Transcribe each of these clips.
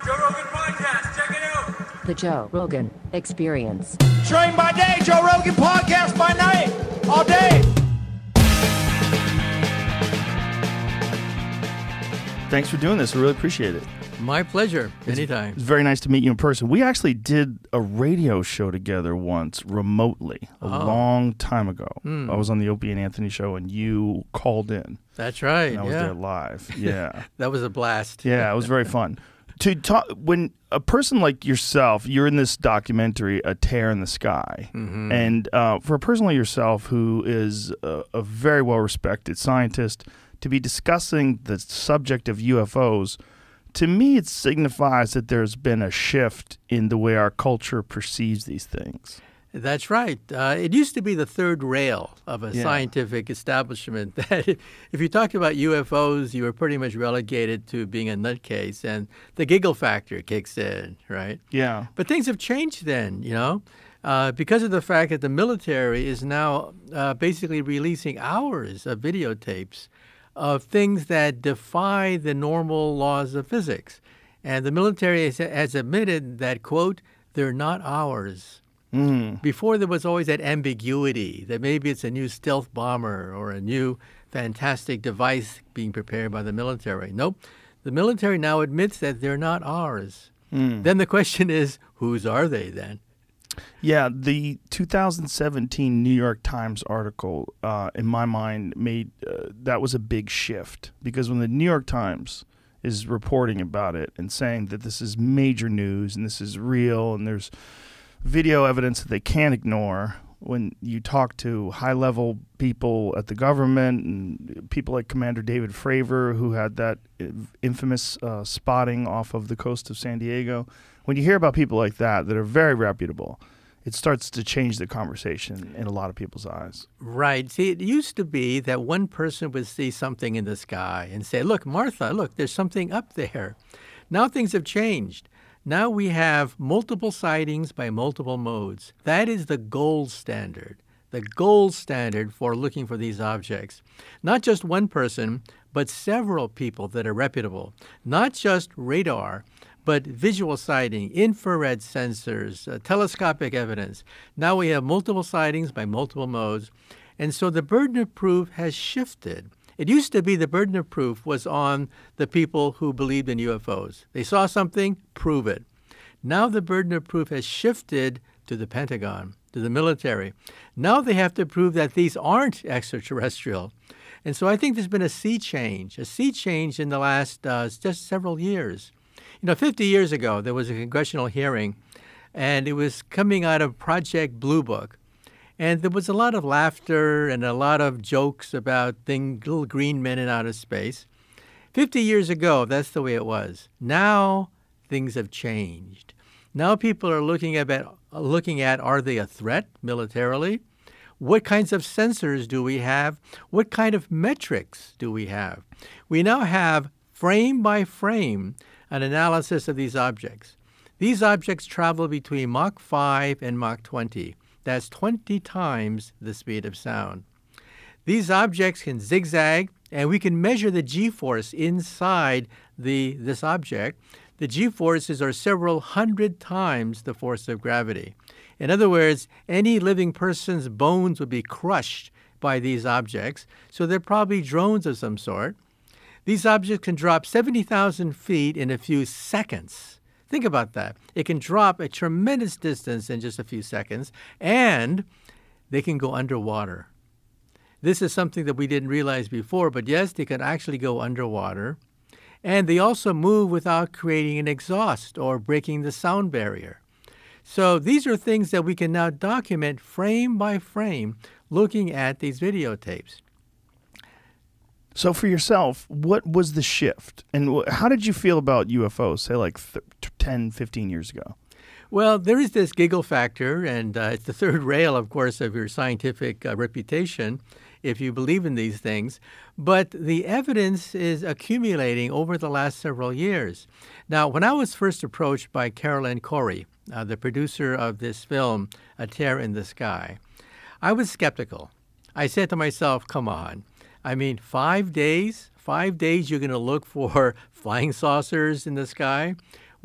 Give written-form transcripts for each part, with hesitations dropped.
Joe Rogan Podcast, check it out. The Joe Rogan Experience. Train by day, Joe Rogan Podcast by night, all day. Thanks for doing this. I really appreciate it. My pleasure. Anytime. It's very nice to meet you in person. We actually did a radio show together once remotely a long time ago. I was on the Opie and Anthony show, and you called in. That's right. And I was there live. Yeah. That was a blast. Yeah, it was very fun. To talk, when a person like yourself, you're in this documentary, A Tear in the Sky, and for a person like yourself who is a very well-respected scientist, to be discussing the subject of UFOs, to me it signifies that there's been a shift in the way our culture perceives these things. That's right. It used to be the third rail of a scientific establishment that if you talked about UFOs, you were pretty much relegated to being a nutcase, and the giggle factor kicks in, right? Yeah. But things have changed then, you know, because of the fact that the military is now basically releasing hours of videotapes of things that defy the normal laws of physics. And the military has admitted that, quote, they're not ours. Before, there was always that ambiguity that maybe it's a new stealth bomber or a new fantastic device being prepared by the military. Nope. The military now admits that they're not ours. Then the question is, whose are they then? Yeah, the 2017 New York Times article, in my mind, made that was a big shift. Because when the New York Times is reporting about it and saying that this is major news and this is real and there's video evidence that they can't ignore, when you talk to high-level people at the government and people like Commander David Fravor, who had that infamous spotting off of the coast of San Diego, when you hear about people like that are very reputable, it starts to change the conversation in a lot of people's eyes. Right. See, it used to be that one person would see something in the sky and say, look, Martha, look, there's something up there. Now things have changed. Now we have multiple sightings by multiple modes. That is the gold standard for looking for these objects. Not just one person, but several people that are reputable. Not just radar, but visual sighting, infrared sensors, telescopic evidence. Now we have multiple sightings by multiple modes. And so the burden of proof has shifted. It used to be the burden of proof was on the people who believed in UFOs. They saw something, prove it. Now the burden of proof has shifted to the Pentagon, to the military. Now they have to prove that these aren't extraterrestrial. And so I think there's been a sea change in the last just several years. You know, 50 years ago, there was a congressional hearing, and it was coming out of Project Blue Book. And there was a lot of laughter and a lot of jokes about little green men in outer space. 50 years ago, that's the way it was. Now, things have changed. Now people are looking at are they a threat militarily? What kinds of sensors do we have? What kind of metrics do we have? We now have, frame by frame, an analysis of these objects. These objects travel between Mach 5 and Mach 20. That's 20 times the speed of sound. These objects can zigzag, and we can measure the G-force inside this object. The G-forces are several hundred times the force of gravity. In other words, any living person's bones would be crushed by these objects, so they're probably drones of some sort. These objects can drop 70,000 feet in a few seconds. Think about that. It can drop a tremendous distance in just a few seconds, and they can go underwater. This is something that we didn't realize before, but yes, they can actually go underwater. And they also move without creating an exhaust or breaking the sound barrier. So these are things that we can now document frame by frame looking at these videotapes. So for yourself, what was the shift? And how did you feel about UFOs, say like 10, 15 years ago? Well, there is this giggle factor, and it's the third rail, of course, of your scientific reputation, if you believe in these things. But the evidence is accumulating over the last several years. Now, when I was first approached by Carolyn Corey, the producer of this film, A Tear in the Sky, I was skeptical. I said to myself, come on. I mean, 5 days? 5 days you're going to look for flying saucers in the sky?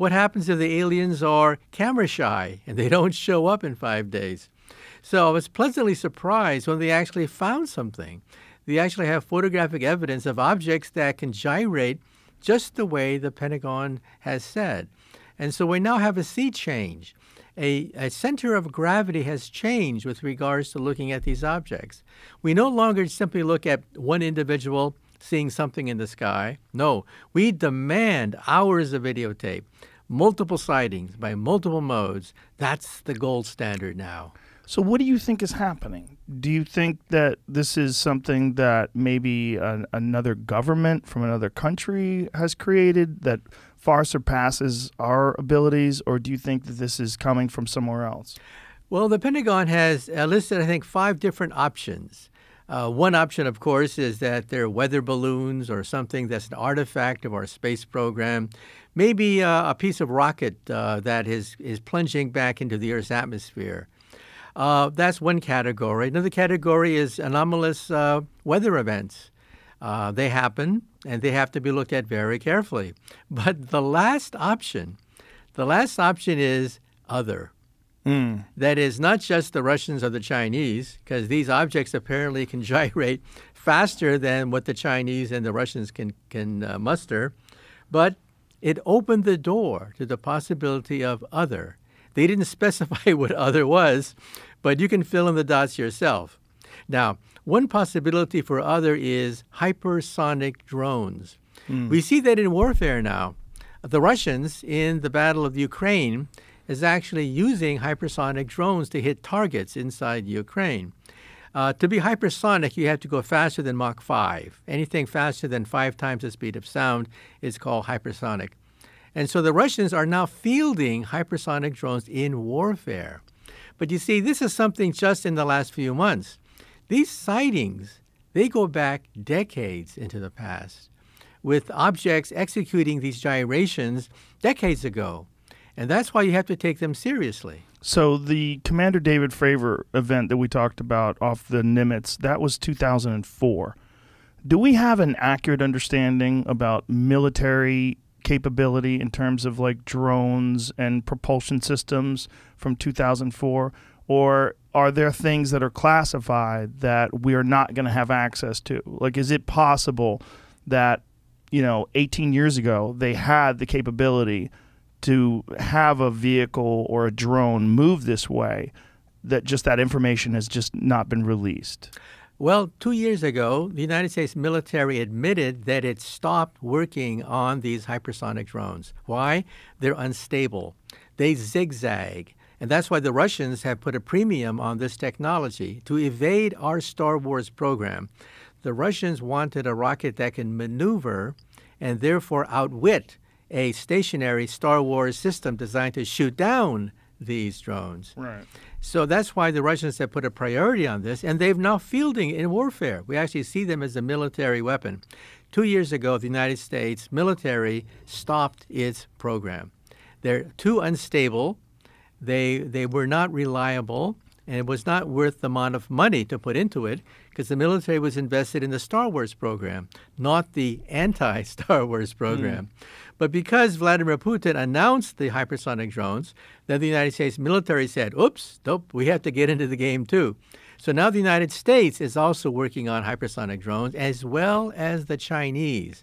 What happens if the aliens are camera shy and they don't show up in 5 days? So I was pleasantly surprised when they actually found something. They actually have photographic evidence of objects that can gyrate just the way the Pentagon has said. And so we now have a sea change. A center of gravity has changed with regards to looking at these objects. We no longer simply look at one individual seeing something in the sky. No, we demand hours of videotape, multiple sightings by multiple modes. That's the gold standard now. So what do you think is happening? Do you think that this is something that maybe another government from another country has created that far surpasses our abilities, or do you think that this is coming from somewhere else? Well, the Pentagon has listed, I think, 5 different options. One option, of course, is that they're weather balloons or something that's an artifact of our space program. Maybe a piece of rocket that is plunging back into the Earth's atmosphere. That's one category. Another category is anomalous weather events. They happen, and they have to be looked at very carefully. But the last option is other. That is not just the Russians or the Chinese, because these objects apparently can gyrate faster than what the Chinese and the Russians can muster, but it opened the door to the possibility of other. They didn't specify what other was, but you can fill in the dots yourself. Now, one possibility for other is hypersonic drones. We see that in warfare now. The Russians, in the Battle of Ukraine, is actually using hypersonic drones to hit targets inside Ukraine. To be hypersonic, you have to go faster than Mach 5. Anything faster than 5 times the speed of sound is called hypersonic. And so the Russians are now fielding hypersonic drones in warfare. But you see, this is something just in the last few months. These sightings, they go back decades into the past, with objects executing these gyrations decades ago. And that's why you have to take them seriously. So the Commander David Fravor event that we talked about off the Nimitz, that was 2004. Do we have an accurate understanding about military capability in terms of like drones and propulsion systems from 2004? Or are there things that are classified that we are not going to have access to? Like, is it possible that, 18 years ago, they had the capability to have a vehicle or a drone move this way, that just that information has just not been released? Well, 2 years ago, the United States military admitted that it stopped working on these hypersonic drones. Why? They're unstable. They zigzag. And that's why the Russians have put a premium on this technology to evade our Star Wars program. The Russians wanted a rocket that can maneuver and therefore outwit a stationary Star Wars system designed to shoot down these drones. Right. So that's why the Russians have put a priority on this, and they've now fielding in warfare. We actually see them as a military weapon. 2 years ago, the United States military stopped its program. They're too unstable. They were not reliable, and it was not worth the amount of money to put into it because the military was invested in the Star Wars program, not the anti-Star Wars program. But because Vladimir Putin announced the hypersonic drones, then the United States military said, oops, nope, we have to get into the game too. So now the United States is also working on hypersonic drones as well as the Chinese.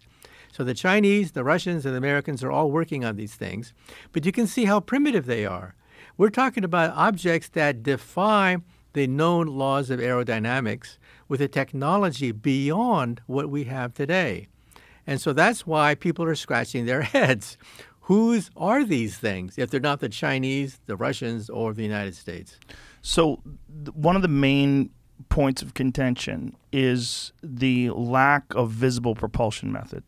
So the Chinese, the Russians, and the Americans are all working on these things. But you can see how primitive they are. We're talking about objects that defy the known laws of aerodynamics with a technology beyond what we have today. And so that's why people are scratching their heads. Whose are these things if they're not the Chinese, the Russians, or the United States? So one of the main points of contention is the lack of visible propulsion method,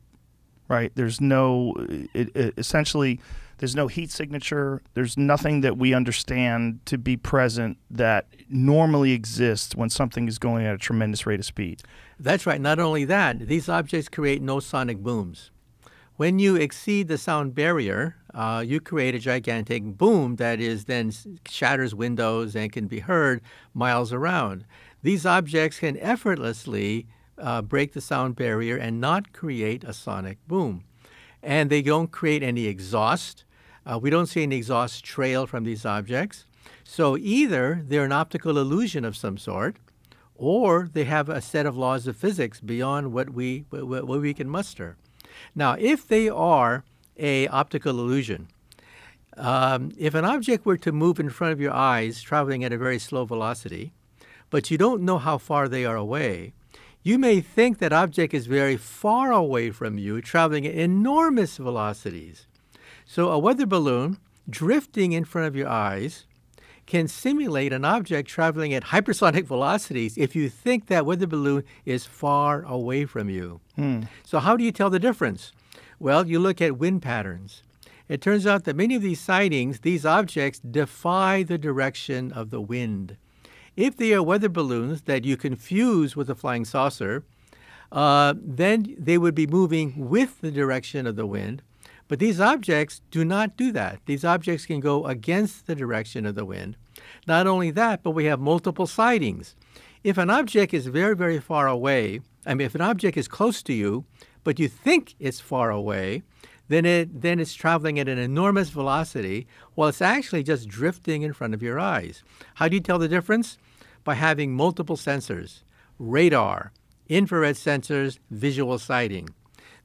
right? There's no, essentially, there's no heat signature. There's nothing that we understand to be present that normally exists when something is going at a tremendous rate of speed. That's right. Not only that, these objects create no sonic booms. When you exceed the sound barrier, you create a gigantic boom that is then shatters windows and can be heard miles around. These objects can effortlessly break the sound barrier and not create a sonic boom. And they don't create any exhaust. We don't see an exhaust trail from these objects. So either they're an optical illusion of some sort, or they have a set of laws of physics beyond what we can muster. Now, if they are an optical illusion, if an object were to move in front of your eyes, traveling at a very slow velocity, but you don't know how far they are away, you may think that object is very far away from you, traveling at enormous velocities. So a weather balloon drifting in front of your eyes can simulate an object traveling at hypersonic velocities if you think that weather balloon is far away from you. So how do you tell the difference? Well, you look at wind patterns. It turns out that many of these sightings, these objects defy the direction of the wind. If they are weather balloons that you confuse with a flying saucer, then they would be moving with the direction of the wind. But these objects do not do that. These objects can go against the direction of the wind. Not only that, but we have multiple sightings. If an object is very, very far away, if an object is close to you, but you think it's far away, then it's traveling at an enormous velocity while it's actually just drifting in front of your eyes. How do you tell the difference? By having multiple sensors: radar, infrared sensors, visual sighting.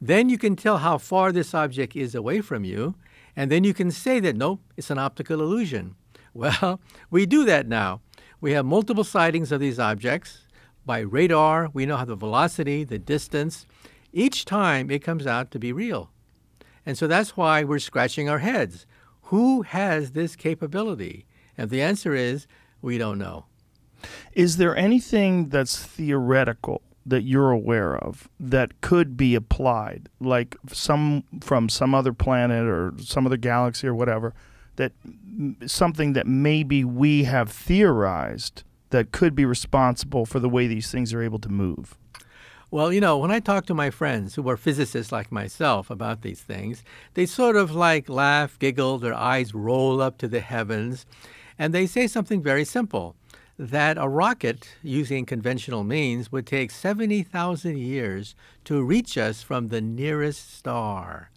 Then you can tell how far this object is away from you, and then you can say that, nope, it's an optical illusion. Well, we do that now. We have multiple sightings of these objects. By radar, we know how the velocity, the distance. Each time it comes out to be real. And so that's why we're scratching our heads. Who has this capability? And the answer is, we don't know. Is there anything that's theoretical that you're aware of that could be applied, like from some other planet or some other galaxy or whatever, that something that maybe we have theorized that could be responsible for the way these things are able to move? Well, you know, when I talk to my friends who are physicists like myself about these things, they sort of like laugh, giggle, their eyes roll up to the heavens, and they say something very simple, that a rocket using conventional means would take 70,000 years to reach us from the nearest star.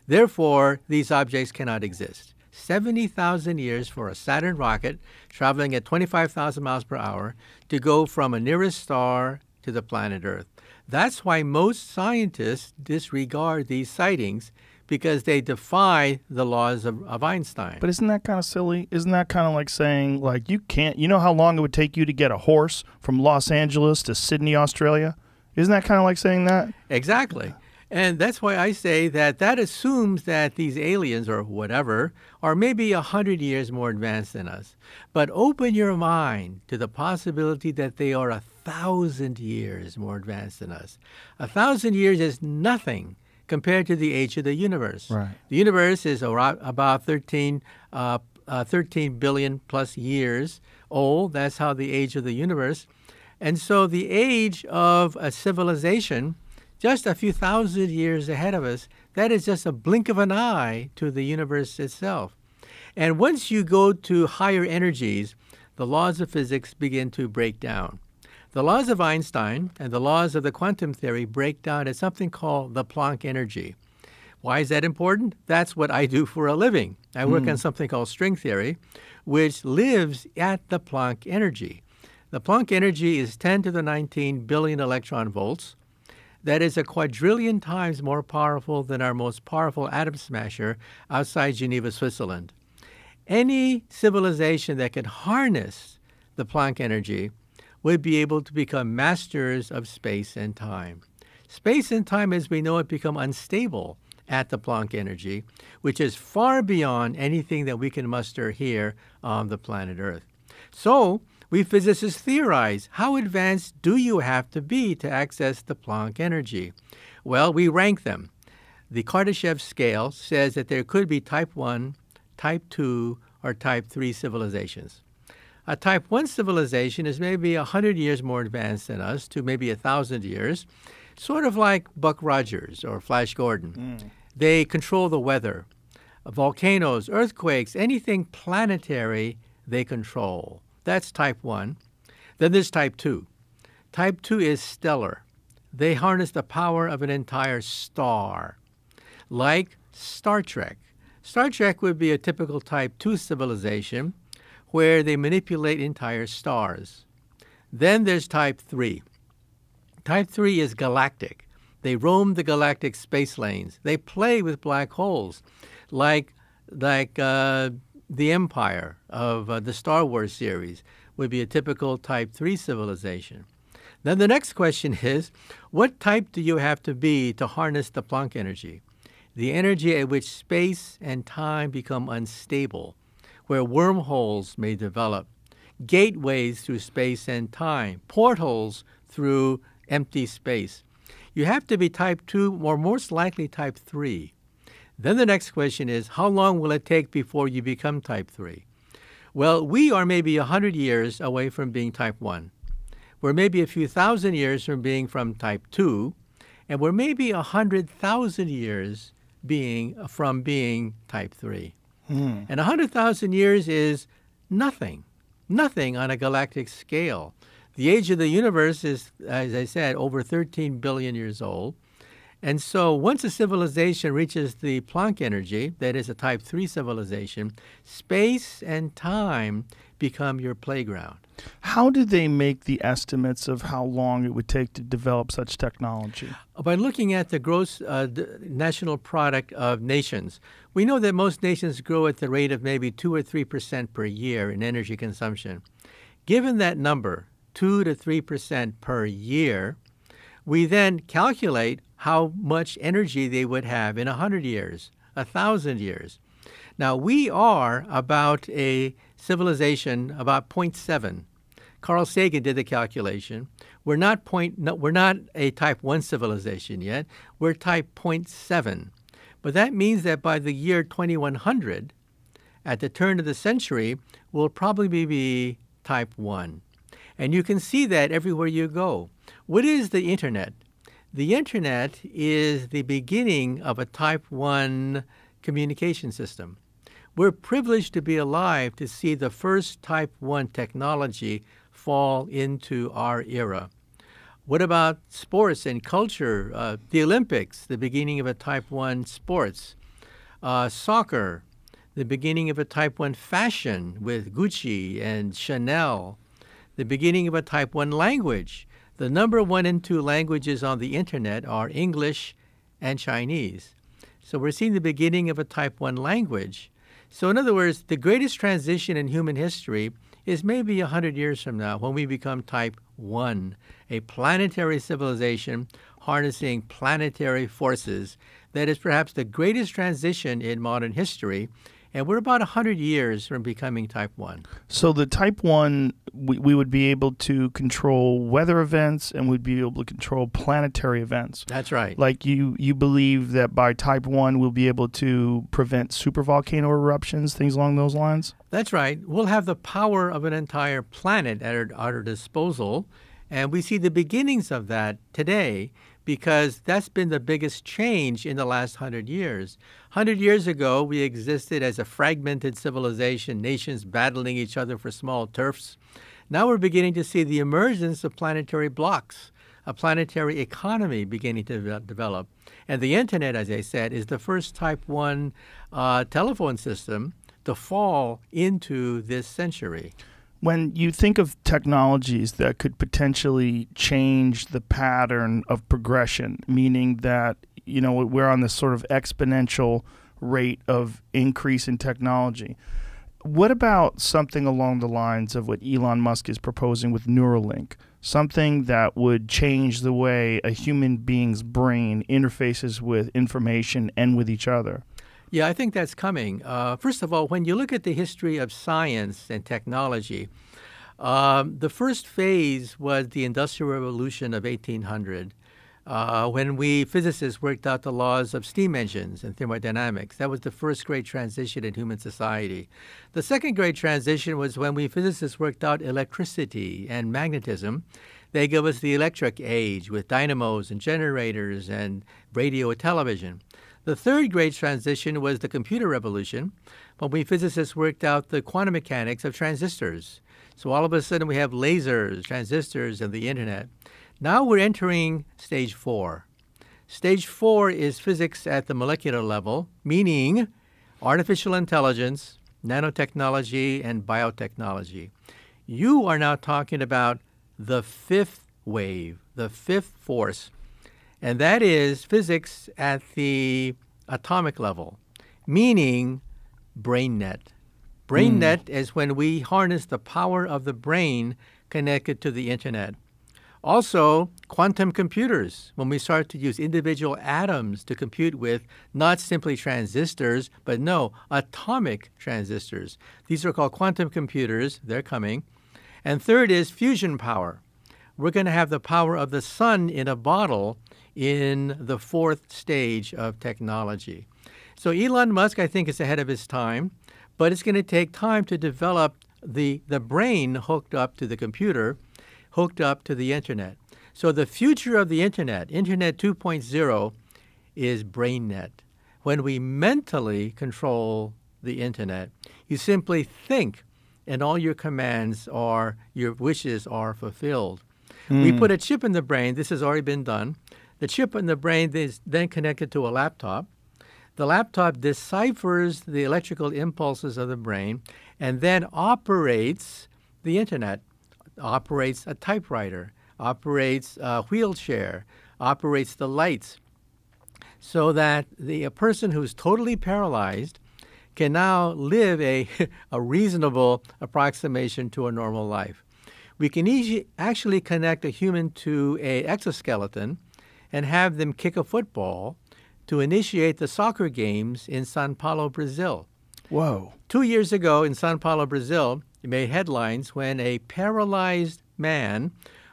Therefore, these objects cannot exist. 70,000 years for a Saturn rocket traveling at 25,000 miles per hour to go from a nearest star to the planet Earth. That's why most scientists disregard these sightings, because they defy the laws of Einstein. But isn't that kind of silly? Isn't that kind of like saying, like, you know how long it would take you to get a horse from Los Angeles to Sydney, Australia? Isn't that kind of like saying that? Exactly. And that's why I say that assumes that these aliens or whatever are maybe 100 years more advanced than us. But open your mind to the possibility that they are 1,000 years more advanced than us. 1,000 years is nothing compared to the age of the universe. Right. The universe is about 13 billion plus years old. That's how the age of the universe. And so the age of a civilization, just a few thousand years ahead of us, that is just a blink of an eye to the universe itself. And once you go to higher energies, the laws of physics begin to break down. The laws of Einstein and the laws of the quantum theory break down at something called the Planck energy. Why is that important? That's what I do for a living. I work on something called string theory, which lives at the Planck energy. The Planck energy is 10 to the 19 billion electron volts. That is a quadrillion times more powerful than our most powerful atom smasher outside Geneva, Switzerland. Any civilization that can harness the Planck energy would be able to become masters of space and time. Space and time, as we know it, become unstable at the Planck energy, which is far beyond anything that we can muster here on the planet Earth. So we physicists theorize, how advanced do you have to be to access the Planck energy? Well, we rank them. The Kardashev scale says that there could be type 1, type 2, or type 3 civilizations. A type 1 civilization is maybe 100 years more advanced than us, to maybe 1,000 years, sort of like Buck Rogers or Flash Gordon. They control the weather. Volcanoes, earthquakes, anything planetary, they control. That's type 1. Then there's type 2. Type 2 is stellar. They harness the power of an entire star, like Star Trek. Star Trek would be a typical Type 2 civilization where they manipulate entire stars. Then there's Type 3. Type 3 is galactic. They roam the galactic space lanes. They play with black holes like the Empire of the Star Wars series would be a typical Type 3 civilization. Then the next question is, what type do you have to be to harness the Planck energy? The energy at which space and time become unstable, where wormholes may develop, gateways through space and time, portals through empty space. You have to be Type 2 or most likely Type 3. Then the next question is, how long will it take before you become Type 3? Well, we are maybe 100 years away from being Type 1. We're maybe a few thousand years from being Type 2, and we're maybe 100,000 years from being Type 3. And 100,000 years is nothing on a galactic scale. The age of the universe is, as I said, over 13 billion years old. And so once a civilization reaches the Planck energy, that is a Type 3 civilization, space and time become your playground. How do they make the estimates of how long it would take to develop such technology? By looking at the gross national product of nations, we know that most nations grow at the rate of maybe 2 or 3% per year in energy consumption. Given that number, 2 to 3% per year, we then calculate how much energy they would have in 100 years, 1,000 years. Now, we are about a civilization about 0.7. Carl Sagan did the calculation. We're not a Type 1 civilization yet. We're Type 0.7. But that means that by the year 2100, at the turn of the century, we'll probably be Type 1. And you can see that everywhere you go. What is the Internet? The Internet is the beginning of a Type 1 communication system. We're privileged to be alive to see the first Type 1 technology fall into our era. What about sports and culture? The Olympics, the beginning of a Type 1 sports. Soccer, the beginning of a Type 1 fashion with Gucci and Chanel. The beginning of a Type 1 language. The number 1 and 2 languages on the Internet are English and Chinese. So we're seeing the beginning of a Type 1 language. So in other words, the greatest transition in human history is maybe 100 years from now when we become Type 1, a planetary civilization harnessing planetary forces. That is perhaps the greatest transition in modern history. And we're about 100 years from becoming Type 1. So the Type 1, we would be able to control weather events and we'd be able to control planetary events. That's right. Like you believe that by Type 1 we'll be able to prevent supervolcano eruptions, things along those lines? That's right. We'll have the power of an entire planet at our disposal. And we see the beginnings of that today because that's been the biggest change in the last 100 years. 100 years ago, we existed as a fragmented civilization, nations battling each other for small turfs. Now we're beginning to see the emergence of planetary blocks, a planetary economy beginning to develop. And the Internet, as I said, is the first Type 1 telephone system to fall into this century. When you think of technologies that could potentially change the pattern of progression, meaning that, you know, we're on this sort of exponential rate of increase in technology, what about something along the lines of what Elon Musk is proposing with Neuralink, something that would change the way a human being's brain interfaces with information and with each other? Yeah, I think that's coming. First of all, when you look at the history of science and technology, the first phase was the Industrial Revolution of 1800, when we physicists worked out the laws of steam engines and thermodynamics. That was the first great transition in human society. The second great transition was when we physicists worked out electricity and magnetism. They gave us the electric age with dynamos and generators and radio and television. The third great transition was the computer revolution, when we physicists worked out the quantum mechanics of transistors. So all of a sudden we have lasers, transistors, and the Internet. Now we're entering stage 4. Stage 4 is physics at the molecular level, meaning artificial intelligence, nanotechnology, and biotechnology. You are now talking about the fifth wave, the fifth force, and that is physics at the atomic level, meaning BrainNet. BrainNet is when we harness the power of the brain connected to the internet. Also, quantum computers, when we start to use individual atoms to compute with, not simply transistors, but no, atomic transistors. These are called quantum computers. They're coming. And third is fusion power. We're going to have the power of the sun in a bottle in the fourth stage of technology. So Elon Musk, I think, is ahead of his time, but it's going to take time to develop the brain hooked up to the computer, hooked up to the internet. So the future of the internet, Internet 2.0, is BrainNet. When we mentally control the internet, you simply think and all your commands are, your wishes are fulfilled. We put a chip in the brain. This has already been done. The chip in the brain is then connected to a laptop. The laptop deciphers the electrical impulses of the brain and then operates the internet, operates a typewriter, operates a wheelchair, operates the lights, so that a person who's totally paralyzed can now live a reasonable approximation to a normal life. We can actually connect a human to an exoskeleton and have them kick a football to initiate the soccer games in Sao Paulo, Brazil. Whoa. 2 years ago in Sao Paulo, Brazil, it made headlines when a paralyzed man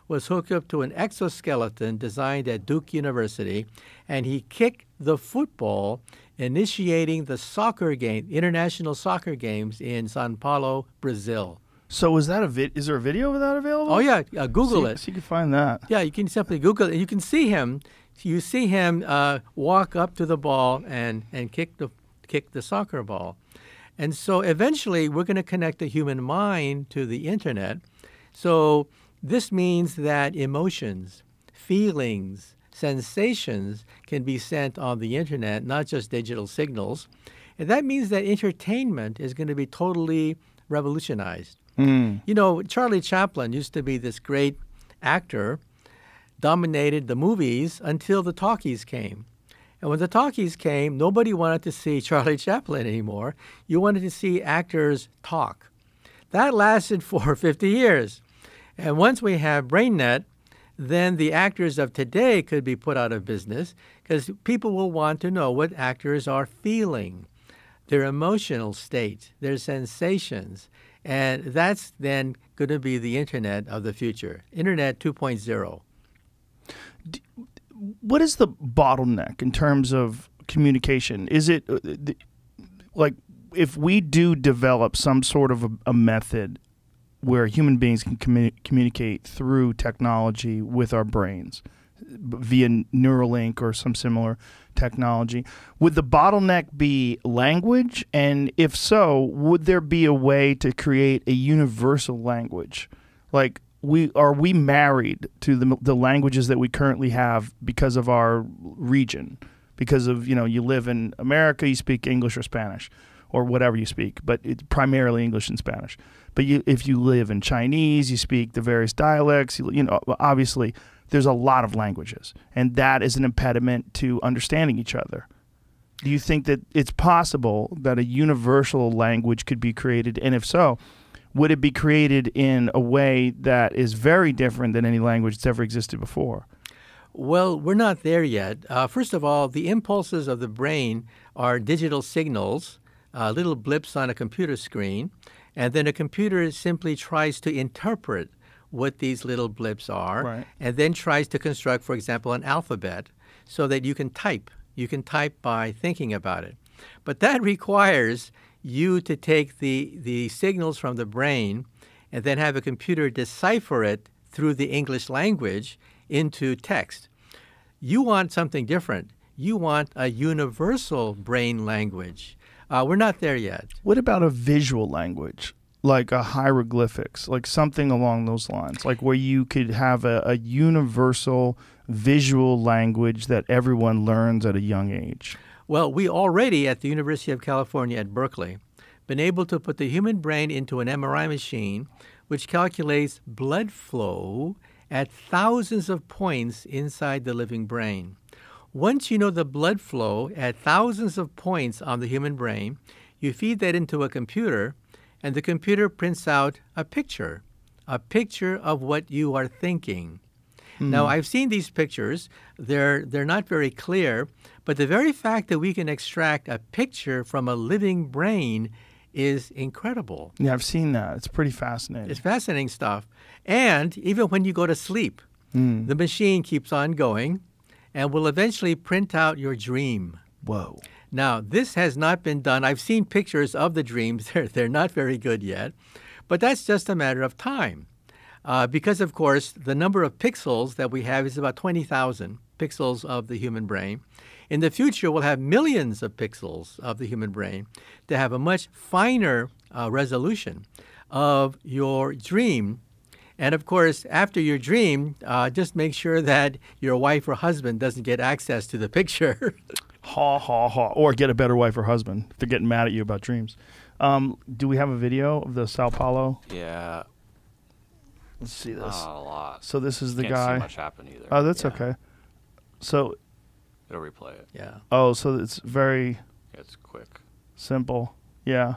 was hooked up to an exoskeleton designed at Duke University, and he kicked the football, initiating the soccer game, international soccer games in Sao Paulo, Brazil. So is that is there a video of that available? Oh, yeah. Google it. So you can find that. Yeah, you can simply Google it. You can see him. You see him walk up to the ball and kick the soccer ball. And so eventually we're going to connect the human mind to the internet. So this means that emotions, feelings, sensations can be sent on the internet, not just digital signals. And that means that entertainment is going to be totally revolutionized. You know, Charlie Chaplin used to be this great actor, dominated the movies until the talkies came. And when the talkies came, nobody wanted to see Charlie Chaplin anymore. You wanted to see actors talk. That lasted for 50 years. And once we have BrainNet, then the actors of today could be put out of business because people will want to know what actors are feeling, their emotional state, their sensations. And that's then going to be the internet of the future, Internet 2.0. What is the bottleneck in terms of communication? Is it like if we do develop some sort of a method where human beings can communicate through technology with our brains via Neuralink or some similar technology, would the bottleneck be language? And if so, would there be a way to create a universal language? Like, are we married to the languages that we currently have because of our region? Because of, you live in America, you speak English or Spanish or whatever you speak, but it's primarily English and Spanish. But if you live in Chinese, you speak the various dialects, obviously there's a lot of languages, and that is an impediment to understanding each other. Do you think that it's possible that a universal language could be created? And if so, would it be created in a way that is very different than any language that's ever existed before? Well, we're not there yet. First of all, the impulses of the brain are digital signals, little blips on a computer screen, and then a computer simply tries to interpret what these little blips are, right, and then tries to construct, for example, an alphabet so that you can type. You can type by thinking about it. But that requires you to take the signals from the brain and then have a computer decipher it through the English language into text. You want something different. You want a universal brain language. We're not there yet. What about a visual language, like a hieroglyphics, like something along those lines, like where you could have a universal visual language that everyone learns at a young age? Well, we already at the University of California at Berkeley been able to put the human brain into an MRI machine which calculates blood flow at thousands of points inside the living brain. Once you know the blood flow at thousands of points on the human brain, you feed that into a computer, and the computer prints out a picture of what you are thinking. Now, I've seen these pictures. They're not very clear, but the very fact that we can extract a picture from a living brain is incredible. Yeah, I've seen that. It's pretty fascinating. It's fascinating stuff. And even when you go to sleep, the machine keeps on going and will eventually print out your dream. Whoa. Now, this has not been done. I've seen pictures of the dreams. They're not very good yet, but that's just a matter of time. Because, of course, the number of pixels that we have is about 20,000 pixels of the human brain. In the future, we'll have millions of pixels of the human brain to have a much finer resolution of your dream. And, of course, after your dream, just make sure that your wife or husband doesn't get access to the picture. Ha, ha, ha. Or get a better wife or husband if they're getting mad at you about dreams. Do we have a video of the Sao Paulo? Yeah. Let's see this. Not a lot. So this is the Can't guy. see much happen either. Oh, that's Yeah. okay. So, It'll replay it. Yeah. oh, so it's very It's quick. simple. Yeah.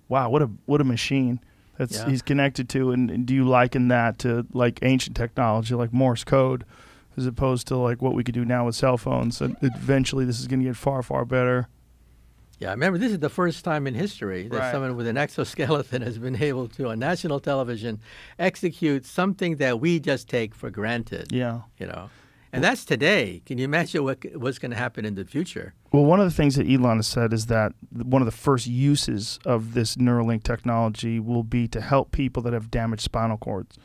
Wow, what a machine that's Yeah. he's connected to. And do you liken that to like ancient technology, like Morse code, as opposed to like what we could do now with cell phones? And eventually, this is going to get far, far better. Yeah, remember, this is the first time in history that Right. someone with an exoskeleton has been able to, on national television, execute something that we just take for granted. Yeah. You know, and that's today. Can you imagine what's going to happen in the future? Well, one of the things that Elon has said is that one of the first uses of this Neuralink technology will be to help people that have damaged spinal cords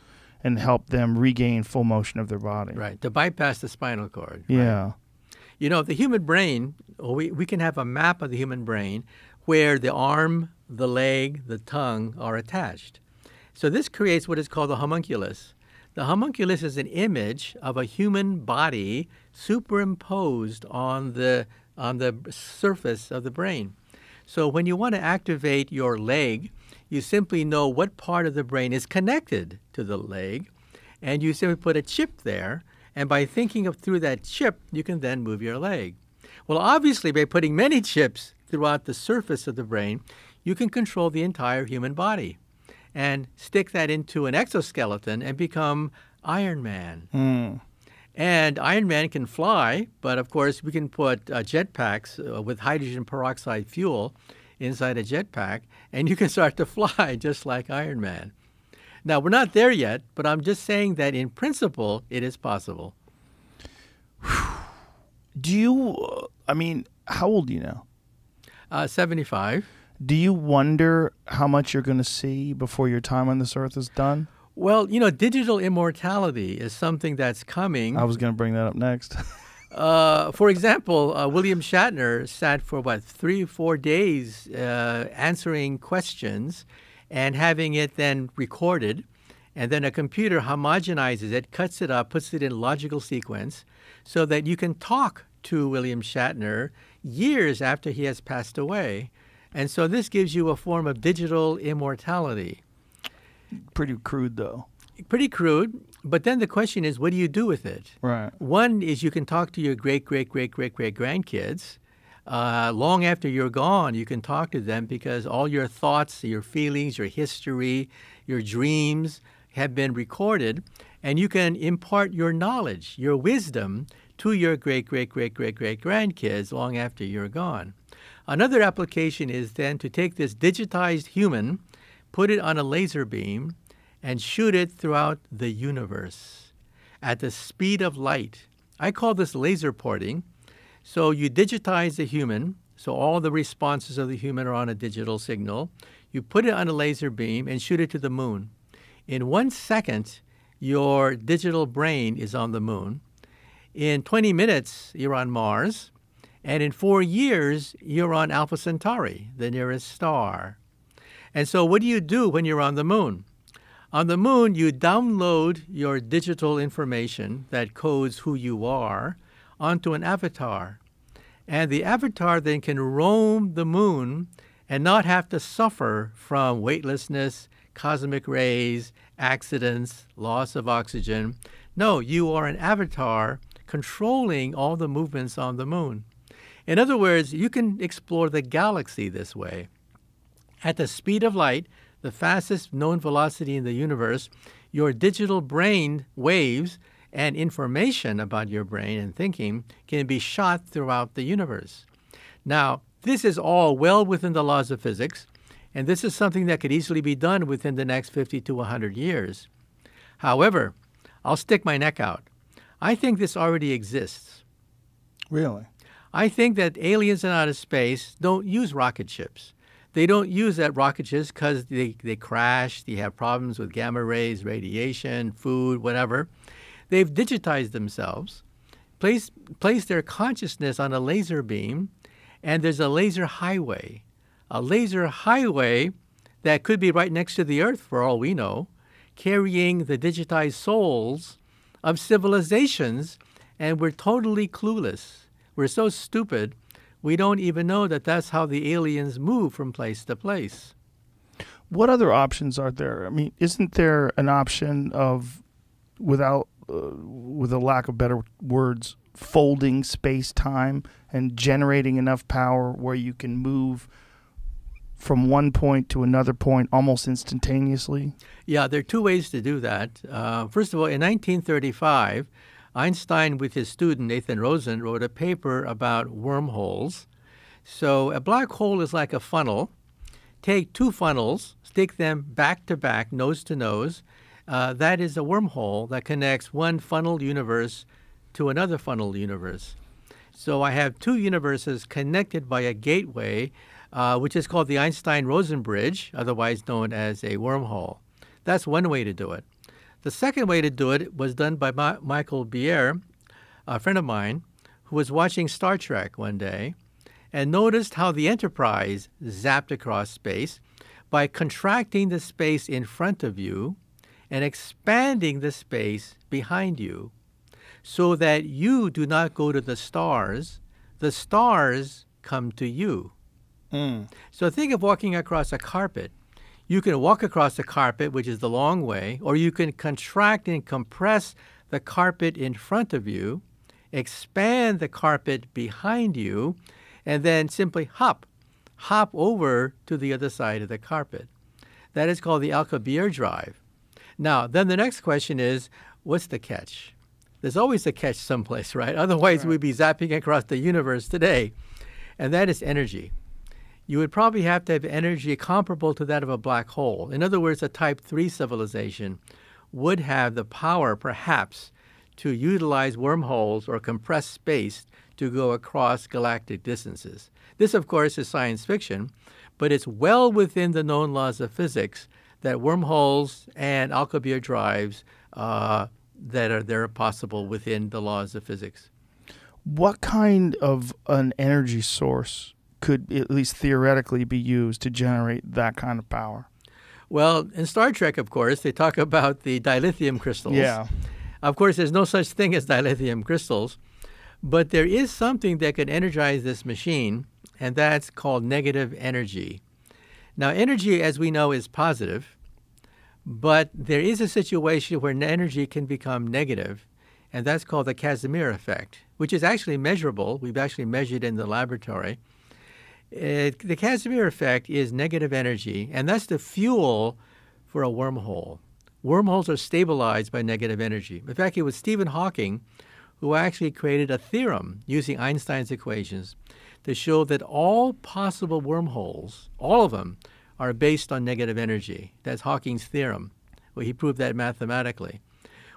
and help them regain full motion of their body. Right, to bypass the spinal cord. Yeah. You know, the human brain, we can have a map of the human brain where the arm, the leg, the tongue are attached. So this creates what is called the homunculus. The homunculus is an image of a human body superimposed on the surface of the brain. So when you want to activate your leg, you simply know what part of the brain is connected to the leg, and you simply put a chip there. And by thinking through that chip, you can then move your leg. Well, obviously, by putting many chips throughout the surface of the brain, you can control the entire human body and stick that into an exoskeleton and become Iron Man. And Iron Man can fly, but of course, we can put jetpacks with hydrogen peroxide fuel inside a jetpack, and you can start to fly just like Iron Man. Now, we're not there yet, but I'm just saying that in principle, it is possible. Do you, how old are you now? 75. Do you wonder how much you're going to see before your time on this earth is done? Well, you know, digital immortality is something that's coming. I was going to bring that up next. For example, William Shatner sat for, 3 or 4 days answering questions and having it then recorded. And then a computer homogenizes it, cuts it up, puts it in logical sequence so that you can talk to William Shatner years after he has passed away. And so this gives you a form of digital immortality. Pretty crude, though. Pretty crude, but then the question is, what do you do with it? Right. One is you can talk to your great-great-great-great-great-grandkids. Long after you're gone, you can talk to them because all your thoughts, your feelings, your history, your dreams have been recorded, and you can impart your knowledge, your wisdom to your great-great-great-great-great-grandkids long after you're gone. Another application is then to take this digitized human, put it on a laser beam, and shoot it throughout the universe at the speed of light. I call this laser porting. So you digitize the human, so all the responses of the human are on a digital signal. You put it on a laser beam and shoot it to the moon. In 1 second, your digital brain is on the moon. In 20 minutes, you're on Mars. And in 4 years, you're on Alpha Centauri, the nearest star. And so what do you do when you're on the moon? On the moon, you download your digital information that codes who you are onto an avatar. And the avatar then can roam the moon and not have to suffer from weightlessness, cosmic rays, accidents, loss of oxygen. No, you are an avatar controlling all the movements on the moon. In other words, you can explore the galaxy this way. At the speed of light, the fastest known velocity in the universe, your digital brain waves and information about your brain and thinking can be shot throughout the universe. Now, this is all well within the laws of physics, and this is something that could easily be done within the next 50 to 100 years. However, I'll stick my neck out. I think this already exists. Really? I think that aliens in outer space don't use rocket ships. They don't use that rocket ships because they crash, they have problems with gamma rays, radiation, food, whatever. They've digitized themselves, placed their consciousness on a laser beam, and there's a laser highway. A laser highway that could be right next to the Earth, for all we know, carrying the digitized souls of civilizations, and we're totally clueless. We're so stupid, we don't even know that that's how the aliens move from place to place. What other options are there? I mean, isn't there an option of, with a lack of better words, folding space-time and generating enough power where you can move from one point to another point almost instantaneously? Yeah, there are two ways to do that. First of all, in 1935, Einstein, with his student Nathan Rosen, wrote a paper about wormholes. So a black hole is like a funnel. Take two funnels, stick them back to back, nose to nose. That is a wormhole that connects one funnel universe to another funnel universe. So I have two universes connected by a gateway, which is called the Einstein-Rosen bridge, otherwise known as a wormhole. That's one way to do it. The second way to do it was done by Michael Bier, a friend of mine, who was watching Star Trek one day and noticed how the Enterprise zapped across space by contracting the space in front of you and expanding the space behind you so that you do not go to the stars come to you. So think of walking across a carpet. You can walk across the carpet, which is the long way, or you can contract and compress the carpet in front of you, expand the carpet behind you, and then simply hop over to the other side of the carpet. That is called the Alcubierre drive. Now, then the next question is, what's the catch? There's always a catch someplace, right? Otherwise, we'd be zapping across the universe today. And that is energy. You would probably have to have energy comparable to that of a black hole. In other words, a Type 3 civilization would have the power, perhaps, to utilize wormholes or compressed space to go across galactic distances. This, of course, is science fiction, but it's well within the known laws of physics that wormholes and Alcubierre drives that are possible within the laws of physics. What kind of an energy source could at least theoretically be used to generate that kind of power? Well, in Star Trek, of course, they talk about the dilithium crystals. Yeah. Of course, there's no such thing as dilithium crystals, but there is something that can energize this machine, and that's called negative energy. Now, energy, as we know, is positive, but there is a situation where energy can become negative, and that's called the Casimir effect, which is actually measurable. We've actually measured in the laboratory. The Casimir effect is negative energy, and that's the fuel for a wormhole. Wormholes are stabilized by negative energy. In fact, it was Stephen Hawking who actually created a theorem using Einstein's equations to show that all possible wormholes, all of them, are based on negative energy. That's Hawking's theorem. Well, he proved that mathematically,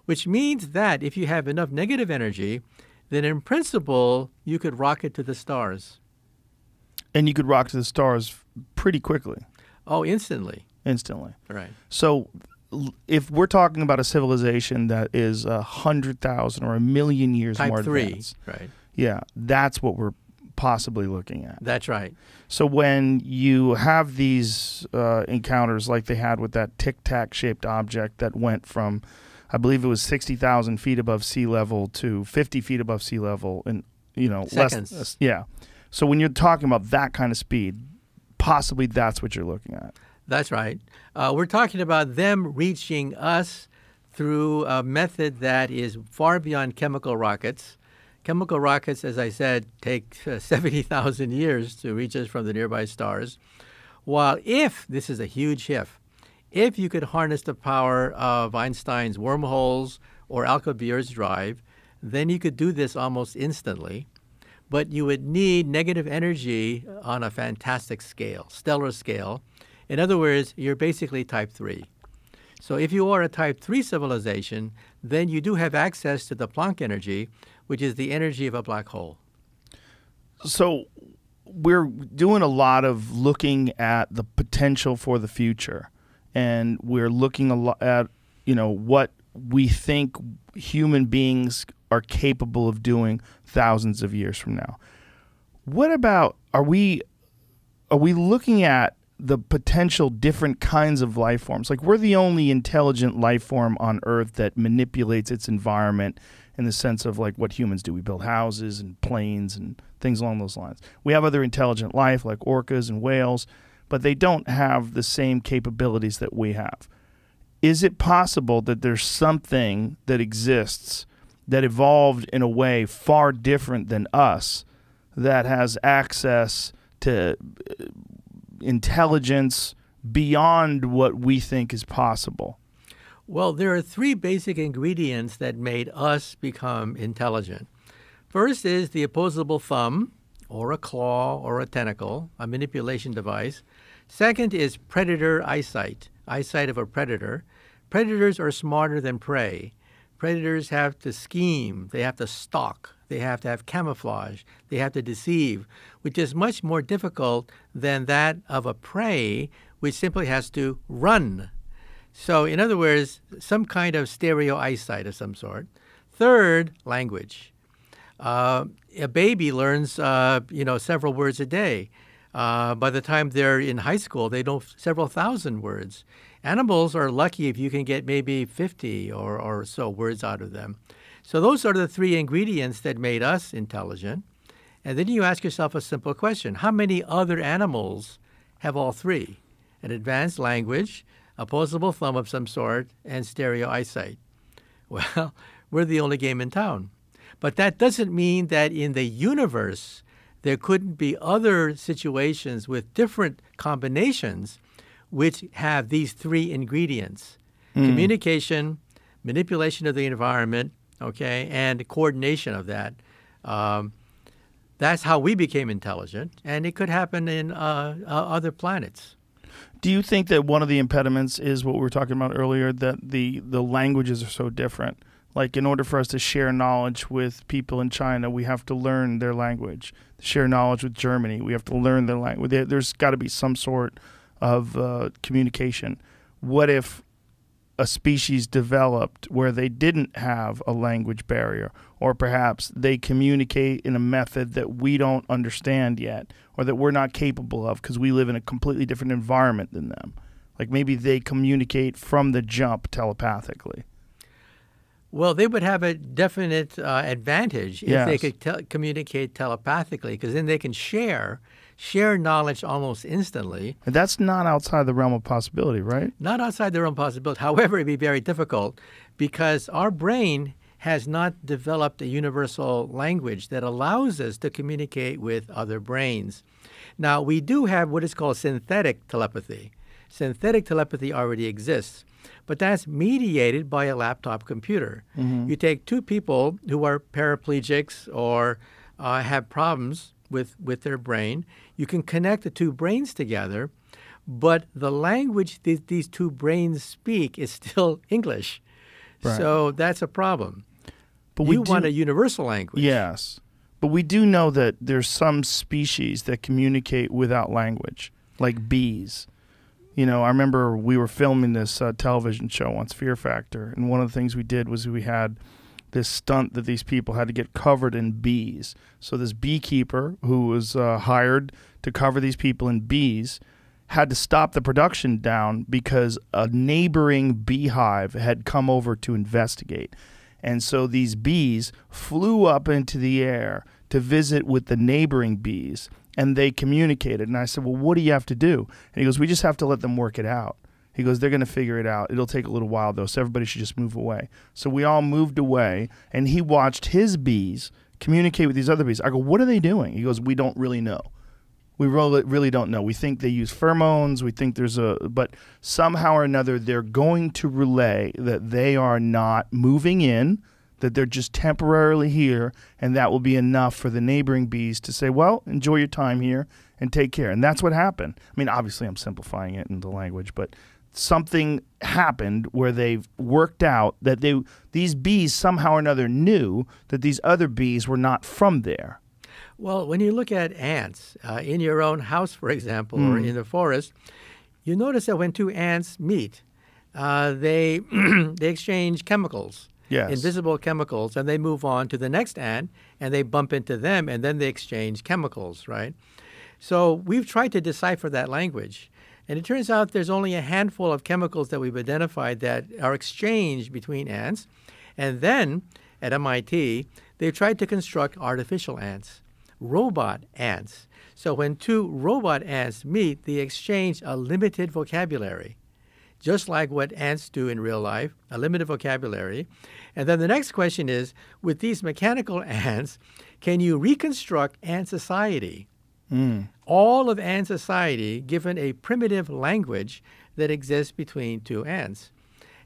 which means that if you have enough negative energy, then in principle, you could rocket to the stars. And you could rock to the stars pretty quickly. Oh, instantly. Instantly. Right. So if we're talking about a civilization that is 100,000 or 1,000,000 years Type more 3, advanced, right. Yeah, that's what we're possibly looking at. That's right. So when you have these encounters like they had with that tic-tac shaped object that went from I believe it was 60,000 feet above sea level to 50 feet above sea level, and Seconds. Yeah. So when you're talking about that kind of speed, possibly that's what you're looking at. That's right. We're talking about them reaching us through a method that is far beyond chemical rockets. Chemical rockets, as I said, take 70,000 years to reach us from the nearby stars. While this is a huge if you could harness the power of Einstein's wormholes or Alcubierre's drive, then you could do this almost instantly. But you would need negative energy on a fantastic scale, stellar scale. In other words, you're basically type 3. So if you are a type 3 civilization, then you do have access to the Planck energy, which is the energy of a black hole. So we're doing a lot of looking at the potential for the future, and we're looking a lot at what we think human beings are capable of doing thousands of years from now. What about are we looking at the potential different kinds of life forms? Like, we're the only intelligent life form on Earth that manipulates its environment in the sense of like what humans do. We build houses and planes and things along those lines. We have other intelligent life like orcas and whales, but they don't have the same capabilities that we have. Is it possible that there's something that exists that evolved in a way far different than us that has access to intelligence beyond what we think is possible? Well, there are three basic ingredients that made us become intelligent. First is the opposable thumb, or a claw, or a tentacle, a manipulation device. Second is predator eyesight of a predator. Predators are smarter than prey. Predators have to scheme, they have to stalk, they have to have camouflage, they have to deceive, which is much more difficult than that of a prey, which simply has to run. So, in other words, some kind of stereo eyesight of some sort. Third, language. A baby learns, several words a day. By the time they're in high school, they know several thousand words. Animals are lucky if you can get maybe 50 or so words out of them. So those are the three ingredients that made us intelligent. And then you ask yourself a simple question. How many other animals have all three? An advanced language, opposable thumb of some sort, and stereo eyesight. Well, we're the only game in town. But that doesn't mean that in the universe there couldn't be other situations with different combinations which have these three ingredients: communication, manipulation of the environment, and coordination of that. That's how we became intelligent, and it could happen in other planets. Do you think that one of the impediments is what we were talking about earlier, that the languages are so different? Like, in order for us to share knowledge with people in China, we have to learn their language. To share knowledge with Germany, we have to learn their language. There's got to be some sort of communication. What if a species developed where they didn't have a language barrier, or perhaps they communicate in a method that we don't understand yet, or that we're not capable of because we live in a completely different environment than them? Like, maybe they communicate from the jump telepathically. Well, they would have a definite advantage if they Yes. could communicate telepathically, because then they can share knowledge almost instantly. And that's not outside the realm of possibility, right? Not outside their own possibility. However, it'd be very difficult because our brain has not developed a universal language that allows us to communicate with other brains. Now, we do have what is called synthetic telepathy. Synthetic telepathy already exists, but that's mediated by a laptop computer. You take two people who are paraplegics or have problems with their brain. You can connect the two brains together, but the language these two brains speak is still English. Right. So that's a problem. But You want a universal language. Yes. But we do know that there's some species that communicate without language, like bees. I remember we were filming this television show on Fear Factor, and one of the things we did was we had this stunt that these people had to get covered in bees. So this beekeeper who was hired to cover these people in bees, had to stop the production down because a neighboring beehive had come over to investigate. And so these bees flew up into the air to visit with the neighboring bees, and they communicated. And I said, well, what do you have to do? And he goes, we just have to let them work it out. He goes, they're going to figure it out. It'll take a little while, though, so everybody should just move away. So we all moved away, and he watched his bees communicate with these other bees. I go, what are they doing? He goes, we don't really know. We really don't know. We think they use pheromones. We think but somehow or another, they're going to relay that they are not moving in, that they're just temporarily here, and that will be enough for the neighboring bees to say, well, enjoy your time here and take care. And that's what happened. I mean, obviously, I'm simplifying it into language, but something happened where they've worked out that these bees somehow or another knew that these other bees were not from there. Well, when you look at ants in your own house, for example, or in the forest, you notice that when two ants meet, they exchange chemicals, invisible chemicals, and they move on to the next ant, and they bump into them, and then they exchange chemicals, right? So we've tried to decipher that language, and it turns out there's only a handful of chemicals that we've identified that are exchanged between ants, and then at MIT, they've tried to construct artificial ants. Robot ants. So when two robot ants meet, they exchange a limited vocabulary, just like what ants do in real life, a limited vocabulary. And then the next question is, with these mechanical ants, can you reconstruct ant society? All of ant society given a primitive language that exists between two ants.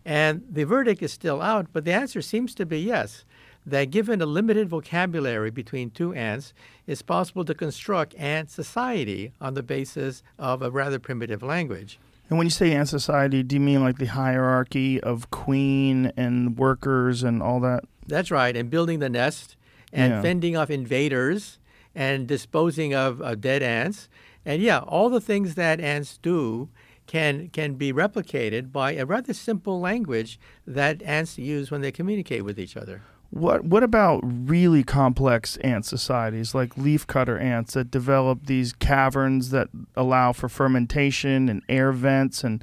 And the verdict is still out, but the answer seems to be yes. That given a limited vocabulary between two ants, it's possible to construct ant society on the basis of a rather primitive language. And when you say ant society, do you mean like the hierarchy of queen and workers and all that? That's right, and building the nest and fending off invaders and disposing of dead ants. And yeah, all the things that ants do can be replicated by a rather simple language that ants use when they communicate with each other. What about really complex ant societies like leafcutter ants that develop these caverns that allow for fermentation and air vents? And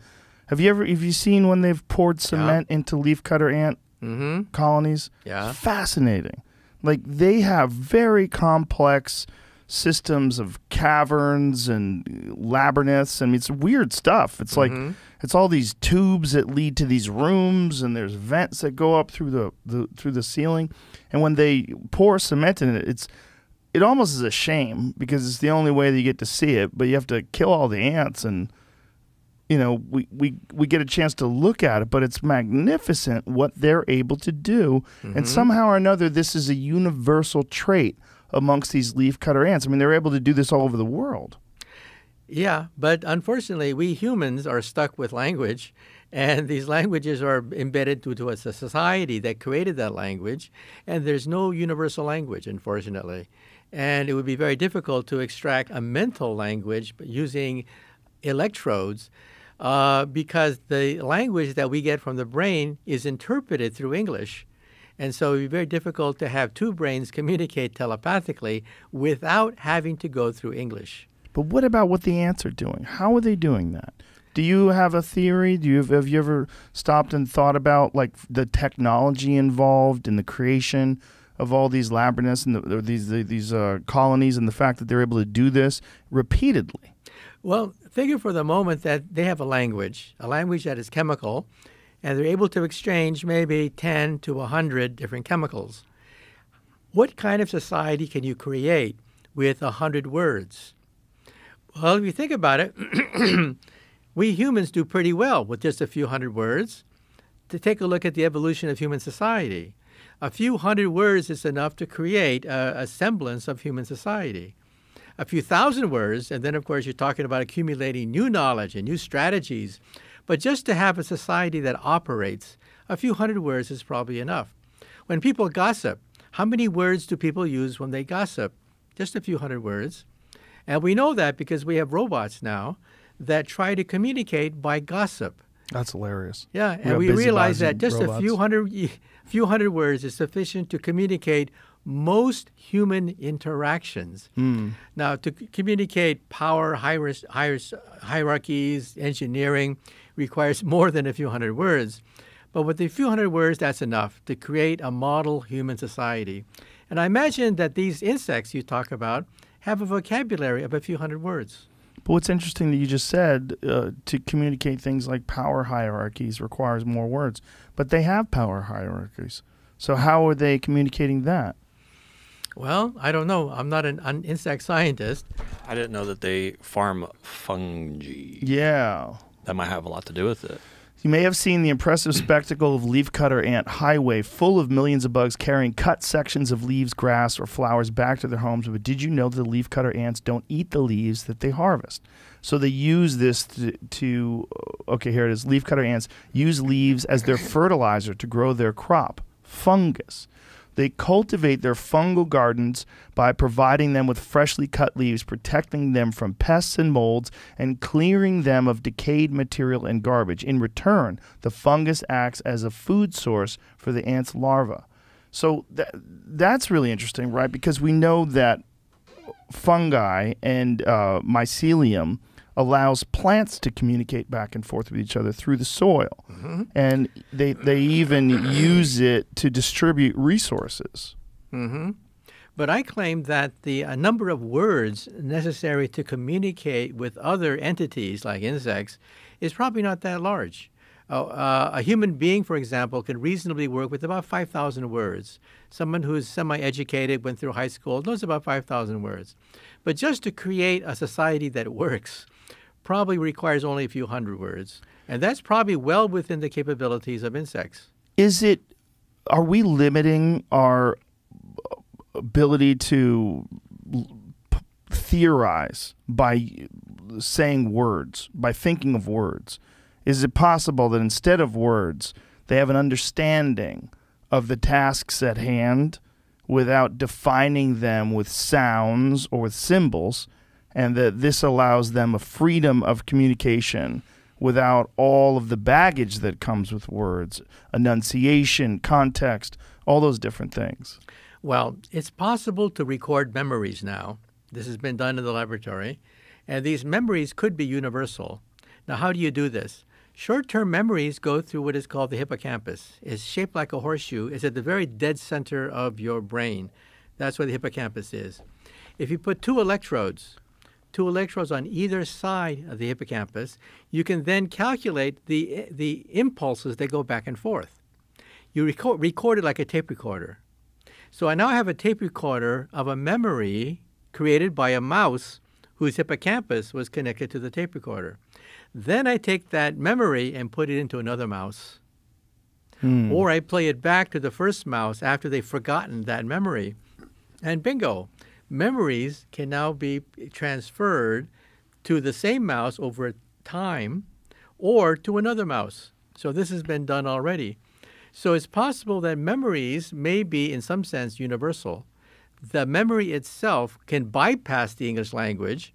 have you seen when they've poured cement into leafcutter ant colonies? Yeah. Fascinating. Like they have very complex systems of caverns and labyrinths. I mean, it's weird stuff. It's like it's all these tubes that lead to these rooms, and there's vents that go up through the ceiling. And when they pour cement in it, it almost is a shame because it's the only way that you get to see it. But you have to kill all the ants, and we get a chance to look at it. But it's magnificent what they're able to do, and somehow or another, this is a universal trait amongst these leafcutter ants. I mean, they're able to do this all over the world. Yeah, but unfortunately, we humans are stuck with language, and these languages are embedded due to a society that created that language, and there's no universal language, unfortunately. And it would be very difficult to extract a mental language using electrodes because the language that we get from the brain is interpreted through English. And so it would be very difficult to have two brains communicate telepathically without having to go through English. But what about what the ants are doing? How are they doing that? Do you have a theory? Have you ever stopped and thought about like the technology involved in the creation of all these labyrinths and these colonies, and the fact that they're able to do this repeatedly? Well, figure for the moment that they have a language that is chemical, and they're able to exchange maybe 10 to 100 different chemicals. What kind of society can you create with 100 words? Well, if you think about it, we humans do pretty well with just a few hundred words. To take a look at the evolution of human society, a few hundred words is enough to create a semblance of human society. A few thousand words, and then, of course, you're talking about accumulating new knowledge and new strategies. But just to have a society that operates, a few hundred words is probably enough. When people gossip, how many words do people use when they gossip? Just a few hundred words. And we know that because we have robots now that try to communicate by gossip. That's hilarious. Yeah, and we realize that just a few hundred words is sufficient to communicate most human interactions. Now, to communicate power, hierarchies, engineering requires more than a few hundred words. But with a few hundred words, that's enough to create a model human society. And I imagine that these insects you talk about have a vocabulary of a few hundred words. But what's interesting that you just said, to communicate things like power hierarchies requires more words. But they have power hierarchies. So how are they communicating that? Well, I don't know. I'm not an insect scientist. I didn't know that they farm fungi. Yeah. That might have a lot to do with it. You may have seen the impressive spectacle of leafcutter ant highway full of millions of bugs carrying cut sections of leaves, grass, or flowers back to their homes. But did you know that the leafcutter ants don't eat the leaves that they harvest? So they use this okay, here it is. Leafcutter ants use leaves as their fertilizer to grow their crop, fungus. They cultivate their fungal gardens by providing them with freshly cut leaves, protecting them from pests and molds, and clearing them of decayed material and garbage. In return, the fungus acts as a food source for the ant's larvae. So that's really interesting, right? Because we know that fungi and mycelium allows plants to communicate back and forth with each other through the soil. Mm-hmm. And they even use it to distribute resources. Mm-hmm. But I claim that the number of words necessary to communicate with other entities like insects is probably not that large. A human being, for example, can reasonably work with about 5,000 words. Someone who's semi-educated, went through high school, knows about 5,000 words. But just to create a society that works probably requires only a few hundred words. And that's probably well within the capabilities of insects. Are we limiting our ability to theorize by saying words, by thinking of words? Is it possible that instead of words, they have an understanding of the tasks at hand without defining them with sounds or with symbols, and that this allows them a freedom of communication without all of the baggage that comes with words, enunciation, context, all those different things? Well, it's possible to record memories now. This has been done in the laboratory, and these memories could be universal. Now, how do you do this? Short-term memories go through what is called the hippocampus. It's shaped like a horseshoe. It's at the very dead center of your brain. That's where the hippocampus is. If you put two electrodes on either side of the hippocampus, you can then calculate the impulses that go back and forth. You record it like a tape recorder. So I now have a tape recorder of a memory created by a mouse whose hippocampus was connected to the tape recorder. Then I take that memory and put it into another mouse. Or I play it back to the first mouse after they've forgotten that memory. And bingo, memories can now be transferred to the same mouse over time or to another mouse. So this has been done already. So it's possible that memories may be, in some sense, universal. The memory itself can bypass the English language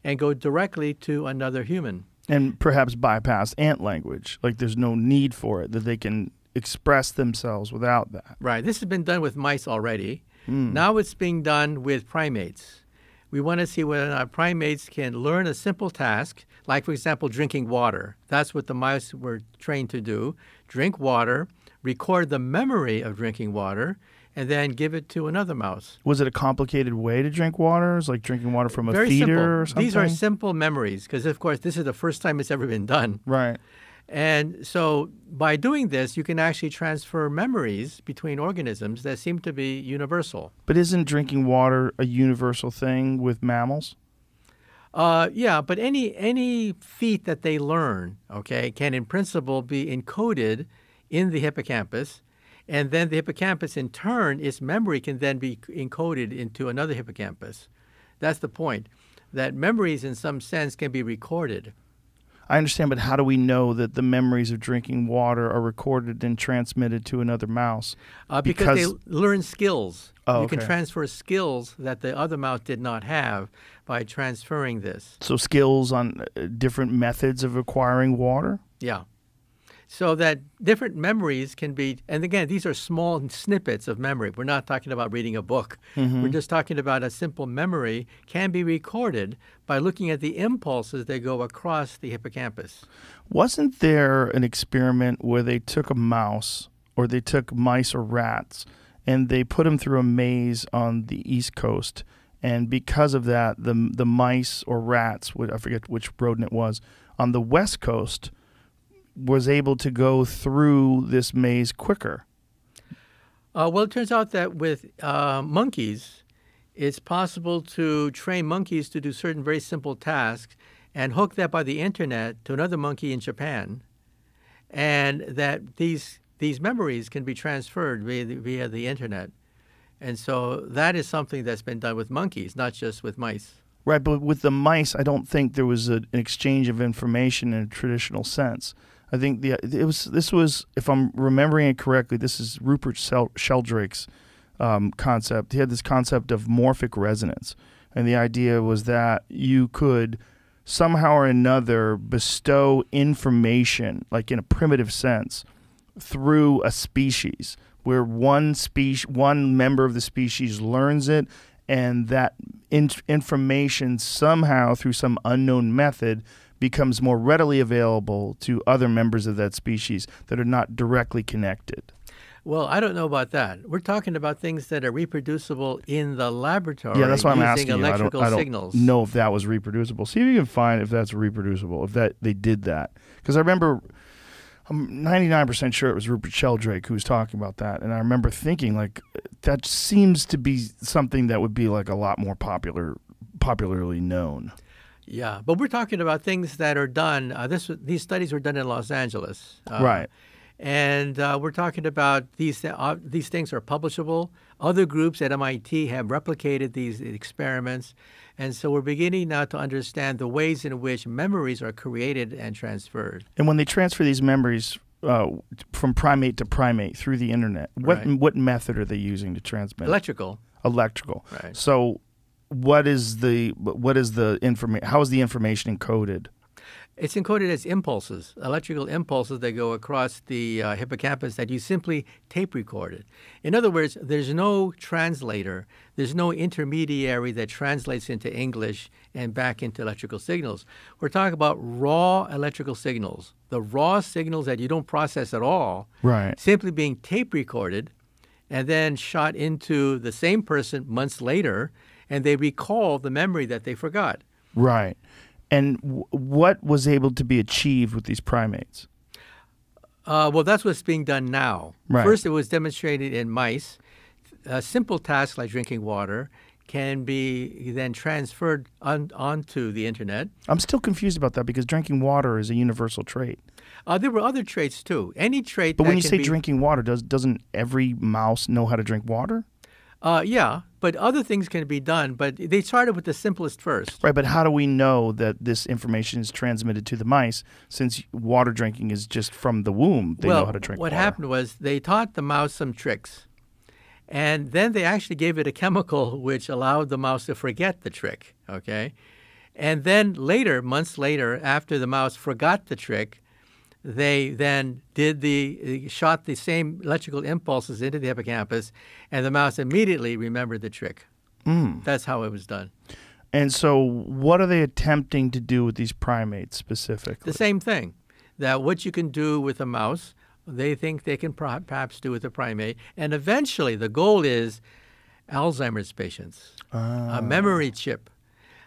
and go directly to another human. And perhaps bypass ant language. Like there's no need for it, that they can express themselves without that. Right. This has been done with mice already. Now it's being done with primates. We want to see whether or not primates can learn a simple task, like, for example, drinking water. That's what the mice were trained to do. Drink water, record the memory of drinking water, and then give it to another mouse. Was it a complicated way to drink water? It's like drinking water from a Very feeder simple. or something? These are simple memories because, of course, this is the first time it's ever been done. Right. And so by doing this, you can actually transfer memories between organisms that seem to be universal. But isn't drinking water a universal thing with mammals? Yeah, but any feat that they learn, okay, can in principle be encoded in the hippocampus. And then the hippocampus, in turn, its memory can then be encoded into another hippocampus. That's the point, that memories, in some sense, can be recorded. I understand, but how do we know that the memories of drinking water are recorded and transmitted to another mouse? Because they learn skills. Oh, you can okay. transfer skills that the other mouse did not have by transferring this. So skills on different methods of acquiring water? Yeah. So that different memories can be, and again, these are small snippets of memory. We're not talking about reading a book. We're just talking about a simple memory can be recorded by looking at the impulses that go across the hippocampus. Wasn't there an experiment where they took a mouse, or they took mice or rats, and they put them through a maze on the East Coast, and because of that, the mice or rats, I forget which rodent it was, on the West Coast was able to go through this maze quicker? Well, it turns out that with monkeys, it's possible to train monkeys to do certain very simple tasks and hook that by the internet to another monkey in Japan, and that these memories can be transferred via the internet. And so that is something that's been done with monkeys, not just with mice. Right, but with the mice, I don't think there was an exchange of information in a traditional sense. I think this was, if I'm remembering it correctly, this is Rupert Sheldrake's concept. He had this concept of morphic resonance, and the idea was that you could somehow or another bestow information, like in a primitive sense, through a species, where one member of the species learns it, and that information somehow, through some unknown method, becomes more readily available to other members of that species that are not directly connected. Well, I don't know about that. We're talking about things that are reproducible in the laboratory. Yeah, that's why I'm asking you. Electrical I don't signals. know if that was reproducible. See if you can find if that's reproducible, if that they did that. Because I remember, I'm 99% sure it was Rupert Sheldrake who was talking about that, and I remember thinking, like, that seems to be something that would be like a lot more popularly known. Yeah, but we're talking about things that are done. These studies were done in Los Angeles. Right. And we're talking about these things are publishable. Other groups at MIT have replicated these experiments. And so we're beginning now to understand the ways in which memories are created and transferred. And when they transfer these memories from primate to primate through the internet, what method are they using to transmit? Electrical. Right. So what is the information? How is the information encoded? It's encoded as impulses, electrical impulses that go across the hippocampus that you simply tape recorded. In other words, there's no translator. There's no intermediary that translates into English and back into electrical signals. We're talking about raw electrical signals, the raw signals that you don't process at all, right? Simply being tape recorded and then shot into the same person months later, and they recall the memory that they forgot. Right. And what was able to be achieved with these primates? Well, that's what's being done now. Right. First, it was demonstrated in mice. Simple tasks like drinking water can be then transferred onto the internet. I'm still confused about that because drinking water is a universal trait. There were other traits, too. Any trait But when you say drinking water, doesn't every mouse know how to drink water? Yeah, but other things can be done, but they started with the simplest first. Right, but how do we know that this information is transmitted to the mice since water drinking is just from the womb? They know how to drink water. What happened was they taught the mouse some tricks, and then they actually gave it a chemical which allowed the mouse to forget the trick, okay? And then later, months later, after the mouse forgot the trick, they then shot the same electrical impulses into the hippocampus, and the mouse immediately remembered the trick. That's how it was done. And so what are they attempting to do with these primates specifically? The same thing, that what you can do with a mouse, they think they can perhaps do with a primate. And eventually the goal is Alzheimer's patients, a memory chip.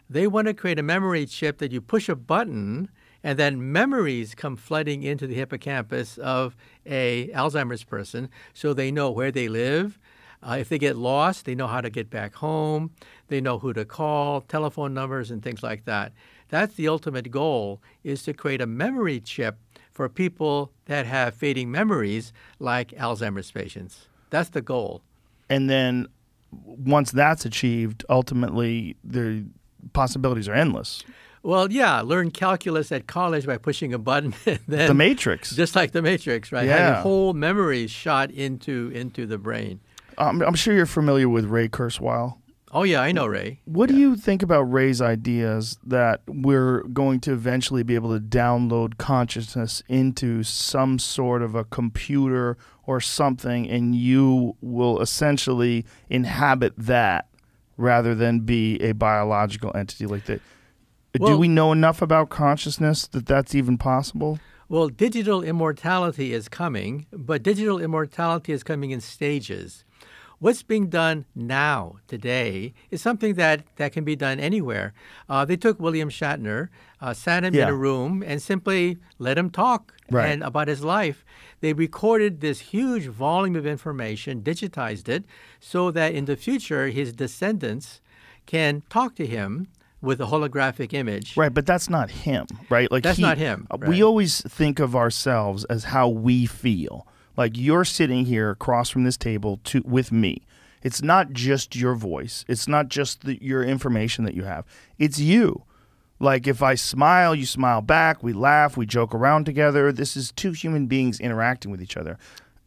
They want to create a memory chip that you push a button and then memories come flooding into the hippocampus of a Alzheimer's person, so they know where they live. If they get lost, they know how to get back home. They know who to call, telephone numbers, and things like that. That's the ultimate goal, is to create a memory chip for people that have fading memories like Alzheimer's patients. That's the goal. And then once that's achieved, ultimately the possibilities are endless. Well, yeah, learn calculus at college by pushing a button. And then, the Matrix. Just like the Matrix, right? Yeah. Having whole memories shot into the brain. I'm sure you're familiar with Ray Kurzweil. Oh, yeah, I know, Ray. What do you think about Ray's ideas that we're going to eventually be able to download consciousness into some sort of a computer or something, and you will essentially inhabit that rather than be a biological entity like that? Do we know enough about consciousness that that's even possible? Well, digital immortality is coming, but digital immortality is coming in stages. What's being done now, today, is something that can be done anywhere. They took William Shatner, sat him in a room, and simply let him talk and about his life. They recorded this huge volume of information, digitized it, so that in the future his descendants can talk to him with a holographic image. Right, but that's not him, right? Like that's not him. Right? We always think of ourselves as how we feel. Like you're sitting here across from this table with me. It's not just your voice. It's not just your information that you have. It's you. Like if I smile, you smile back. We laugh. We joke around together. This is two human beings interacting with each other.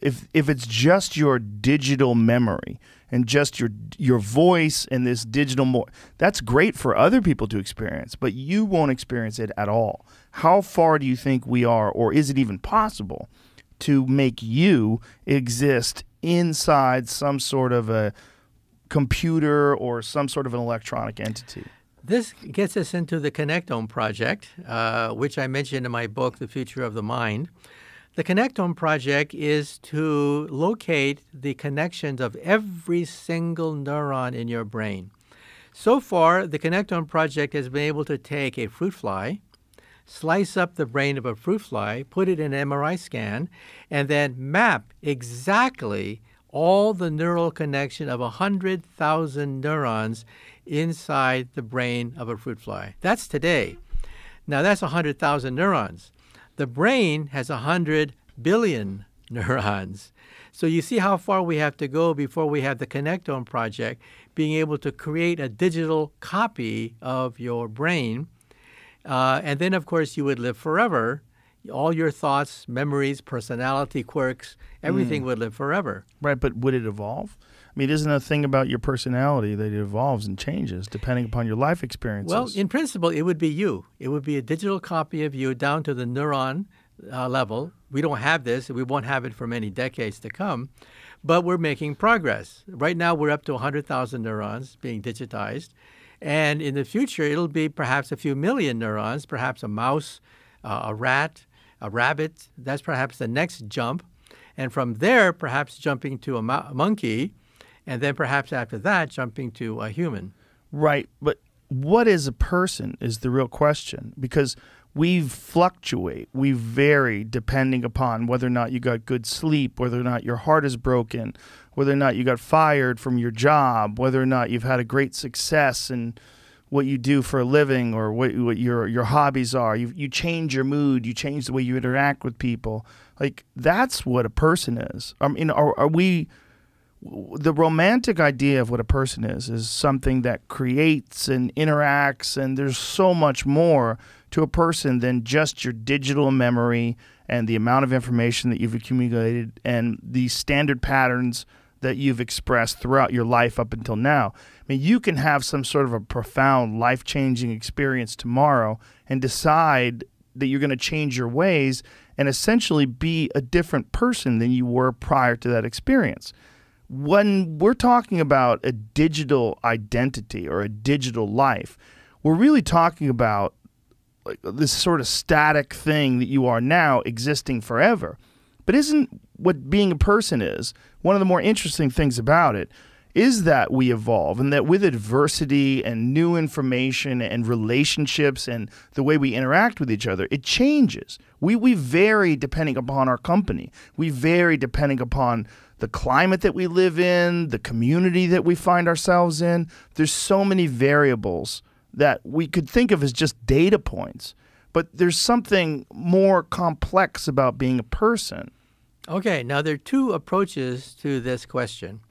If it's just your digital memory and just your voice and this digital that's great for other people to experience, but you won't experience it at all. How far do you think we are, or is it even possible to make you exist inside some sort of a computer or some sort of an electronic entity? This gets us into the Connectome Project, which I mentioned in my book, The Future of the Mind. The Connectome Project is to locate the connections of every single neuron in your brain. So far, the Connectome Project has been able to take a fruit fly, slice up the brain of a fruit fly, put it in an MRI scan, and then map exactly all the neural connection of 100,000 neurons inside the brain of a fruit fly. That's today. Now, that's 100,000 neurons. The brain has 100 billion neurons. So you see how far we have to go before we have the Connectome Project being able to create a digital copy of your brain. And then, of course, you would live forever. All your thoughts, memories, personality quirks, everything would live forever. Right, but would it evolve? I mean, isn't a thing about your personality that it evolves and changes depending upon your life experiences? Well, in principle, it would be you. It would be a digital copy of you down to the neuron level. We don't have this. We won't have it for many decades to come. But we're making progress. Right now, we're up to 100,000 neurons being digitized. And in the future, it'll be perhaps a few million neurons, perhaps a mouse, a rat, a rabbit. That's perhaps the next jump. And from there, perhaps jumping to a monkey, and then perhaps after that, jumping to a human. Right, but what is a person is the real question, because we fluctuate, we vary depending upon whether or not you got good sleep, whether or not your heart is broken, whether or not you got fired from your job, whether or not you've had a great success in what you do for a living or what your hobbies are. You change your mood, you change the way you interact with people. Like, that's what a person is. I mean, are we... The romantic idea of what a person is something that creates and interacts, and there's so much more to a person than just your digital memory and the amount of information that you've accumulated and the standard patterns that you've expressed throughout your life up until now. I mean, you can have some sort of a profound life-changing experience tomorrow and decide that you're going to change your ways and essentially be a different person than you were prior to that experience. When we're talking about a digital identity or a digital life, we're really talking about like this sort of static thing that you are now existing forever. But isn't what being a person is, one of the more interesting things about it is that we evolve, and that with adversity and new information and relationships and the way we interact with each other, it changes. We vary depending upon our company. We vary depending upon the climate that we live in, the community that we find ourselves in. There's so many variables that we could think of as just data points, but there's something more complex about being a person. Okay, now there are two approaches to this question.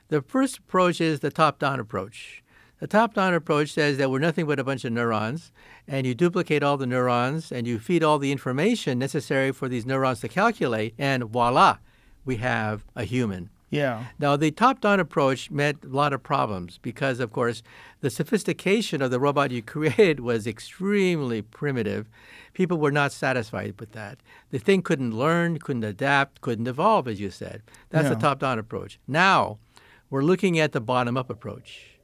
The first approach is the top-down approach. The top-down approach says that we're nothing but a bunch of neurons, and you duplicate all the neurons, and you feed all the information necessary for these neurons to calculate, and voila, we have a human. Yeah. Now, the top-down approach meant a lot of problems because, of course, the sophistication of the robot you created was extremely primitive. People were not satisfied with that. The thing couldn't learn, couldn't adapt, couldn't evolve, as you said. That's the Yeah. top-down approach. Now, we're looking at the bottom-up approach.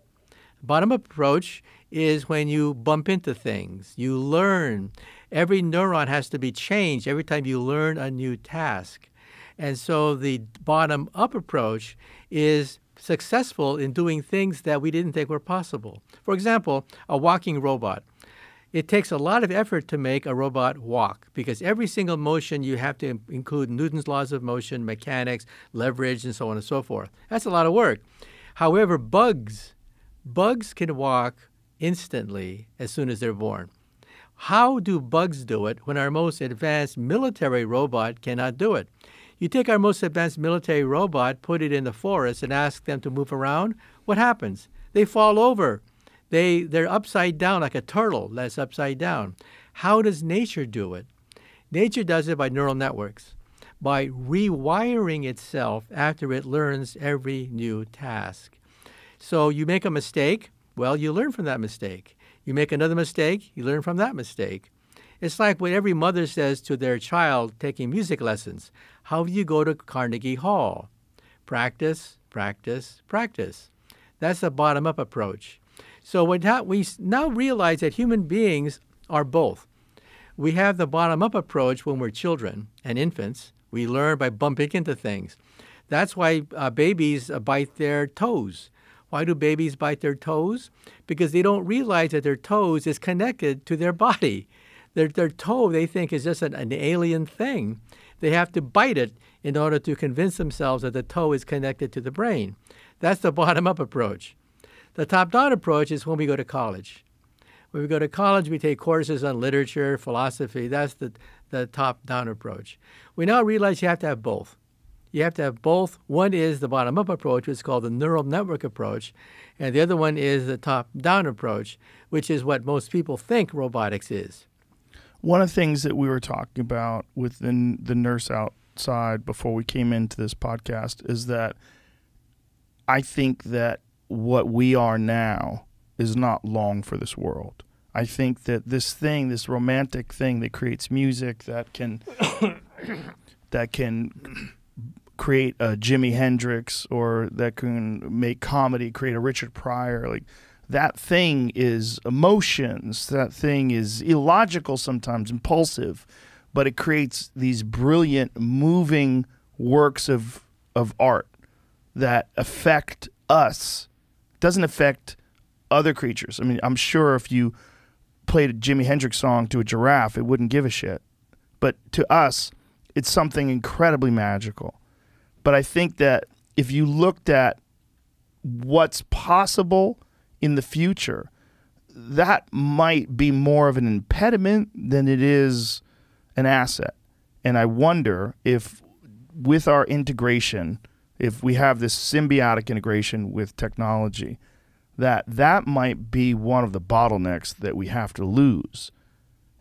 Bottom-up approach is when you bump into things, you learn. Every neuron has to be changed every time you learn a new task. And so the bottom-up approach is successful in doing things that we didn't think were possible. For example, a walking robot. It takes a lot of effort to make a robot walk because every single motion you have to include Newton's laws of motion, mechanics, leverage, and so on and so forth. That's a lot of work. However, bugs can walk instantly as soon as they're born. How do bugs do it when our most advanced military robot cannot do it? You take our most advanced military robot, put it in the forest, and ask them to move around. What happens? They fall over. They're upside down like a turtle that's upside down. How does nature do it? Nature does it by neural networks, by rewiring itself after it learns every new task. So you make a mistake, well, you learn from that mistake. You make another mistake, you learn from that mistake. It's like what every mother says to their child taking music lessons. How do you go to Carnegie Hall? Practice, practice, practice. That's the bottom-up approach. So we now realize that human beings are both. We have the bottom-up approach when we're children and infants. We learn by bumping into things. That's why babies bite their toes. Why do babies bite their toes? Because they don't realize that their toes is connected to their body. Their toe, they think, is just an alien thing. They have to bite it in order to convince themselves that the toe is connected to the brain. That's the bottom-up approach. The top-down approach is when we go to college. When we go to college, we take courses on literature, philosophy. That's the top-down approach. We now realize you have to have both. You have to have both. One is the bottom-up approach, which is called the neural network approach, and the other one is the top-down approach, which is what most people think robotics is. One of the things that we were talking about within the nurse outside before we came into this podcast is that I think that what we are now is not long for this world. I think that this thing, this romantic thing that creates music, that can create a Jimi Hendrix, or that can make comedy, create a Richard Pryor, like that thing is emotions. That thing is illogical sometimes, impulsive, but it creates these brilliant, moving works of art that affect us. It doesn't affect other creatures. I mean, I'm sure if you played a Jimi Hendrix song to a giraffe, it wouldn't give a shit. But to us, it's something incredibly magical. But I think that if you looked at what's possible in the future, that might be more of an impediment than it is an asset. And I wonder if with our integration, if we have this symbiotic integration with technology, that might be one of the bottlenecks that we have to lose,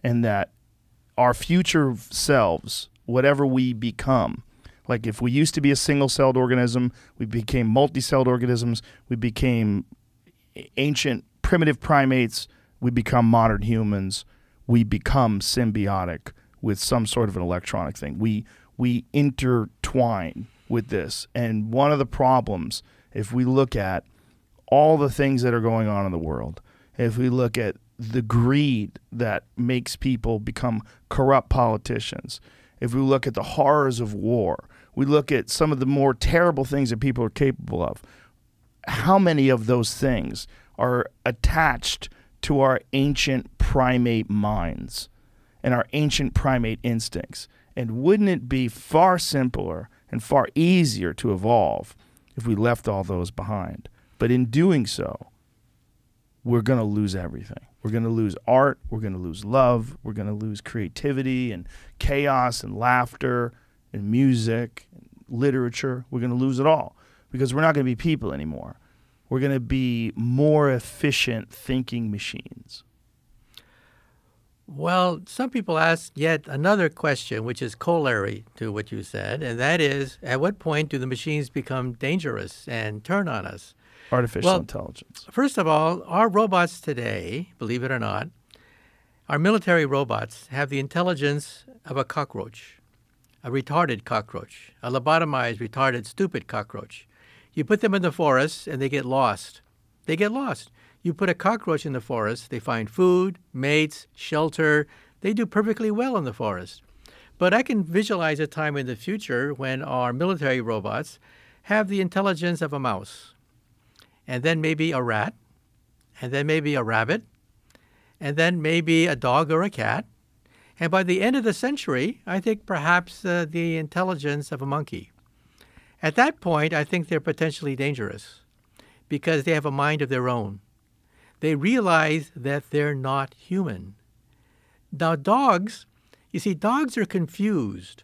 and that our future selves, whatever we become, like if we used to be a single-celled organism, we became multi-celled organisms, we became ancient primitive primates, we become modern humans, we become symbiotic with some sort of an electronic thing. We intertwine with this. And one of the problems, if we look at all the things that are going on in the world, if we look at the greed that makes people become corrupt politicians, if we look at the horrors of war, we look at some of the more terrible things that people are capable of, how many of those things are attached to our ancient primate minds and our ancient primate instincts? And wouldn't it be far simpler and far easier to evolve if we left all those behind? But in doing so, we're going to lose everything. We're going to lose art. We're going to lose love. We're going to lose creativity and chaos and laughter and music and literature. We're going to lose it all because we're not going to be people anymore. We're going to be more efficient thinking machines. Well, some people ask yet another question, which is corollary to what you said, and that is, at what point do the machines become dangerous and turn on us? Artificial intelligence. First of all, our robots today, believe it or not, our military robots have the intelligence of a cockroach, a retarded cockroach, a lobotomized, retarded, stupid cockroach. You put them in the forest and they get lost. They get lost. You put a cockroach in the forest, they find food, mates, shelter. They do perfectly well in the forest. But I can visualize a time in the future when our military robots have the intelligence of a mouse, and then maybe a rat, and then maybe a rabbit, and then maybe a dog or a cat. And by the end of the century, I think perhaps the intelligence of a monkey. At that point, I think they're potentially dangerous because they have a mind of their own. They realize that they're not human. Now, dogs, you see, dogs are confused.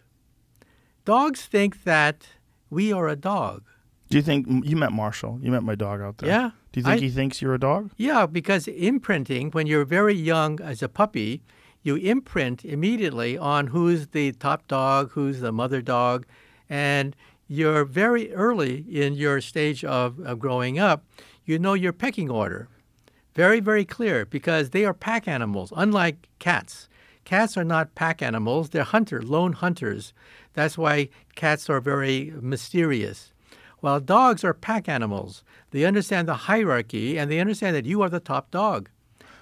Dogs think that we are a dog. Do you think you met Marshall? You met my dog out there. Yeah. Do you think he thinks you're a dog? Yeah, because imprinting, when you're very young as a puppy, you imprint immediately on who's the top dog, who's the mother dog, and you're very early in your stage of growing up, you know your pecking order. Very, very clear, because they are pack animals, unlike cats. Cats are not pack animals. They're lone hunters. That's why cats are very mysterious. While dogs are pack animals. They understand the hierarchy, and they understand that you are the top dog.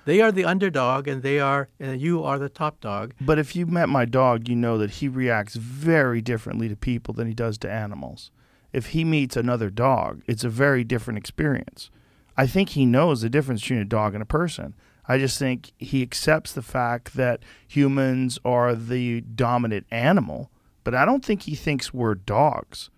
They are the underdog, and you are the top dog. But if you met my dog, you know that he reacts very differently to people than he does to animals. If he meets another dog, it's a very different experience. I think he knows the difference between a dog and a person. I just think he accepts the fact that humans are the dominant animal, but I don't think he thinks we're dogs.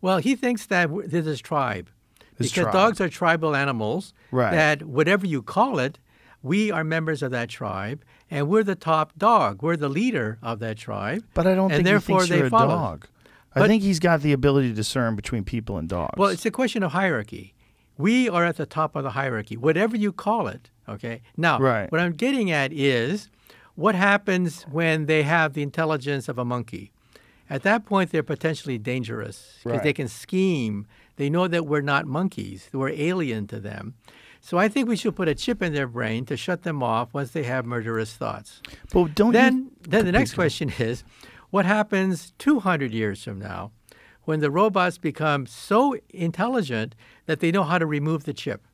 Well, he thinks that this is tribe. Because dogs are tribal animals, right. That whatever you call it, we are members of that tribe, and we're the top dog. We're the leader of that tribe. But I don't think he thinks you're a dog. I think he's got the ability to discern between people and dogs. Well, it's a question of hierarchy. We are at the top of the hierarchy, whatever you call it, okay? Now, What I'm getting at is what happens when they have the intelligence of a monkey? At that point, they're potentially dangerous because they can scheme. They know that we're not monkeys. We're alien to them. So I think we should put a chip in their brain to shut them off once they have murderous thoughts. But then the next question is, what happens 200 years from now when the robots become so intelligent that they know how to remove the chip?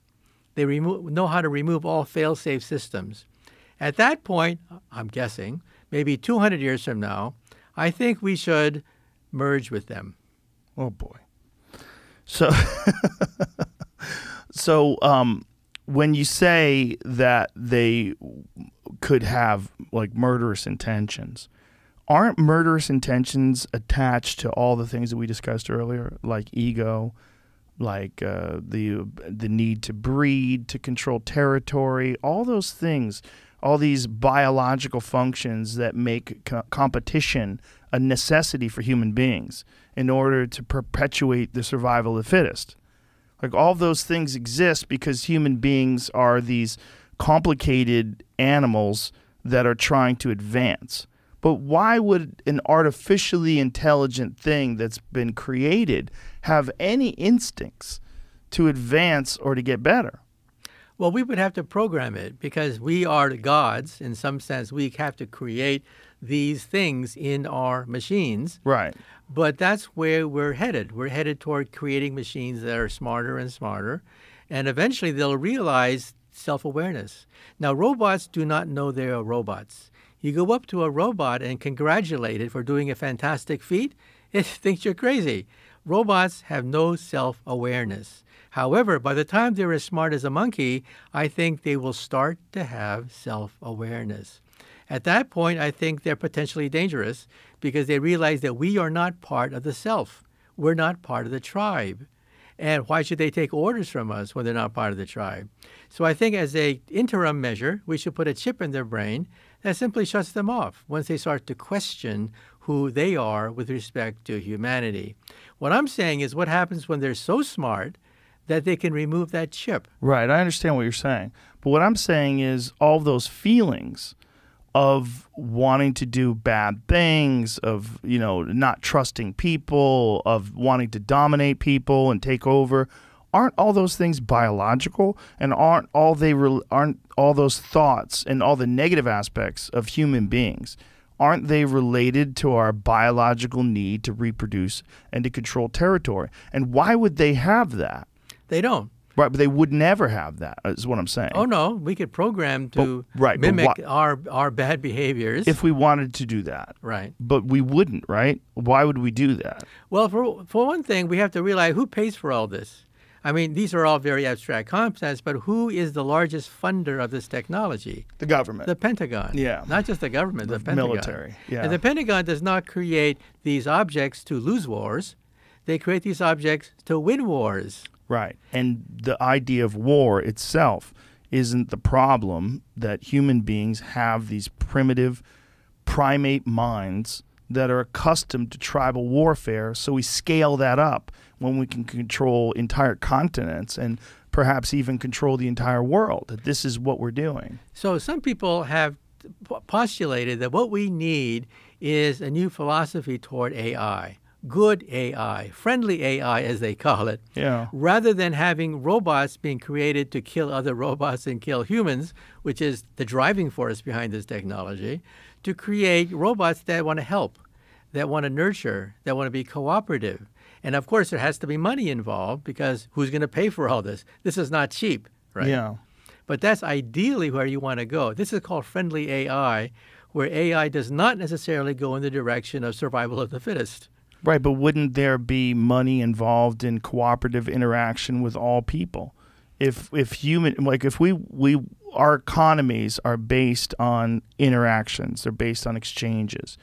They know how to remove all fail-safe systems. At that point, I'm guessing, maybe 200 years from now, I think we should merge with them. Oh, boy. So, when you say that they could have, like, murderous intentions, aren't murderous intentions attached to all the things that we discussed earlier, like ego, like the need to breed, to control territory, all those things, all these biological functions that make competition a necessity for human beings in order to perpetuate the survival of the fittest. Like, all those things exist because human beings are these complicated animals that are trying to advance. But why would an artificially intelligent thing that's been created have any instincts to advance or to get better? Well, we would have to program it because we are the gods. In some sense, we have to create these things in our machines. Right. But that's where we're headed. We're headed toward creating machines that are smarter and smarter. And eventually they'll realize self-awareness. Now, robots do not know they are robots. You go up to a robot and congratulate it for doing a fantastic feat, it thinks you're crazy. Robots have no self-awareness. However, by the time they're as smart as a monkey, I think they will start to have self-awareness. At that point, I think they're potentially dangerous because they realize that we are not part of the self. We're not part of the tribe. And why should they take orders from us when they're not part of the tribe? So I think as an interim measure, we should put a chip in their brain that simply shuts them off once they start to question who they are with respect to humanity. What I'm saying is what happens when they're so smart that they can remove that chip. Right. I understand what you're saying. But what I'm saying is all those feelings of wanting to do bad things, of, not trusting people, of wanting to dominate people and take over. Aren't all those things biological? And aren't all those thoughts and all the negative aspects of human beings, aren't they related to our biological need to reproduce and to control territory? And why would they have that? They don't. Right, but they would never have that, is what I'm saying. Oh, no. We could program to but mimic our bad behaviors. If we wanted to do that. Right. But we wouldn't, right? Why would we do that? Well, for one thing, we have to realize who pays for all this. I mean, these are all very abstract concepts, but who is the largest funder of this technology? The government. The Pentagon. Yeah. Not just the government, the Pentagon. Military, yeah. And the Pentagon does not create these objects to lose wars. They create these objects to win wars. Right. And the idea of war itself isn't the problem, that human beings have these primitive primate minds that are accustomed to tribal warfare. So we scale that up when we can control entire continents and perhaps even control the entire world, that this is what we're doing. So some people have postulated that what we need is a new philosophy toward AI. Good AI, friendly AI as they call it, rather than having robots being created to kill other robots and kill humans, which is the driving force behind this technology, to create robots that want to help, that want to nurture, that want to be cooperative. And of course, there has to be money involved, because who's going to pay for all this? This is not cheap, right? Yeah. But that's ideally where you want to go. This is called friendly AI, where AI does not necessarily go in the direction of survival of the fittest. Right, but wouldn't there be money involved in cooperative interaction with all people? If our economies are based on interactions, they're based on exchanges,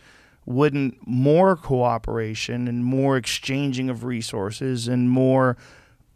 wouldn't more cooperation and more exchanging of resources and more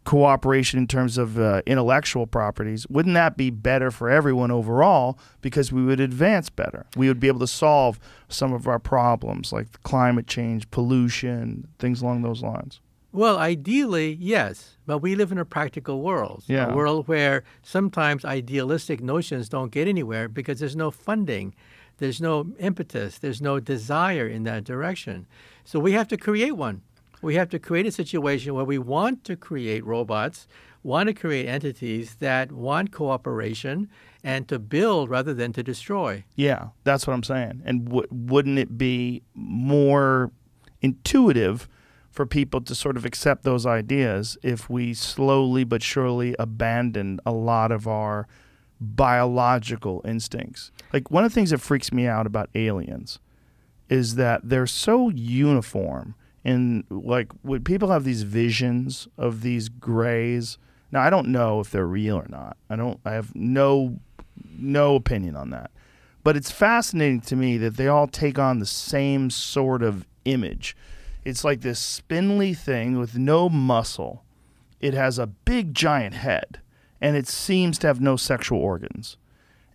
cooperation in terms of intellectual properties, wouldn't that be better for everyone overall, because we would advance better? We would be able to solve some of our problems like climate change, pollution, things along those lines. Well, ideally, yes, but we live in a practical world, a world where sometimes idealistic notions don't get anywhere because there's no funding, there's no impetus, there's no desire in that direction. So we have to create one. We have to create a situation where we want to create robots, want to create entities that want cooperation and to build rather than to destroy. Yeah, that's what I'm saying. And wouldn't it be more intuitive for people to sort of accept those ideas if we slowly but surely abandon a lot of our biological instincts? Like, one of the things that freaks me out about aliens is that they're so uniform. And like, when people have these visions of these grays, now I don't know if they're real or not. I have no opinion on that. But it's fascinating to me that they all take on the same sort of image. It's like this spindly thing with no muscle. It has a big giant head, and it seems to have no sexual organs.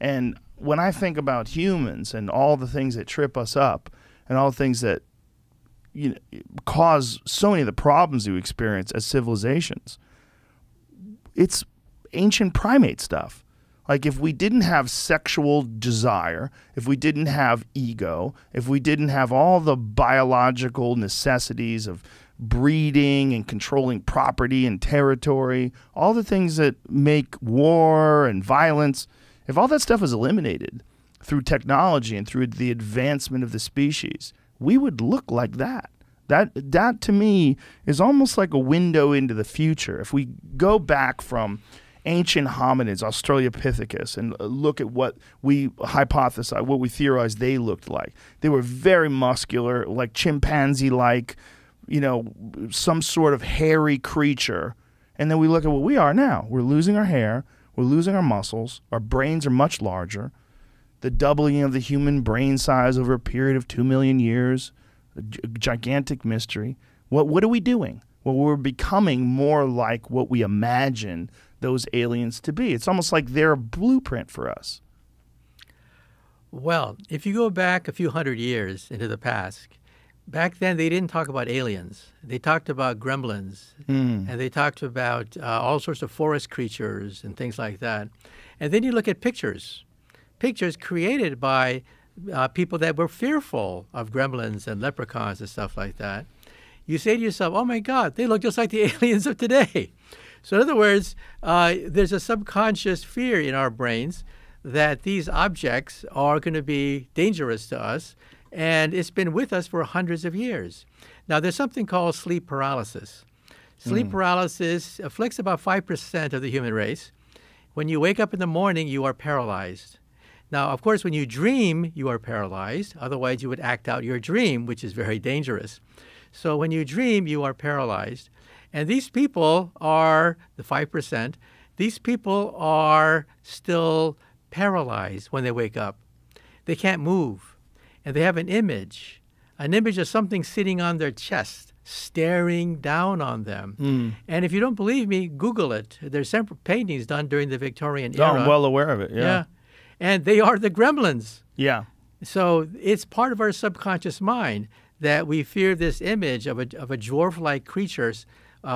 And when I think about humans and all the things that trip us up and all the things that cause so many of the problems we experience as civilizations, it's ancient primate stuff. Like, if we didn't have sexual desire, if we didn't have ego, if we didn't have all the biological necessities of breeding and controlling property and territory, all the things that make war and violence, if all that stuff was eliminated through technology and through the advancement of the species, we would look like that. That to me is almost like a window into the future. If we go back from ancient hominids, Australopithecus, and look at what we hypothesize, what we theorize they looked like. They were very muscular, like chimpanzee-like, some sort of hairy creature. And then we look at what we are now. We're losing our hair. We're losing our muscles. Our brains are much larger. The doubling of the human brain size over a period of 2 million years, a gigantic mystery. What are we doing? Well, we're becoming more like what we imagine those aliens to be. It's almost like they're a blueprint for us. Well, if you go back a few hundred years into the past, back then they didn't talk about aliens. They talked about gremlins, and they talked about all sorts of forest creatures and things like that. And then you look at pictures created by people that were fearful of gremlins and leprechauns and stuff like that, you say to yourself, oh my God, they look just like the aliens of today. So in other words, there's a subconscious fear in our brains that these objects are going to be dangerous to us, and it's been with us for hundreds of years. Now, there's something called sleep paralysis. Sleep paralysis afflicts about 5% of the human race. When you wake up in the morning, you are paralyzed. Now, of course, when you dream, you are paralyzed. Otherwise, you would act out your dream, which is very dangerous. So when you dream, you are paralyzed. And these people are, the 5%, these people are still paralyzed when they wake up. They can't move. And they have an image of something sitting on their chest, staring down on them. And if you don't believe me, Google it. There's several paintings done during the Victorian era. Oh, I'm well aware of it, yeah. And they are the gremlins. Yeah. So it's part of our subconscious mind that we fear this image of a dwarf-like creatures,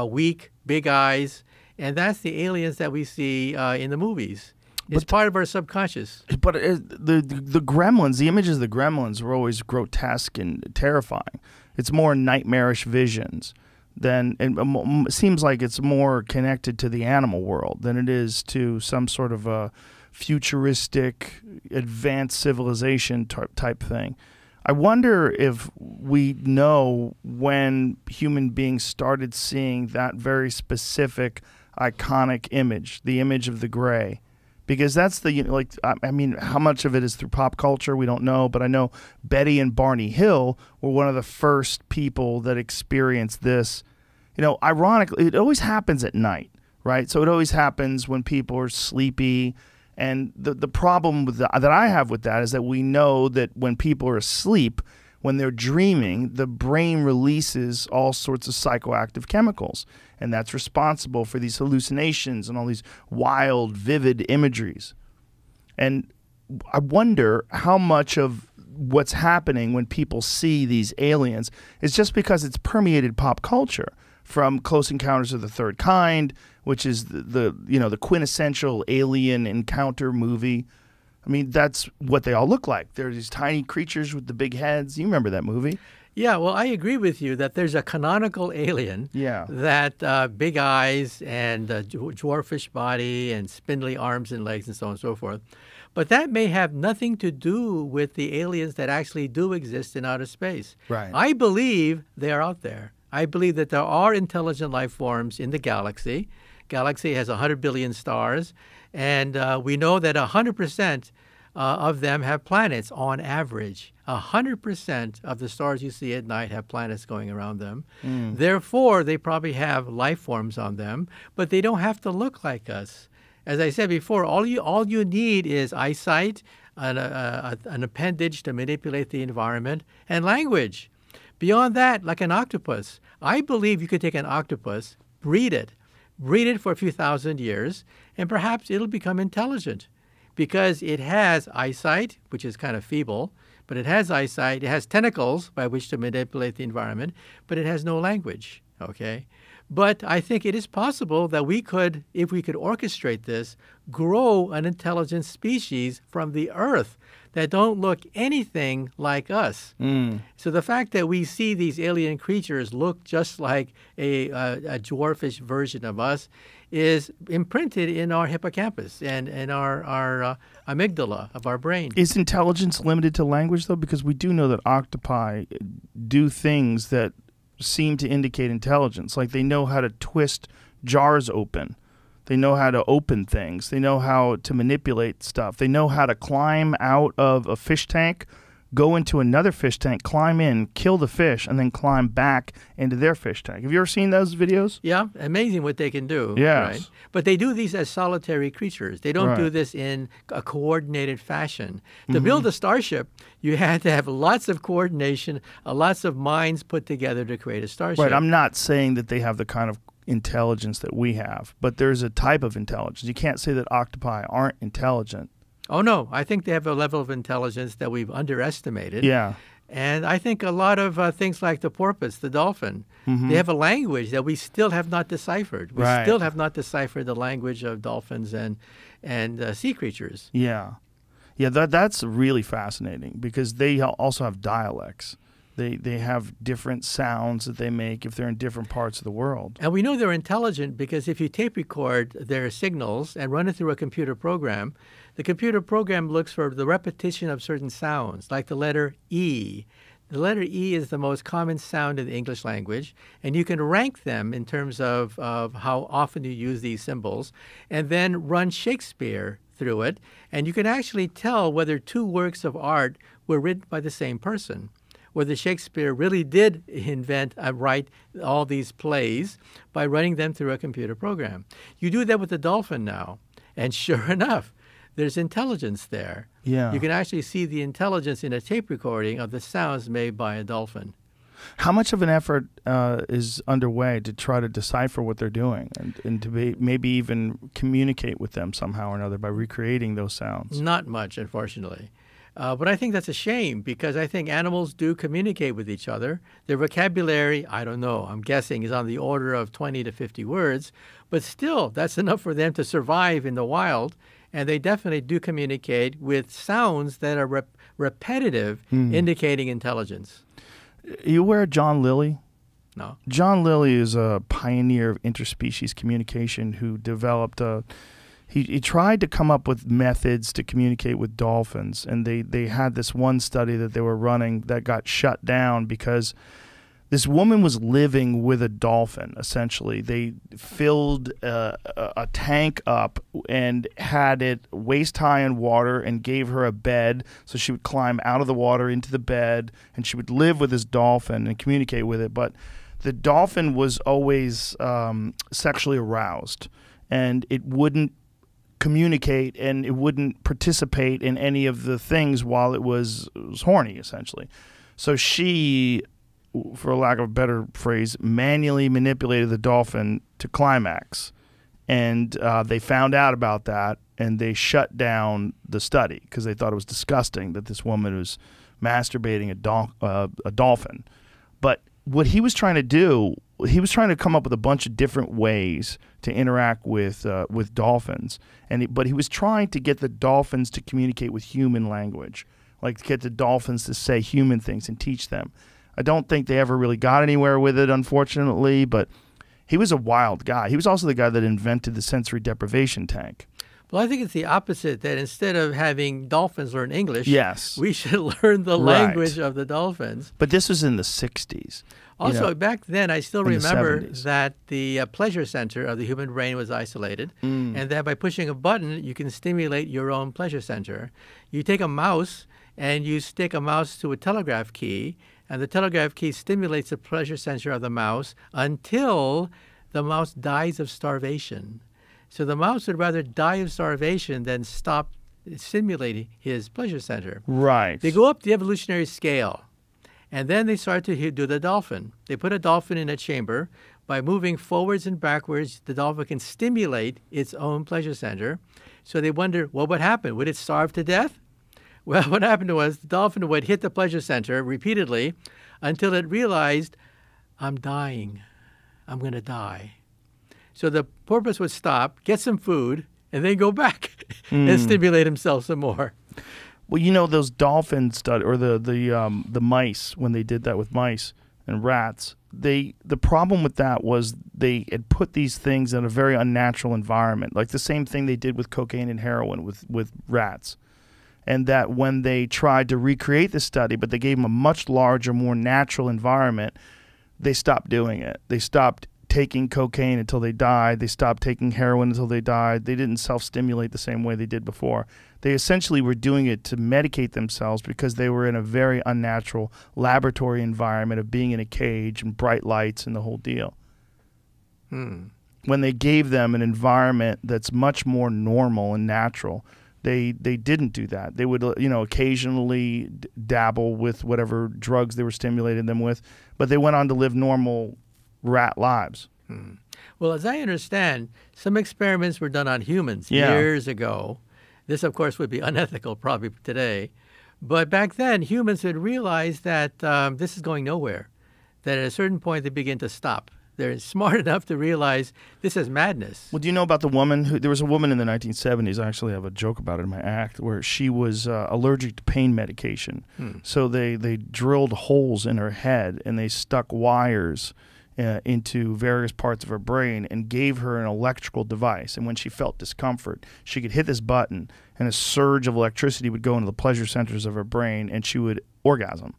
weak, big eyes, and that's the aliens that we see in the movies. It's part of our subconscious. But the gremlins, the images of the gremlins were always grotesque and terrifying. It's more nightmarish visions than, it seems like it's more connected to the animal world than it is to some sort of a futuristic, advanced civilization type thing. I wonder if we know when human beings started seeing that very specific, iconic image, the image of the gray. Because that's the, I mean, how much of it is through pop culture, we don't know. But I know Betty and Barney Hill were one of the first people that experienced this. You know, ironically, it always happens at night, right? So it always happens when people are sleepy. And the problem with that I have with that is that we know that when people are asleep, when they're dreaming, the brain releases all sorts of psychoactive chemicals. And that's responsible for these hallucinations and all these wild, vivid imageries. And I wonder how much of what's happening when people see these aliens is just because it's permeated pop culture, from Close Encounters of the Third Kind, which is the quintessential alien encounter movie. I mean, that's what they all look like. They're these tiny creatures with the big heads. You remember that movie? Yeah, well, I agree with you that there's a canonical alien that big eyes and dwarfish body and spindly arms and legs and so on and so forth. But that may have nothing to do with the aliens that actually do exist in outer space. Right. I believe they are out there. I believe that there are intelligent life forms in the galaxy. Galaxy has 100 billion stars, and we know that 100% of them have planets on average. 100% of the stars you see at night have planets going around them. Therefore, they probably have life forms on them, but they don't have to look like us. As I said before, all you need is eyesight, an appendage to manipulate the environment, and language. Beyond that, like an octopus, I believe you could take an octopus, breed it for a few thousand years, and perhaps it'll become intelligent because it has eyesight, which is kind of feeble, but it has eyesight. It has tentacles by which to manipulate the environment, but it has no language, okay? But I think it is possible that we could, if we could orchestrate this, grow an intelligent species from the Earth that don't look anything like us. So the fact that we see these alien creatures look just like a dwarfish version of us is imprinted in our hippocampus and our amygdala of our brain. Is intelligence limited to language, though? Because we do know that octopi do things that seem to indicate intelligence. Like they know how to twist jars open. They know how to open things. They know how to manipulate stuff. They know how to climb out of a fish tank, go into another fish tank, climb in, kill the fish, and then climb back into their fish tank. Have you ever seen those videos? Yeah, amazing what they can do. Yes. Right? But they do these as solitary creatures. They don't do this in a coordinated fashion. To build a starship, you had to have lots of coordination, lots of minds put together to create a starship. Right. I'm not saying that they have the kind of intelligence that we have, but there's a type of intelligence. You can't say that octopi aren't intelligent. Oh, no. I think they have a level of intelligence that we've underestimated. Yeah. And I think a lot of things like the porpoise, the dolphin, they have a language that we still have not deciphered. We still have not deciphered the language of dolphins and sea creatures. Yeah. Yeah, that's really fascinating because they also have dialects. They have different sounds that they make if they're in different parts of the world. And we know they're intelligent because if you tape record their signals and run it through a computer program, the computer program looks for the repetition of certain sounds, like the letter E. The letter E is the most common sound in the English language, and you can rank them in terms of how often you use these symbols, and then run Shakespeare through it, and you can actually tell whether two works of art were written by the same person, whether Shakespeare really did invent and write all these plays by running them through a computer program. You do that with the dolphin now, and sure enough, there's intelligence there. Yeah. You can actually see the intelligence in a tape recording of the sounds made by a dolphin. How much of an effort is underway to try to decipher what they're doing and to maybe even communicate with them somehow or another by recreating those sounds? Not much, unfortunately. But I think that's a shame because I think animals do communicate with each other. Their vocabulary, I don't know, I'm guessing is on the order of 20 to 50 words. But still, that's enough for them to survive in the wild. And they definitely do communicate with sounds that are repetitive, indicating intelligence. You aware of John Lilly? No. John Lilly is a pioneer of interspecies communication who developed he tried to come up with methods to communicate with dolphins, and they had this one study that they were running that got shut down because this woman was living with a dolphin, essentially. They filled a tank up and had it waist high in water and gave her a bed so she would climb out of the water into the bed, and she would live with this dolphin and communicate with it. But the dolphin was always sexually aroused, and it wouldn't communicate and it wouldn't participate in any of the things while it was horny, essentially. So she, for lack of a better phrase, manually manipulated the dolphin to climax. And they found out about that, and they shut down the study because they thought it was disgusting that this woman was masturbating a dolphin. But what he was trying to do, he was trying to come up with a bunch of different ways to interact with dolphins. But he was trying to get the dolphins to communicate with human language, like to get the dolphins to say human things and teach them. I don't think they ever really got anywhere with it, unfortunately, but he was a wild guy. He was also the guy that invented the sensory deprivation tank. Well, I think it's the opposite, that instead of having dolphins learn English, yes, we should learn the language of the dolphins. But this was in the 60s. Also, back then, I still remember the that the pleasure center of the human brain was isolated, and that by pushing a button, you can stimulate your own pleasure center. You take a mouse, and you stick a mouse to a telegraph key, and the telegraph key stimulates the pleasure center of the mouse until the mouse dies of starvation. So the mouse would rather die of starvation than stop stimulating his pleasure center. Right. They go up the evolutionary scale, and then they start to do the dolphin. They put a dolphin in a chamber. By moving forwards and backwards, the dolphin can stimulate its own pleasure center. So they wonder, what would happen? Would it starve to death? Well, what happened was the dolphin would hit the pleasure center repeatedly until it realized, I'm dying. I'm going to die. So the porpoise would stop, get some food, and then go back and stimulate himself some more. Well, you know, those dolphin study, or the mice, when they did that with mice and rats, the problem with that was they had put these things in a very unnatural environment, like the same thing they did with cocaine and heroin with rats. And that when they tried to recreate the study, but they gave them a much larger, more natural environment, they stopped doing it. They stopped taking cocaine until they died. They stopped taking heroin until they died. They didn't self-stimulate the same way they did before. They essentially were doing it to medicate themselves because they were in a very unnatural laboratory environment of being in a cage and bright lights and the whole deal. When they gave them an environment that's much more normal and natural, they didn't do that. They would, occasionally dabble with whatever drugs they were stimulating them with, but they went on to live normal rat lives. Well, as I understand, some experiments were done on humans years ago. This, of course, would be unethical probably today. But back then, humans had realized that this is going nowhere, that at a certain point they begin to stop. They're smart enough to realize this is madness. Well, do you know about the woman who? There was a woman in the 1970s. I actually have a joke about it in my act where she was allergic to pain medication. So they drilled holes in her head and they stuck wires into various parts of her brain and gave her an electrical device. And when she felt discomfort, she could hit this button and a surge of electricity would go into the pleasure centers of her brain and she would orgasm.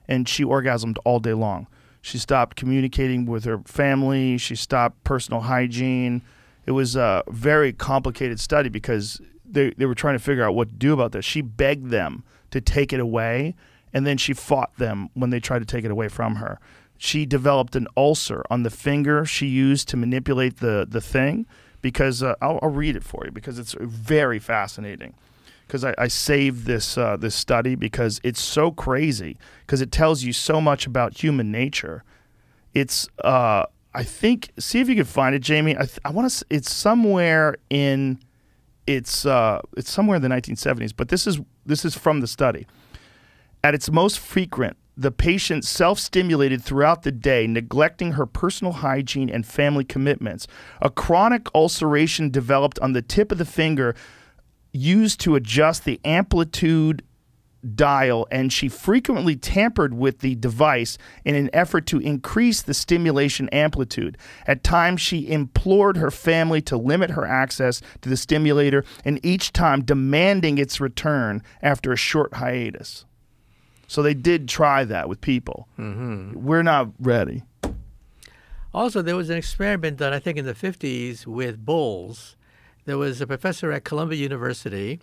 And she orgasmed all day long. She stopped communicating with her family. She stopped personal hygiene. It was a very complicated study because they were trying to figure out what to do about this. She begged them to take it away, and then she fought them when they tried to take it away from her. She developed an ulcer on the finger she used to manipulate the thing because I'll read it for you because it's very fascinating. Because I saved this this study because it's so crazy because it tells you so much about human nature. It's I think see if you can find it, Jamie. I want to. It's somewhere in it's somewhere in the 1970s. But this is from the study. At its most frequent, the patient self-stimulated throughout the day, neglecting her personal hygiene and family commitments. A chronic ulceration developed on the tip of the finger used to adjust the amplitude dial, and she frequently tampered with the device in an effort to increase the stimulation amplitude. At times, she implored her family to limit her access to the stimulator, and each time demanding its return after a short hiatus. So they did try that with people. We're not ready. Also, there was an experiment done, I think, in the 50s with bulls. There was a professor at Columbia University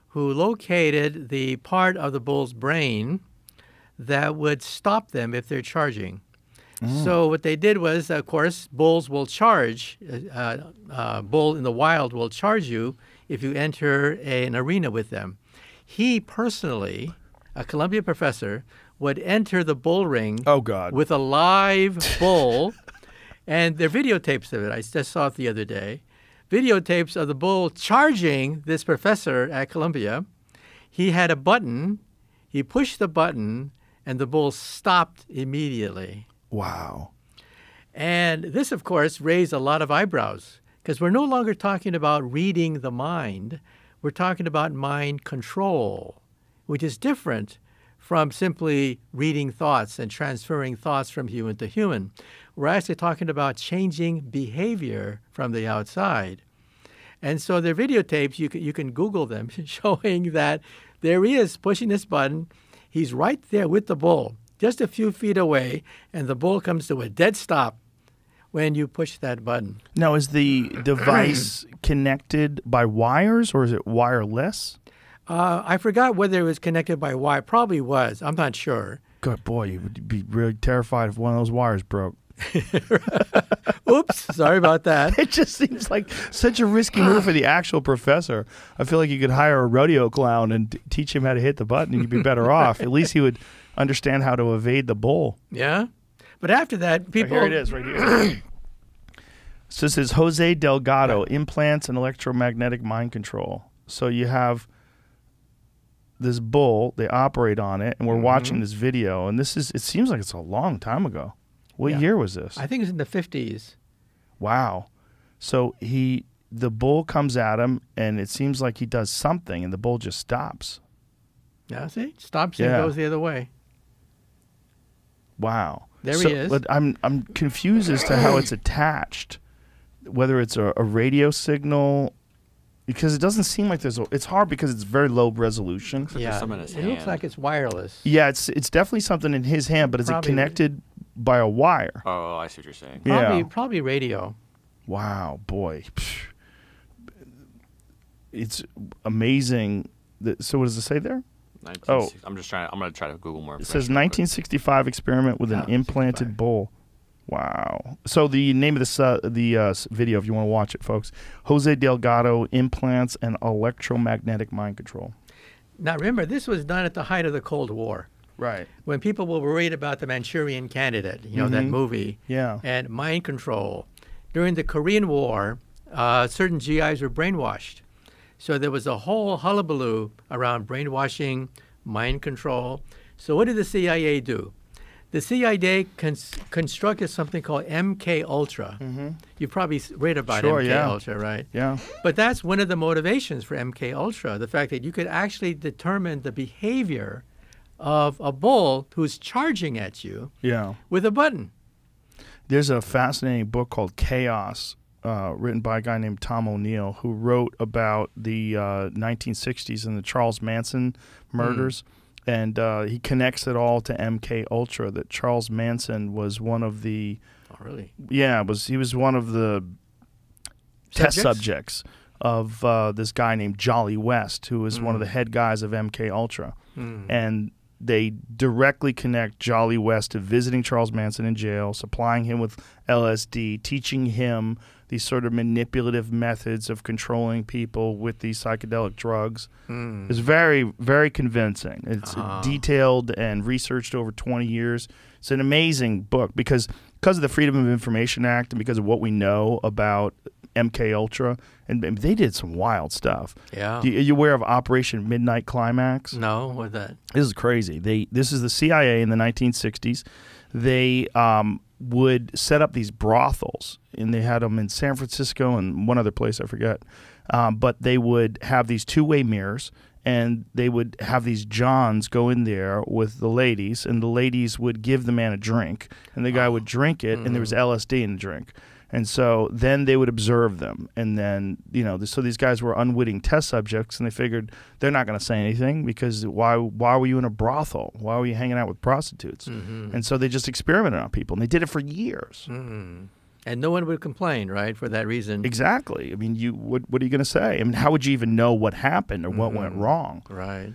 who located the part of the bull's brain that would stop them if they're charging. So what they did was, of course, bulls will charge. Bull in the wild will charge you if you enter an arena with them. He personally, a Columbia professor, would enter the bull ring with a live bull, and there are videotapes of it. I just saw it the other day. Videotapes of the bull charging this professor at Columbia. He had a button. He pushed the button, and the bull stopped immediately. Wow. And this, of course, raised a lot of eyebrows because we're no longer talking about reading the mind. We're talking about mind control, which is different from simply reading thoughts and transferring thoughts from human to human. We're actually talking about changing behavior from the outside. And so there are videotapes, you can Google them, showing that there he is pushing this button. He's right there with the bull, just a few feet away, and the bull comes to a dead stop when you push that button. Now, is the device connected by wires or is it wireless? I forgot whether it was connected by wire. Probably was. I'm not sure. Good boy, you would be really terrified if one of those wires broke. Oops, sorry about that. It just seems like such a risky move for the actual professor. I feel like you could hire a rodeo clown and teach him how to hit the button and you'd be better off. At least he would understand how to evade the bull. Yeah. But after that, people... Here it is, right here. So this is Jose Delgado, Implants and Electromagnetic Mind Control. So you have this bull, they operate on it, and we're watching this video, and this is, it seems like it's a long time ago. What year was this? I think it's in the 50s. Wow. So the bull comes at him, and it seems like he does something, and the bull just stops. Yeah, see? Stops and goes the other way. Wow. There he is. I'm confused as to how it's attached, whether it's a radio signal, because it doesn't seem like it's hard because it's very low resolution. Yeah, it looks like it's wireless. Yeah, it's definitely something in his hand, but is it connected by a wire? Oh, I see what you're saying. Probably radio. Wow, boy. It's amazing. So what does it say there? I'm going to try to Google more. It says 1965 experiment with an implanted bull. Wow. So the name of this the video, if you want to watch it, folks, Jose Delgado, Implants and Electromagnetic Mind Control. Now, remember, this was done at the height of the Cold War. Right. When people were worried about the Manchurian Candidate, you know, that movie. Yeah. And mind control. During the Korean War, certain GIs were brainwashed. So there was a whole hullabaloo around brainwashing, mind control. So what did the CIA do? The CIA constructed something called MK Ultra. You've probably read about Sure, MK yeah. Ultra, right? Yeah. But that's one of the motivations for MK Ultra, the fact that you could actually determine the behavior of a bull who's charging at you Yeah. with a button. There's a fascinating book called Chaos, written by a guy named Tom O'Neill, who wrote about the 1960s and the Charles Manson murders. And he connects it all to MK Ultra. That Charles Manson was one of the he was one of the test subjects of this guy named Jolly West, who was one of the head guys of MK Ultra, and they directly connect Jolly West to visiting Charles Manson in jail, supplying him with LSD, teaching him these sort of manipulative methods of controlling people with these psychedelic drugs. It's very, very convincing. It's detailed and researched over 20 years. It's an amazing book because of the Freedom of Information Act and because of what we know about MK Ultra, and they did some wild stuff. Yeah. Are you aware of Operation Midnight Climax? No, what's that? This is crazy. This is the CIA in the 1960s. They would set up these brothels, and they had them in San Francisco and one other place, I forget. But they would have these two-way mirrors, and they would have these Johns go in there with the ladies, and the ladies would give the man a drink, and the guy would drink it, and there was LSD in the drink. And so then they would observe them. And then, so these guys were unwitting test subjects, and they figured they're not going to say anything because why were you in a brothel? Why were you hanging out with prostitutes? And so they just experimented on people, and they did it for years. And no one would complain, right, for that reason. Exactly. I mean, what are you going to say? I mean, how would you even know what happened or what went wrong? Right.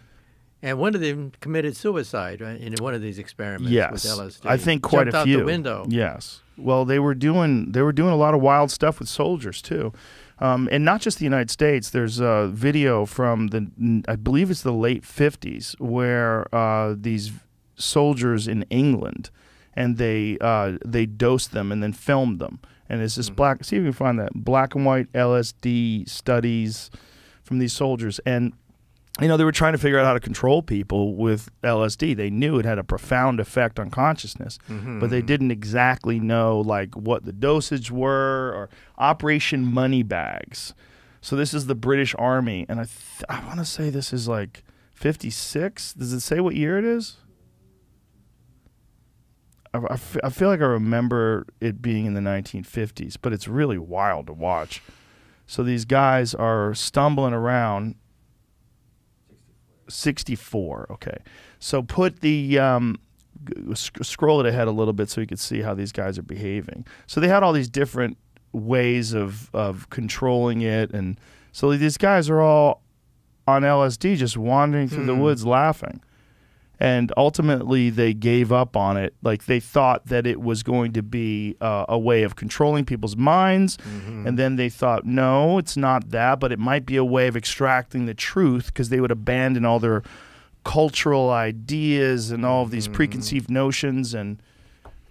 And one of them committed suicide, right, in one of these experiments with LSD. I think quite Jumped a few. out the window. Yes. Well, they were doing a lot of wild stuff with soldiers too, and not just the United States. There's a video from I believe it's the late 50s where these soldiers in England, and they dosed them and then filmed them, and it's this black. See if you can find that black and white LSD studies from these soldiers, and they were trying to figure out how to control people with LSD. They knew it had a profound effect on consciousness, but they didn't exactly know like what the dosage were or Operation Moneybags. So this is the British Army, and I want to say this is like 56. Does it say what year it is? I feel like I remember it being in the 1950s, but it's really wild to watch. So these guys are stumbling around. 64. Okay, so put the scroll it ahead a little bit so you can see how these guys are behaving. So they had all these different ways of controlling it, and so these guys are all on LSD, just wandering through the woods laughing. And ultimately, they gave up on it. Like, they thought that it was going to be a way of controlling people's minds. And then they thought, no, it's not that, but it might be a way of extracting the truth, because they would abandon all their cultural ideas and all of these preconceived notions. And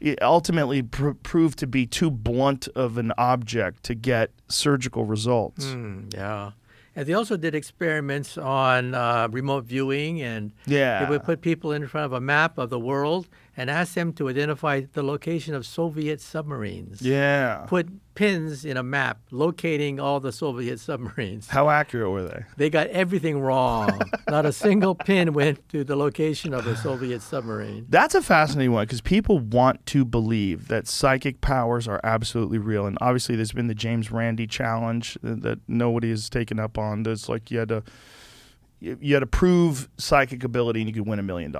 it ultimately proved to be too blunt of an object to get surgical results. Yeah. And they also did experiments on remote viewing, and they would put people in front of a map of the world and ask them to identify the location of Soviet submarines. Yeah. Put pins in a map locating all the Soviet submarines. How accurate were they? They got everything wrong. Not a single pin went to the location of a Soviet submarine. That's a fascinating one, because people want to believe that psychic powers are absolutely real. And obviously there's been the James Randi challenge that nobody has taken up on. That's like you had to prove psychic ability and you could win $1 million.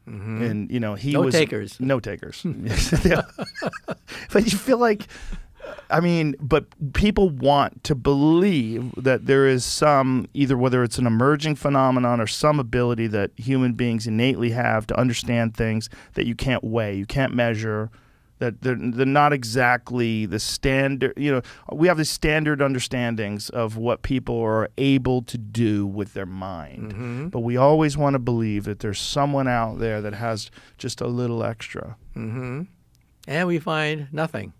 And No takers. No takers. But you feel like, but people want to believe that there is some, either whether it's an emerging phenomenon or some ability that human beings innately have to understand things that you can't weigh, you can't measure, that they're not exactly the standard. We have the standard understandings of what people are able to do with their mind. But we always want to believe that there's someone out there that has just a little extra. And we find nothing.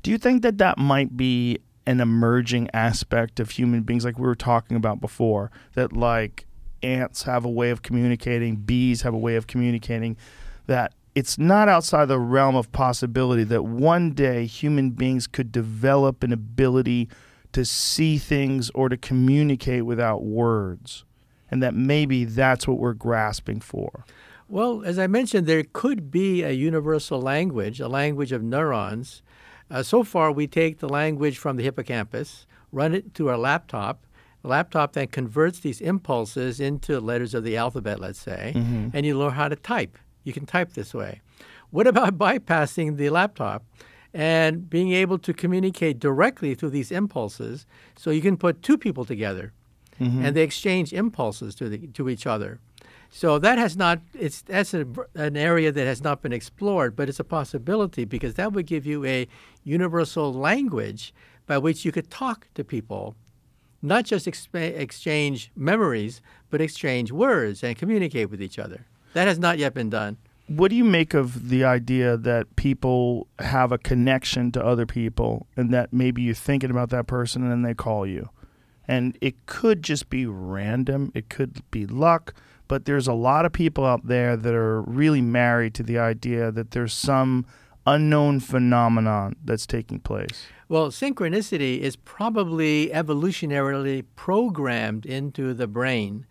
Do you think that might be an emerging aspect of human beings, like we were talking about before, that like ants have a way of communicating, bees have a way of communicating, that it's not outside the realm of possibility that one day human beings could develop an ability to see things or to communicate without words, and that maybe that's what we're grasping for. Well, as I mentioned, there could be a universal language, a language of neurons. So far, we take the language from the hippocampus, run it to our laptop. The laptop then converts these impulses into letters of the alphabet, let's say, and you learn how to type. You can type this way. What about bypassing the laptop and being able to communicate directly through these impulses so you can put two people together and they exchange impulses to each other? So that has not, that's an area that has not been explored, but it's a possibility because that would give you a universal language by which you could talk to people, not just exchange memories, but exchange words and communicate with each other. That has not yet been done. What do you make of the idea that people have a connection to other people and that maybe you're thinking about that person and then they call you? And it could just be random. It could be luck. But there's a lot of people out there that are really married to the idea that there's some unknown phenomenon that's taking place. Well, synchronicity is probably evolutionarily programmed into the brain.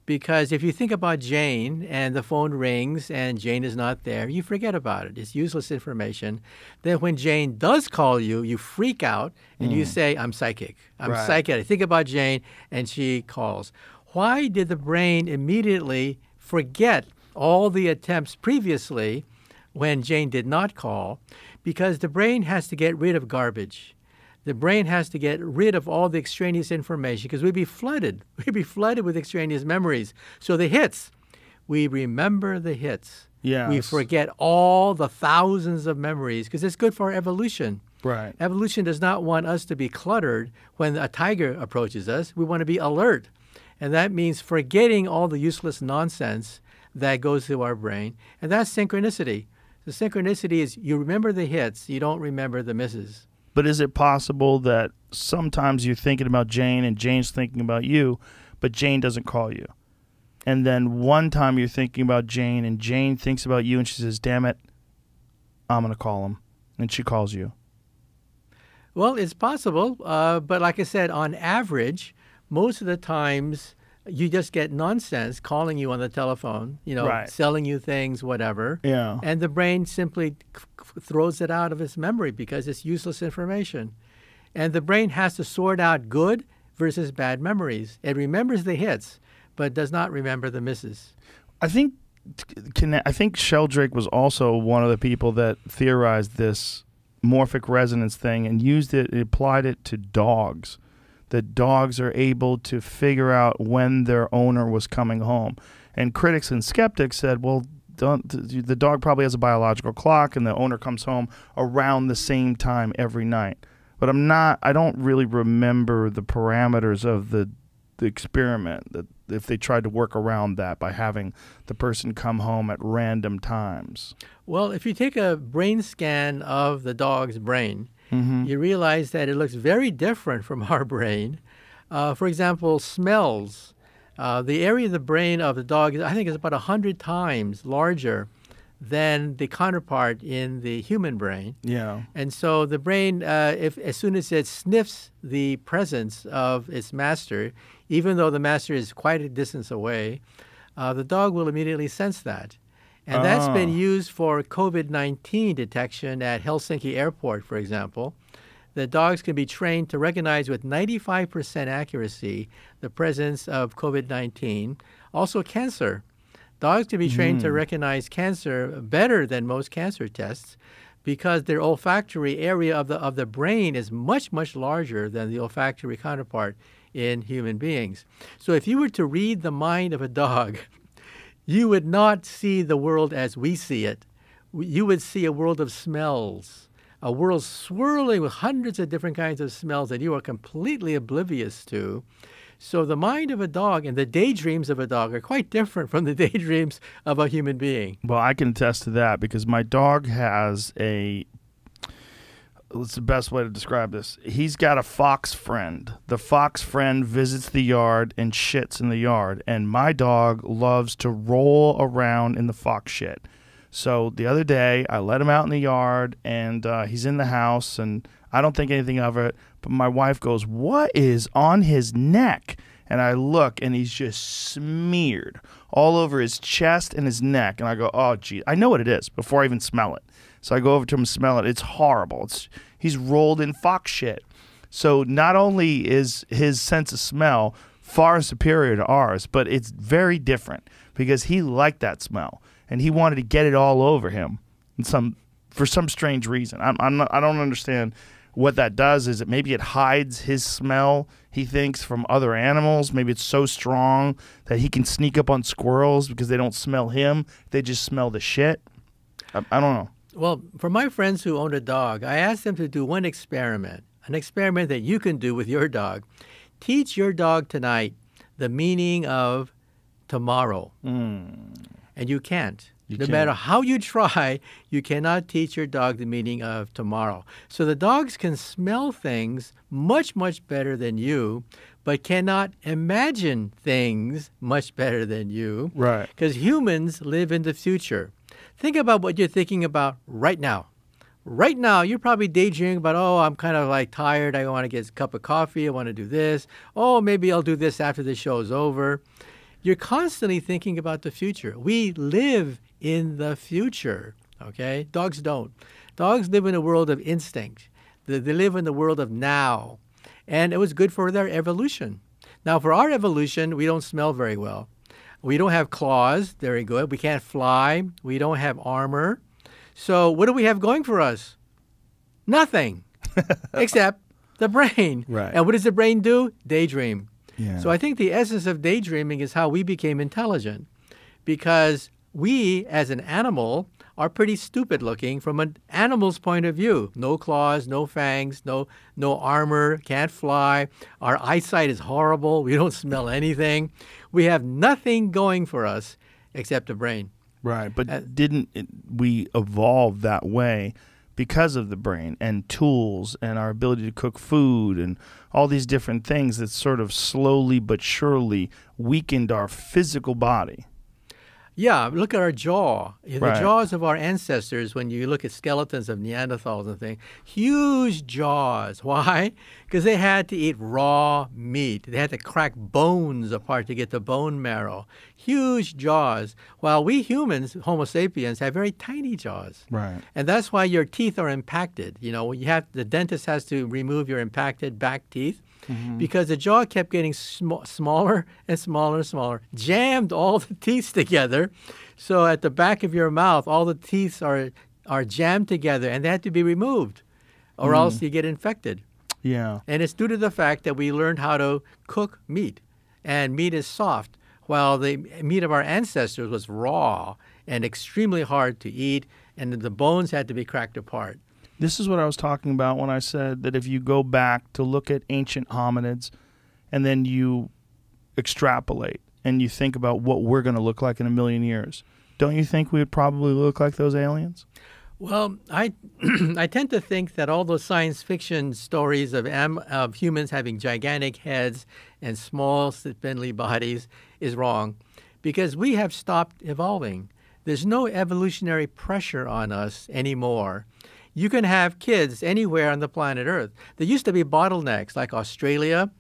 Because if you think about Jane and the phone rings and Jane is not there, you forget about it. It's useless information. Then when Jane does call you, you freak out and you say, I'm psychic. I'm psychic. I think about Jane and she calls. Why did the brain immediately forget all the attempts previously when Jane did not call? Because the brain has to get rid of garbage. The brain has to get rid of all the extraneous information because we'd be flooded. We'd be flooded with extraneous memories. So the hits, we remember the hits. Yes. We forget all the thousands of memories because it's good for our evolution. Right. Evolution does not want us to be cluttered when a tiger approaches us. We want to be alert. And that means forgetting all the useless nonsense that goes through our brain. And that's synchronicity. The synchronicity is you remember the hits, you don't remember the misses. But is it possible that sometimes you're thinking about Jane and Jane's thinking about you, but Jane doesn't call you? And then one time you're thinking about Jane and Jane thinks about you and she says, damn it, I'm going to call him. And she calls you. Well, it's possible. But like I said, on average, most of the times you just get nonsense calling you on the telephone, selling you things, whatever. Yeah. And the brain simply throws it out of its memory because it's useless information. And the brain has to sort out good versus bad memories. It remembers the hits, but does not remember the misses. I think Sheldrake was also one of the people that theorized this morphic resonance thing and applied it to dogs. That dogs are able to figure out when their owner was coming home. And critics and skeptics said, well, the dog probably has a biological clock and the owner comes home around the same time every night. But I don't really remember the parameters of the experiment, that if they tried to work around that by having the person come home at random times. Well, if you take a brain scan of the dog's brain, you realize that it looks very different from our brain. For example, smells. The area of the brain of the dog, I think, is about 100 times larger than the counterpart in the human brain. Yeah. And so the brain, as soon as it sniffs the presence of its master, even though the master is quite a distance away, the dog will immediately sense that. And that's been used for COVID-19 detection at Helsinki Airport, for example. The dogs can be trained to recognize with 95% accuracy the presence of COVID-19. Also cancer. Dogs can be trained to recognize cancer better than most cancer tests because their olfactory area of the brain is much, much larger than the olfactory counterpart in human beings. So if you were to read the mind of a dog, you would not see the world as we see it. You would see a world of smells, a world swirling with hundreds of different kinds of smells that you are completely oblivious to. So the mind of a dog and the daydreams of a dog are quite different from the daydreams of a human being. Well, I can attest to that because my dog has what's the best way to describe this? He's got a fox friend. The fox friend visits the yard and shits in the yard, and my dog loves to roll around in the fox shit. So the other day, I let him out in the yard, and he's in the house, and I don't think anything of it. But my wife goes, "What is on his neck?" And I look, and he's just smeared all over his chest and his neck. And I go, "Oh, gee, I know what it is," before I even smell it. So I go over to him and smell it. It's horrible. He's rolled in fox shit. So not only is his sense of smell far superior to ours, but it's very different because he liked that smell and he wanted to get it all over him for some strange reason. I don't understand what that does. Is it maybe it hides his smell, he thinks, from other animals? Maybe it's so strong that he can sneak up on squirrels because they don't smell him. They just smell the shit. I don't know. Well, for my friends who own a dog, I asked them to do one experiment, an experiment that you can do with your dog. Teach your dog tonight the meaning of tomorrow. And you can't. No matter how you try, you cannot teach your dog the meaning of tomorrow. So the dogs can smell things much, much better than you, but cannot imagine things much better than you. Right. Because humans live in the future. Think about what you're thinking about right now. Right now, you're probably daydreaming about, oh, I'm kind of like tired. I want to get a cup of coffee. I want to do this. Oh, maybe I'll do this after the show's over. You're constantly thinking about the future. We live in the future, okay? Dogs don't. Dogs live in a world of instinct. They live in the world of now. And it was good for their evolution. Now, for our evolution, we don't smell very well. We don't have claws, very good. We can't fly. We don't have armor. So what do we have going for us? Nothing, except the brain. Right. And what does the brain do? Daydream. Yeah. So I think the essence of daydreaming is how we became intelligent, because we, as an animal, are pretty stupid looking from an animal's point of view. No claws, no fangs, no armor, can't fly. Our eyesight is horrible. We don't smell anything. We have nothing going for us except the brain. Right, but didn't we evolve that way because of the brain and tools and our ability to cook food and all these different things that sort of slowly but surely weakened our physical body? Yeah, look at our jaw. The Right. jaws of our ancestors, when you look at skeletons of Neanderthals and things, huge jaws. Why? Because they had to eat raw meat. They had to crack bones apart to get the bone marrow. Huge jaws. While we humans, Homo sapiens, have very tiny jaws. Right. And that's why your teeth are impacted. You know, the dentist has to remove your impacted back teeth. Because the jaw kept getting smaller and smaller and smaller, jammed all the teeth together. So at the back of your mouth, all the teeth are jammed together, and they had to be removed, or else you get infected. Yeah. And it's due to the fact that we learned how to cook meat, and meat is soft, while the meat of our ancestors was raw and extremely hard to eat, and the bones had to be cracked apart. This is what I was talking about when I said that if you go back to look at ancient hominids and then you extrapolate and you think about what we're going to look like in a million years, don't you think we would probably look like those aliens? Well, I tend to think that all those science fiction stories of humans having gigantic heads and small, spindly bodies is wrong, because we have stopped evolving. There's no evolutionary pressure on us anymore. You can have kids anywhere on the planet Earth. There used to be bottlenecks, like Australia.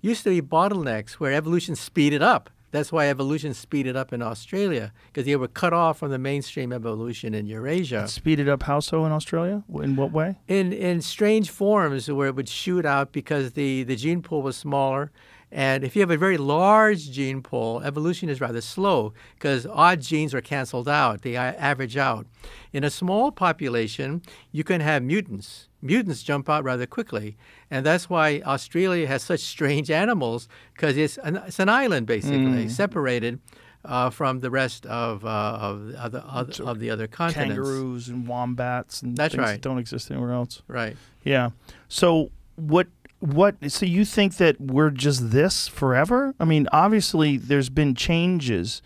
Used to be bottlenecks where evolution speeded up. That's why evolution speeded up in Australia, because they were cut off from the mainstream evolution in Eurasia. Speeded up how so in Australia? In what way? In strange forms where it would shoot out because the gene pool was smaller. And if you have a very large gene pool, evolution is rather slow because odd genes are canceled out. They average out. In a small population, you can have mutants. Mutants jump out rather quickly. And that's why Australia has such strange animals, because it's an island, basically, separated from the rest of the other continents. Kangaroos and wombats and That's things right. that don't exist anywhere else. Right. Yeah. So so you think that we're just this forever? I mean, obviously there's been changes.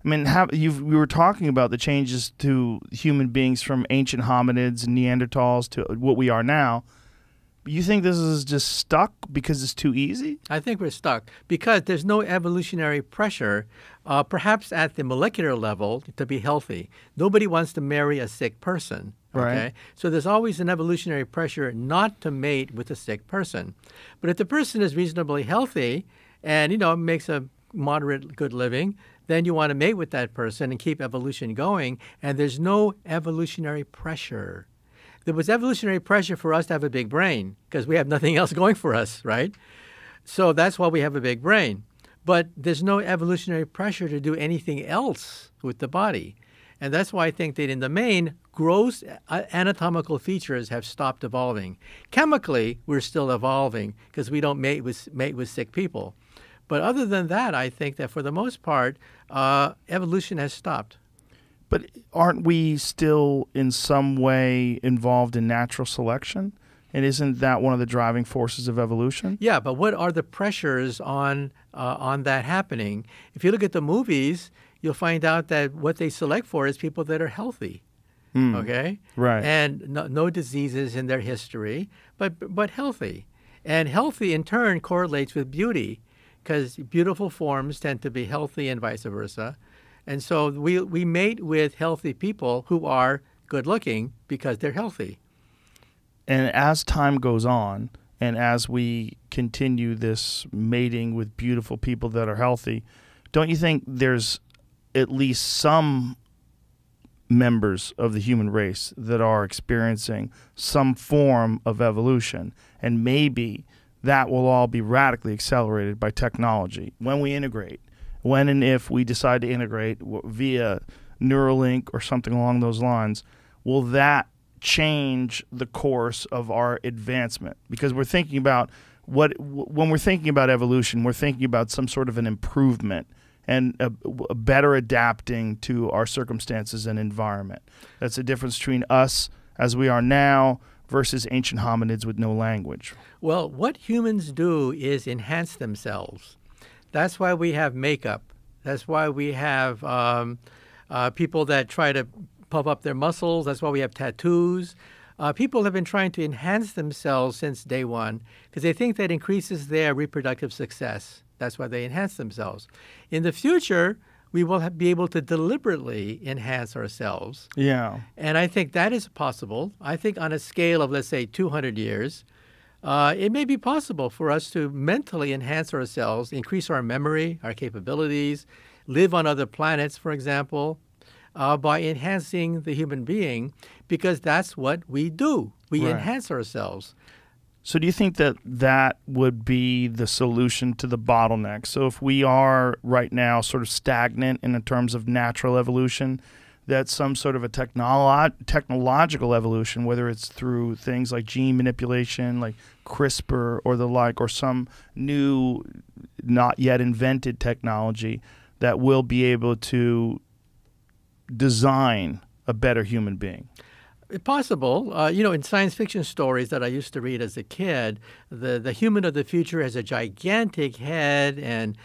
I mean, we were talking about the changes to human beings from ancient hominids and Neanderthals to what we are now. You think this is just stuck because it's too easy? I think we're stuck because there's no evolutionary pressure, perhaps at the molecular level, to be healthy. Nobody wants to marry a sick person. Okay? Right. So there's always an evolutionary pressure not to mate with a sick person. But if the person is reasonably healthy and, makes a moderate good living, then you want to mate with that person and keep evolution going. And there's no evolutionary pressure. There was evolutionary pressure for us to have a big brain because we have nothing else going for us, right? So that's why we have a big brain. But there's no evolutionary pressure to do anything else with the body. And that's why I think that in the main, gross anatomical features have stopped evolving. Chemically, we're still evolving because we don't mate with sick people. But other than that, I think that for the most part, evolution has stopped. But aren't we still in some way involved in natural selection? And isn't that one of the driving forces of evolution? Yeah, but what are the pressures on that happening? If you look at the movies, you'll find out that what they select for is people that are healthy. Okay? Right. And no diseases in their history, but healthy. And healthy, in turn, correlates with beauty because beautiful forms tend to be healthy and vice versa. And so we mate with healthy people who are good-looking because they're healthy. And as time goes on, and as we continue this mating with beautiful people that are healthy, don't you think there's at least some members of the human race that are experiencing some form of evolution? And maybe that will all be radically accelerated by technology when we integrate. When and if we decide to integrate via Neuralink or something along those lines, will that change the course of our advancement? Because we're thinking about when we're thinking about evolution, we're thinking about some sort of an improvement and a better adapting to our circumstances and environment. That's the difference between us as we are now versus ancient hominids with no language. Well, what humans do is enhance themselves. That's why we have makeup. That's why we have people that try to puff up their muscles. That's why we have tattoos. People have been trying to enhance themselves since day one because they think that increases their reproductive success. That's why they enhance themselves. In the future, we will be able to deliberately enhance ourselves. Yeah. And I think that is possible. I think on a scale of, let's say, 200 years, it may be possible for us to mentally enhance ourselves, increase our memory, our capabilities, live on other planets, for example, by enhancing the human being, because that's what we do. We Right. enhance ourselves. So do you think that that would be the solution to the bottleneck? So if we are right now sort of stagnant in terms of natural evolution, that some sort of a technological evolution, whether it's through things like gene manipulation, like CRISPR or the like, or some new, not yet invented technology that will be able to design a better human being? Possible. In science fiction stories that I used to read as a kid, the human of the future has a gigantic head and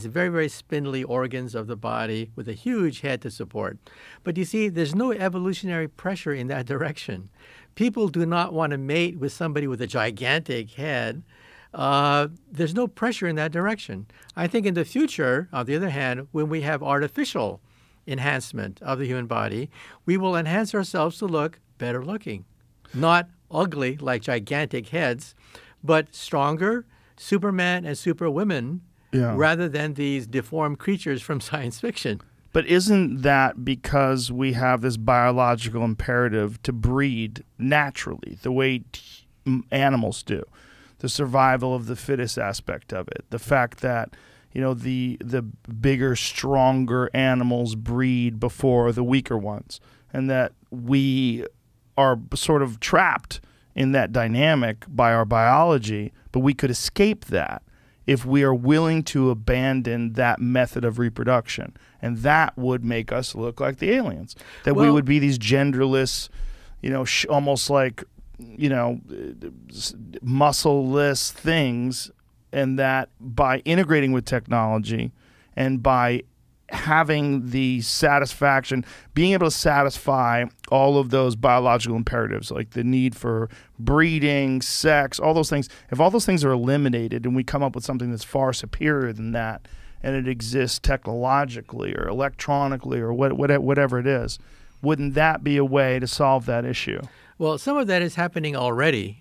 very, very spindly organs of the body with a huge head to support. But you see, there's no evolutionary pressure in that direction. People do not want to mate with somebody with a gigantic head. There's no pressure in that direction. I think in the future, on the other hand, when we have artificial enhancement of the human body, we will enhance ourselves to look better looking, not ugly like gigantic heads, but stronger Superman and Superwomen rather than these deformed creatures from science fiction. But isn't that because we have this biological imperative to breed naturally, the way animals do? The survival of the fittest aspect of it, the fact that the bigger, stronger animals breed before the weaker ones, and that we are sort of trapped in that dynamic by our biology, but we could escape that if we are willing to abandon that method of reproduction. And that would make us look like the aliens, that we would be these genderless, almost like, muscleless things, and that by integrating with technology and by having the satisfaction, being able to satisfy all of those biological imperatives, like the need for breeding, sex, all those things. If all those things are eliminated and we come up with something that's far superior than that, and it exists technologically or electronically or whatever it is, wouldn't that be a way to solve that issue? Well, some of that is happening already.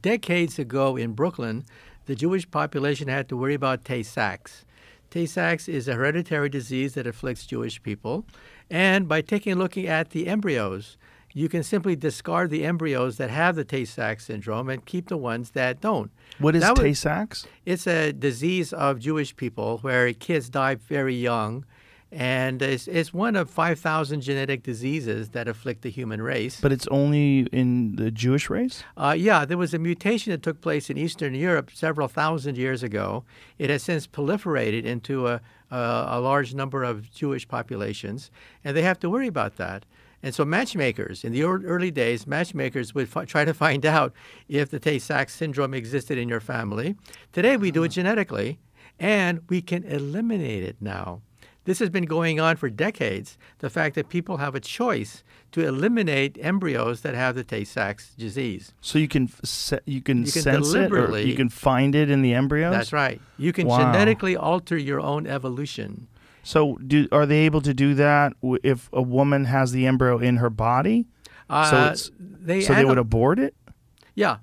Decades ago in Brooklyn, the Jewish population had to worry about Tay-Sachs. Tay-Sachs is a hereditary disease that afflicts Jewish people. And by taking a look at the embryos, you can simply discard the embryos that have the Tay-Sachs syndrome and keep the ones that don't. What is Tay-Sachs? It's a disease of Jewish people where kids die very young. And it's one of 5,000 genetic diseases that afflict the human race. But it's only in the Jewish race? Yeah, there was a mutation that took place in Eastern Europe several thousand years ago. It has since proliferated into a large number of Jewish populations, and they have to worry about that. And so matchmakers, in the early days, matchmakers would try to find out if the Tay-Sachs syndrome existed in your family. Today, we do it genetically, and we can eliminate it now. This has been going on for decades, the fact that people have a choice to eliminate embryos that have the Tay-Sachs disease. So you can sense it, or you can find it in the embryos? That's right. You can genetically alter your own evolution. So are they able to do that if a woman has the embryo in her body? So they would abort it? Yeah.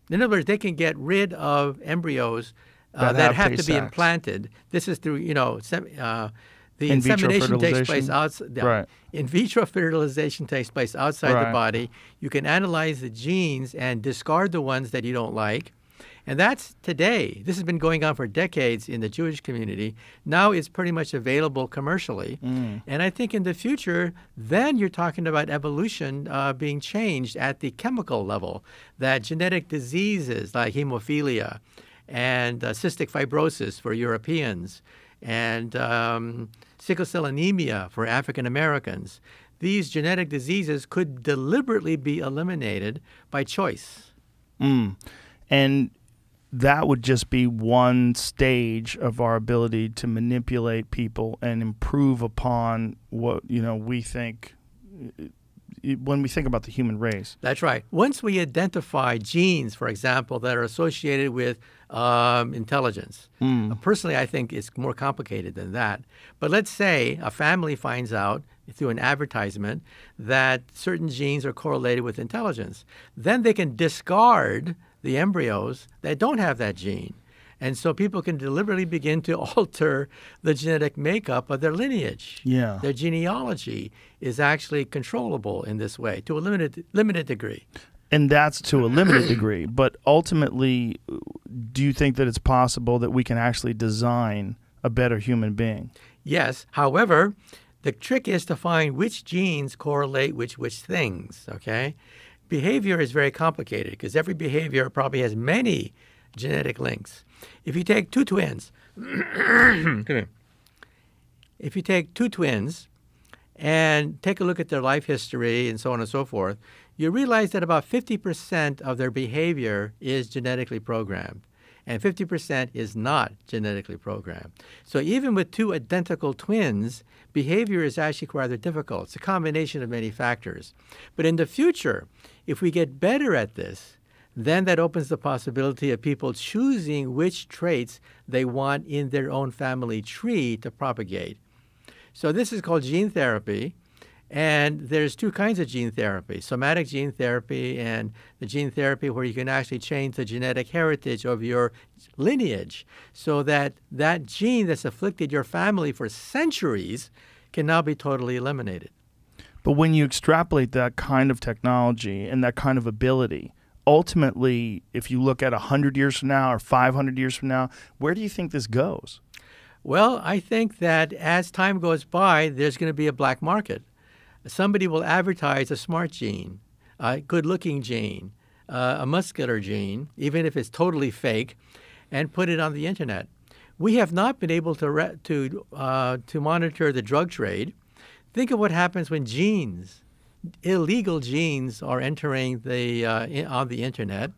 In other words, they can get rid of embryos that have to be implanted. This is through, the insemination takes place outside. Right. In vitro fertilization takes place outside the body. You can analyze the genes and discard the ones that you don't like. And that's today. This has been going on for decades in the Jewish community. Now it's pretty much available commercially. And I think in the future, then you're talking about evolution being changed at the chemical level, that genetic diseases like hemophilia and cystic fibrosis for Europeans, and sickle cell anemia for African Americans. These genetic diseases could deliberately be eliminated by choice. And that would just be one stage of our ability to manipulate people and improve upon what we think when we think about the human race. That's right. Once we identify genes, for example, that are associated with intelligence. Personally, I think it's more complicated than that. But let's say a family finds out through an advertisement that certain genes are correlated with intelligence. Then they can discard the embryos that don't have that gene. And so people can deliberately begin to alter the genetic makeup of their lineage. Yeah. Their genealogy is actually controllable in this way to a limited degree. And that's to a limited degree. But ultimately, do you think that it's possible that we can actually design a better human being? Yes. However, the trick is to find which genes correlate which things, okay? Behavior is very complicated because every behavior probably has many genetic links. If you take two twins, and take a look at their life history and so on and so forth, you realize that about 50% of their behavior is genetically programmed, and 50% is not genetically programmed. So even with two identical twins, behavior is actually rather difficult. It's a combination of many factors. But in the future, if we get better at this, then that opens the possibility of people choosing which traits they want in their own family tree to propagate. So this is called gene therapy, and there's two kinds of gene therapy: somatic gene therapy and the gene therapy where you can actually change the genetic heritage of your lineage so that that gene that's afflicted your family for centuries can now be totally eliminated. But when you extrapolate that kind of technology and that kind of ability, ultimately, if you look at 100 years from now or 500 years from now, where do you think this goes? Well, I think that as time goes by, there's going to be a black market. Somebody will advertise a smart gene, a good-looking gene, a muscular gene, even if it's totally fake, and put it on the internet. We have not been able to monitor the drug trade. Think of what happens when illegal genes are entering on the internet.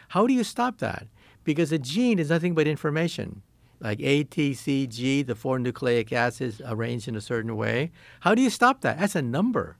How do you stop that? Because a gene is nothing but information. like A, T, C, G, the 4 nucleic acids arranged in a certain way. How do you stop that? That's a number.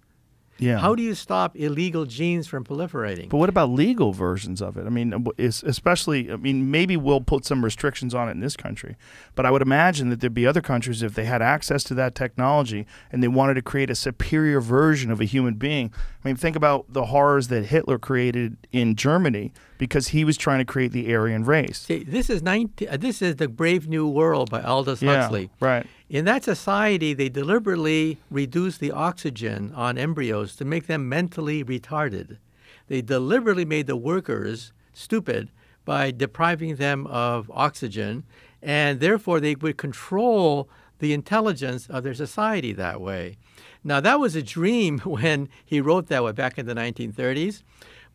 Yeah. How do you stop illegal genes from proliferating? But what about legal versions of it? I mean, especially, I mean, maybe we'll put some restrictions on it in this country, but I would imagine that there'd be other countries, if they had access to that technology and they wanted to create a superior version of a human being. I mean, think about the horrors that Hitler created in Germany because he was trying to create the Aryan race. See, this is The Brave New World by Aldous Huxley. Right. In that society, they deliberately reduced the oxygen on embryos to make them mentally retarded. They deliberately made the workers stupid by depriving them of oxygen, and therefore they would control the intelligence of their society that way. Now, that was a dream when he wrote that way back in the 1930s,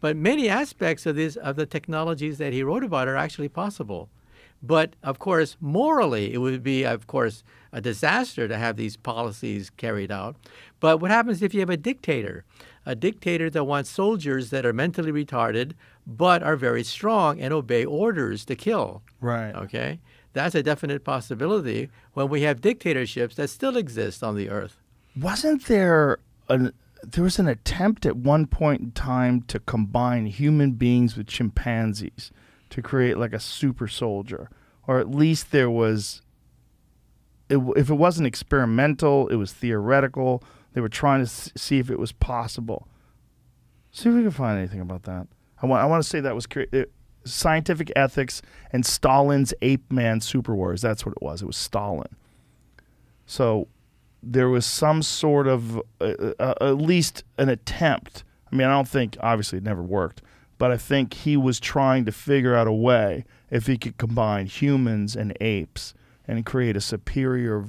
but many aspects of the technologies that he wrote about are actually possible. But, of course, morally, it would be, of course, a disaster to have these policies carried out. But what happens if you have a dictator that wants soldiers that are mentally retarded but are very strong and obey orders to kill? Right. Okay? That's a definite possibility when we have dictatorships that still exist on the earth. Wasn't there there was an attempt at one point in time to combine human beings with chimpanzees to create like a super soldier, or at least there was, if it wasn't experimental, it was theoretical. They were trying to see if it was possible. See if we can find anything about that. I want to say that was scientific ethics and Stalin's ape man super wars. That's what it was. It was Stalin. So there was some sort of at least an attempt. I mean, I don't think, obviously it never worked, but I think he was trying to figure out a way if he could combine humans and apes and create a superior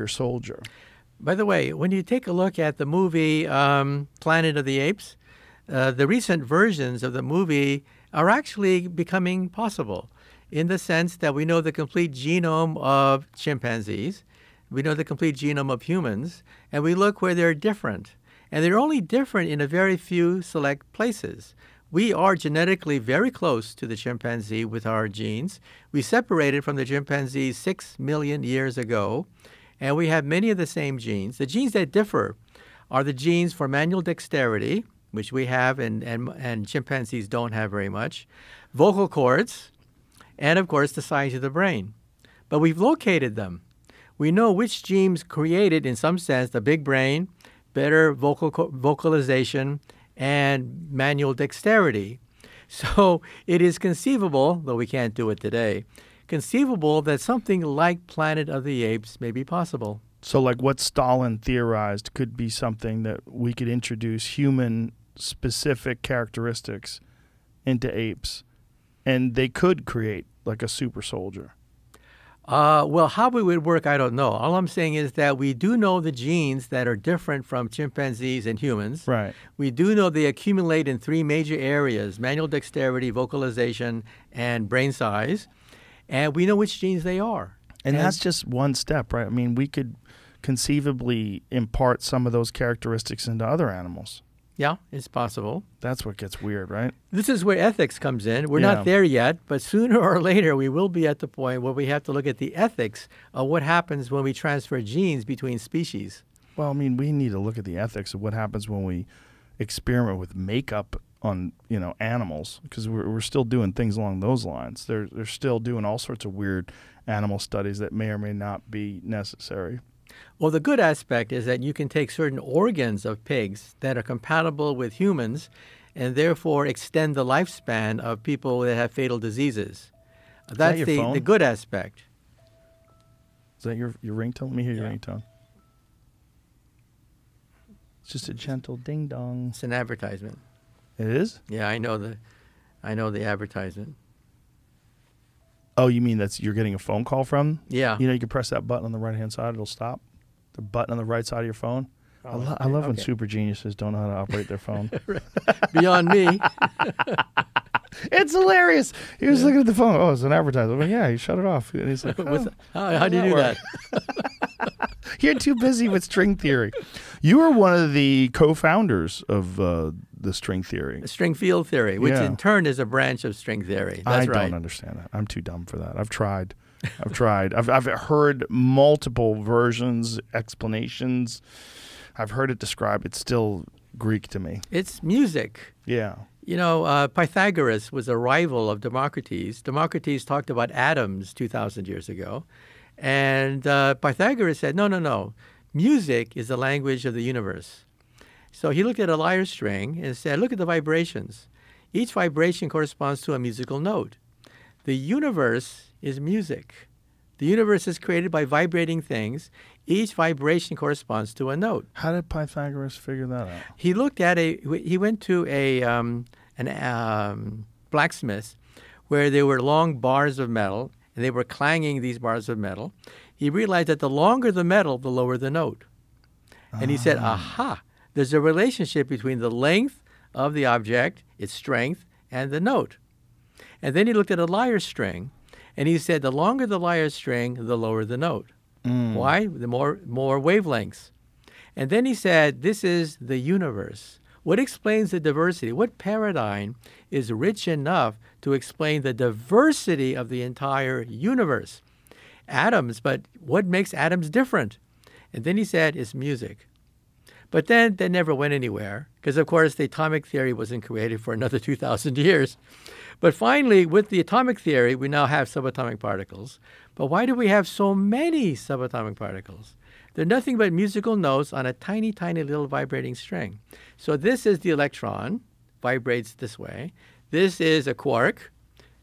soldier. By the way, when you take a look at the movie Planet of the Apes, the recent versions of the movie are actually becoming possible in the sense that we know the complete genome of chimpanzees, we know the complete genome of humans, and we look where they're different. And they're only different in a very few select places. We are genetically very close to the chimpanzee with our genes. We separated from the chimpanzee 6 million years ago, and we have many of the same genes. The genes that differ are the genes for manual dexterity, which we have and chimpanzees don't have very much, vocal cords, and of course the size of the brain. But we've located them. We know which genes created, in some sense, the big brain, better vocalization, and manual dexterity. So it is conceivable, though we can't do it today, conceivable that something like Planet of the Apes may be possible. So like what Stalin theorized could be something that we could introduce human-specific characteristics into apes, and they could create like a super soldier. Well, how it would work, I don't know. All I'm saying is that we do know the genes that are different from chimpanzees and humans. Right. We do know they accumulate in 3 major areas: manual dexterity, vocalization, and brain size. And we know which genes they are. And that's just one step, right? I mean, we could conceivably impart some of those characteristics into other animals. Yeah, it's possible. That's what gets weird, right? This is where ethics comes in. We're not there yet, but sooner or later we will be at the point where we have to look at the ethics of what happens when we transfer genes between species. Well, I mean, we need to look at the ethics of what happens when we experiment with makeup on, animals, because we're still doing things along those lines. They're still doing all sorts of weird animal studies that may or may not be necessary. Well, the good aspect is that you can take certain organs of pigs that are compatible with humans and therefore extend the lifespan of people that have fatal diseases. That's the good aspect. Is that your ringtone? Let me hear your ringtone. It's just a gentle ding dong. It's an advertisement. It is? Yeah, I know the advertisement. Oh, you mean you're getting a phone call from? Yeah. You can press that button on the right-hand side. It'll stop. The button on the right side of your phone. I love when super geniuses don't know how to operate their phone. Beyond me. It's hilarious. He was looking at the phone. Oh, it's an advertisement. Well, yeah, he shut it off. And he's like, how do you do that? You're too busy with string theory. You were one of the co-founders of the string theory. String field theory, which in turn is a branch of string theory. That's right. I don't understand that. I'm too dumb for that. I've tried. I've tried. I've heard multiple versions, explanations. I've heard it described. It's still Greek to me. It's music. Yeah. You know, Pythagoras was a rival of Democritus. Democritus talked about atoms 2,000 years ago. And Pythagoras said, no. Music is the language of the universe. So he looked at a lyre string and said, look at the vibrations. Each vibration corresponds to a musical note. The universe is music. The universe is created by vibrating things. Each vibration corresponds to a note. How did Pythagoras figure that out? He looked at he went to a blacksmith where there were long bars of metal, and they were clanging these bars of metal. He realized that the longer the metal, the lower the note. And he said, aha, there's a relationship between the length of the object, its strength, and the note. And then he looked at a lyre string, and he said, the longer the lyre string, the lower the note. Why? The more wavelengths. And then he said, this is the universe. What explains the diversity? What paradigm is rich enough to explain the diversity of the entire universe? Atoms, but what makes atoms different? And then he said, it's music. But then they never went anywhere because, of course, the atomic theory wasn't created for another 2,000 years. But finally, with the atomic theory, we now have subatomic particles. But why do we have so many subatomic particles? They're nothing but musical notes on a tiny, tiny little vibrating string. So this is the electron, vibrates this way. This is a quark.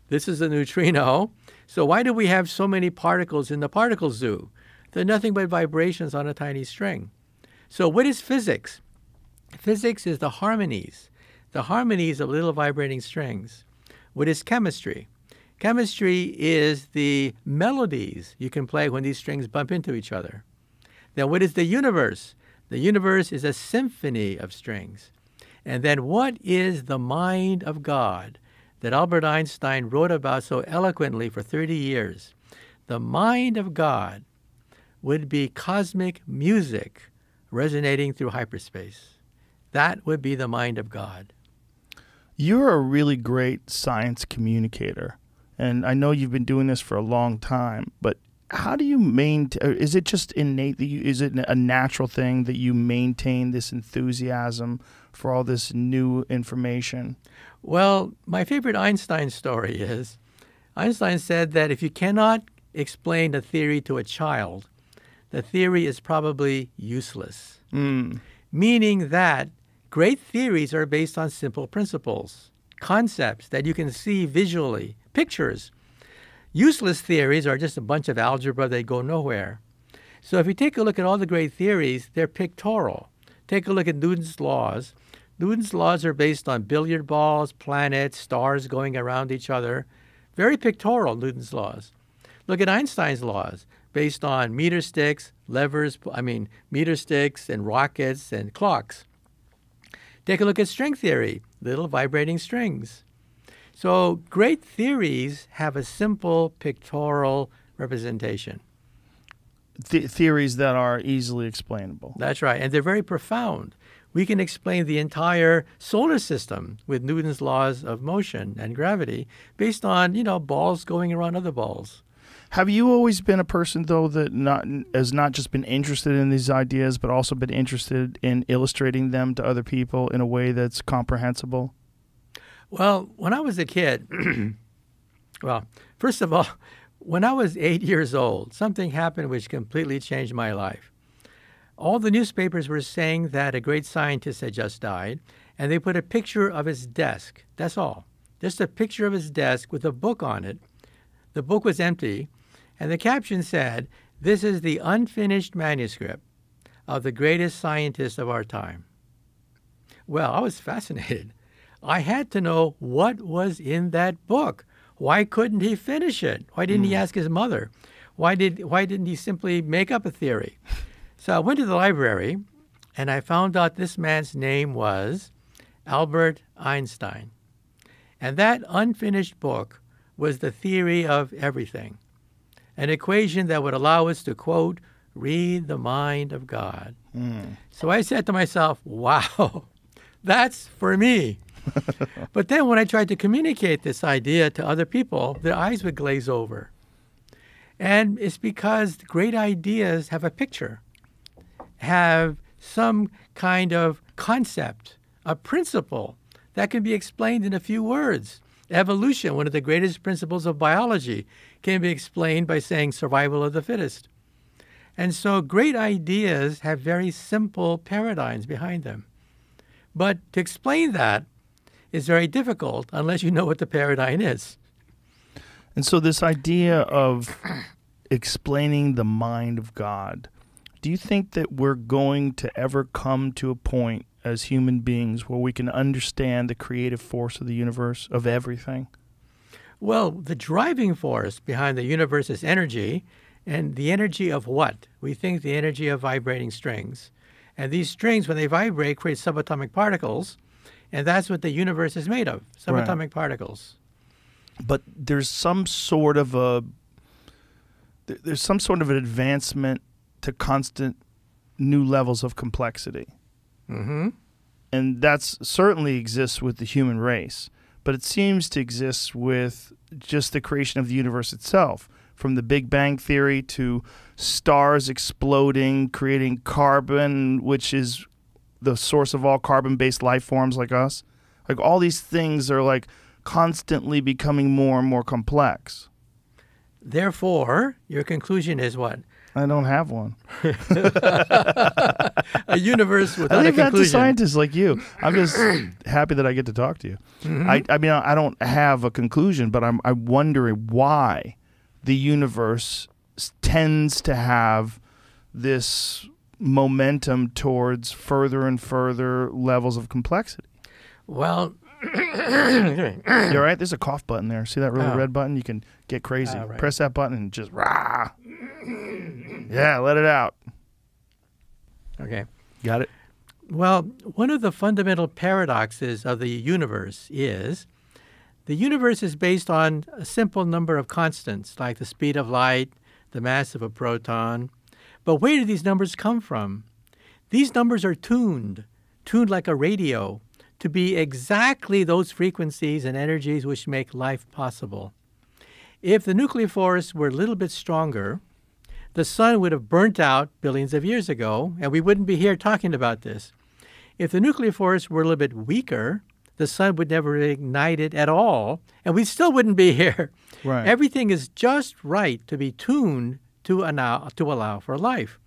This is a neutrino. So why do we have so many particles in the particle zoo? They're nothing but vibrations on a tiny string. So what is physics? Physics is the harmonies of little vibrating strings. What is chemistry? Chemistry is the melodies you can play when these strings bump into each other. Then what is the universe? The universe is a symphony of strings. And then what is the mind of God that Albert Einstein wrote about so eloquently for 30 years? The mind of God would be cosmic music resonating through hyperspace. That would be the mind of God. You're a really great science communicator, and I know you've been doing this for a long time, but how do you maintain, is it just innate, is it a natural thing that you maintain this enthusiasm for all this new information? Well, my favorite Einstein story is, Einstein said that if you cannot explain a theory to a child, the theory is probably useless. Meaning that great theories are based on simple principles, concepts that you can see visually, pictures. Useless theories are just a bunch of algebra that go nowhere. So if you take a look at all the great theories, they're pictorial. Take a look at Newton's laws. Newton's laws are based on billiard balls, planets, stars going around each other. Very pictorial, Newton's laws. Look at Einstein's laws, based on meter sticks, meter sticks and rockets and clocks. Take a look at string theory, little vibrating strings. So great theories have a simple pictorial representation. Theories that are easily explainable. That's right, and they're very profound. We can explain the entire solar system with Newton's laws of motion and gravity based on, balls going around other balls. Have you always been a person, though, that has not just been interested in these ideas, but also been interested in illustrating them to other people in a way that's comprehensible? Well, when I was a kid, first of all, when I was 8 years old, something happened which completely changed my life. All the newspapers were saying that a great scientist had just died, and they put a picture of his desk. That's all. Just a picture of his desk with a book on it. The book was empty, and the caption said, "This is the unfinished manuscript of the greatest scientist of our time." Well, I was fascinated. I had to know what was in that book. Why couldn't he finish it? Why didn't he ask his mother? Why didn't he simply make up a theory? So I went to the library, and I found out this man's name was Albert Einstein. And that unfinished book was the theory of everything, an equation that would allow us to, quote, read the mind of God. So I said to myself, wow, that's for me. But then when I tried to communicate this idea to other people, their eyes would glaze over. And it's because great ideas have a picture, have some kind of concept, a principle that can be explained in a few words. Evolution, one of the greatest principles of biology, can be explained by saying survival of the fittest. And so great ideas have very simple paradigms behind them. But to explain that is very difficult unless you know what the paradigm is. And so this idea of explaining the mind of God, do you think that we're going to ever come to a point as human beings where we can understand the creative force of the universe, of everything? Well, the driving force behind the universe is energy. And the energy of what? We think the energy of vibrating strings. And these strings, when they vibrate, create subatomic particles. And that's what the universe is made of, subatomic particles. But there's some sort of an advancement to constant new levels of complexity. Mm-hmm. And that's certainly exists with the human race. But it seems to exist with just the creation of the universe itself. From the Big Bang Theory to stars exploding, creating carbon, which is the source of all carbon-based life forms like us. Like all these things are like constantly becoming more and more complex. Therefore, your conclusion is what? I don't have one. A universe without I a leave that to conclusion. scientists like you. I'm just happy that I get to talk to you. Mm-hmm. I mean, I don't have a conclusion, but I'm wondering why the universe tends to have this momentum towards further and further levels of complexity. Well, You're right. There's a cough button there. See that little red button? You can get crazy. Right. Press that button and just rah. Yeah, let it out. okay. Got it? Well, one of the fundamental paradoxes of the universe is the universe is based on a simple number of constants, like the speed of light, the mass of a proton. But where do these numbers come from? These numbers are tuned like a radio, to be exactly those frequencies and energies which make life possible. If the nuclear force were a little bit stronger, the sun would have burnt out billions of years ago, and we wouldn't be here talking about this. If the nuclear force were a little bit weaker, the sun would never ignite it at all, and we still wouldn't be here. Right. Everything is just right to be tuned to allow for life.